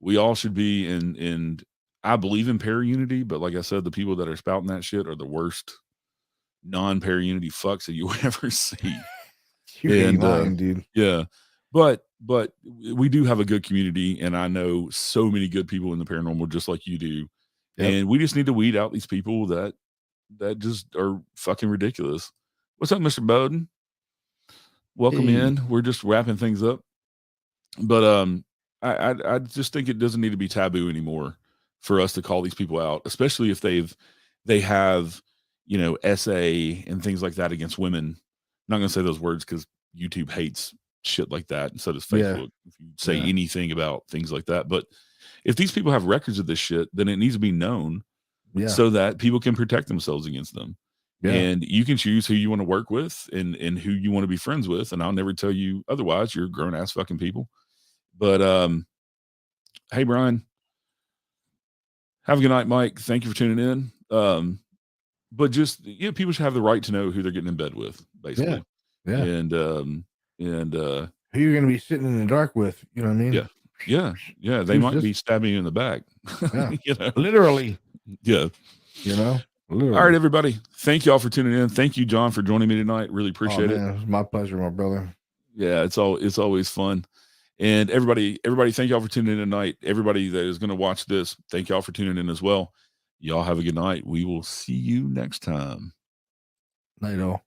S1: we all should be. And I believe in para-unity, but like I said, the people that are spouting that shit are the worst non-para-unity fucks that you will ever see.
S2: You ain't lying, dude.
S1: Yeah. But we do have a good community, and I know so many good people in the paranormal, just like you do.
S2: Yep.
S1: And we just need to weed out these people that just are fucking ridiculous. What's up, Mr. Bowden? Welcome
S2: Hey.
S1: in. We're just wrapping things up. But I just think it doesn't need to be taboo anymore for us to call these people out, especially if they have, you know, SA and things like that against women. I'm not gonna say those words because YouTube hates shit like that, and so does
S2: Yeah.
S1: Facebook. If you say
S2: Yeah.
S1: anything about things like that, but if these people have records of this shit, then it needs to be known
S2: Yeah.
S1: so that people can protect themselves against them.
S2: Yeah.
S1: And you can choose who you want to work with and who you want to be friends with. And I'll never tell you otherwise. You're grown ass fucking people. But hey Brian, have a good night, Mike. Thank you for tuning in. But just, you know, people should have the right to know who they're getting in bed with, basically.
S2: Yeah.
S1: And
S2: who you're gonna be sitting in the dark with, you know what I mean?
S1: yeah. They
S2: Who's
S1: might
S2: this?
S1: be stabbing you in the back.
S2: Yeah.
S1: You know?
S2: Literally.
S1: Yeah.
S2: You know? Literally.
S1: All right, everybody. Thank y'all for tuning in. Thank you, John, for joining me tonight. Really appreciate it.
S2: It was my pleasure, my brother.
S1: Yeah, it's always fun. And everybody, thank y'all for tuning in tonight. Everybody that is going to watch this, thank y'all for tuning in as well. Y'all have a good night. We will see you next time.
S2: Night all.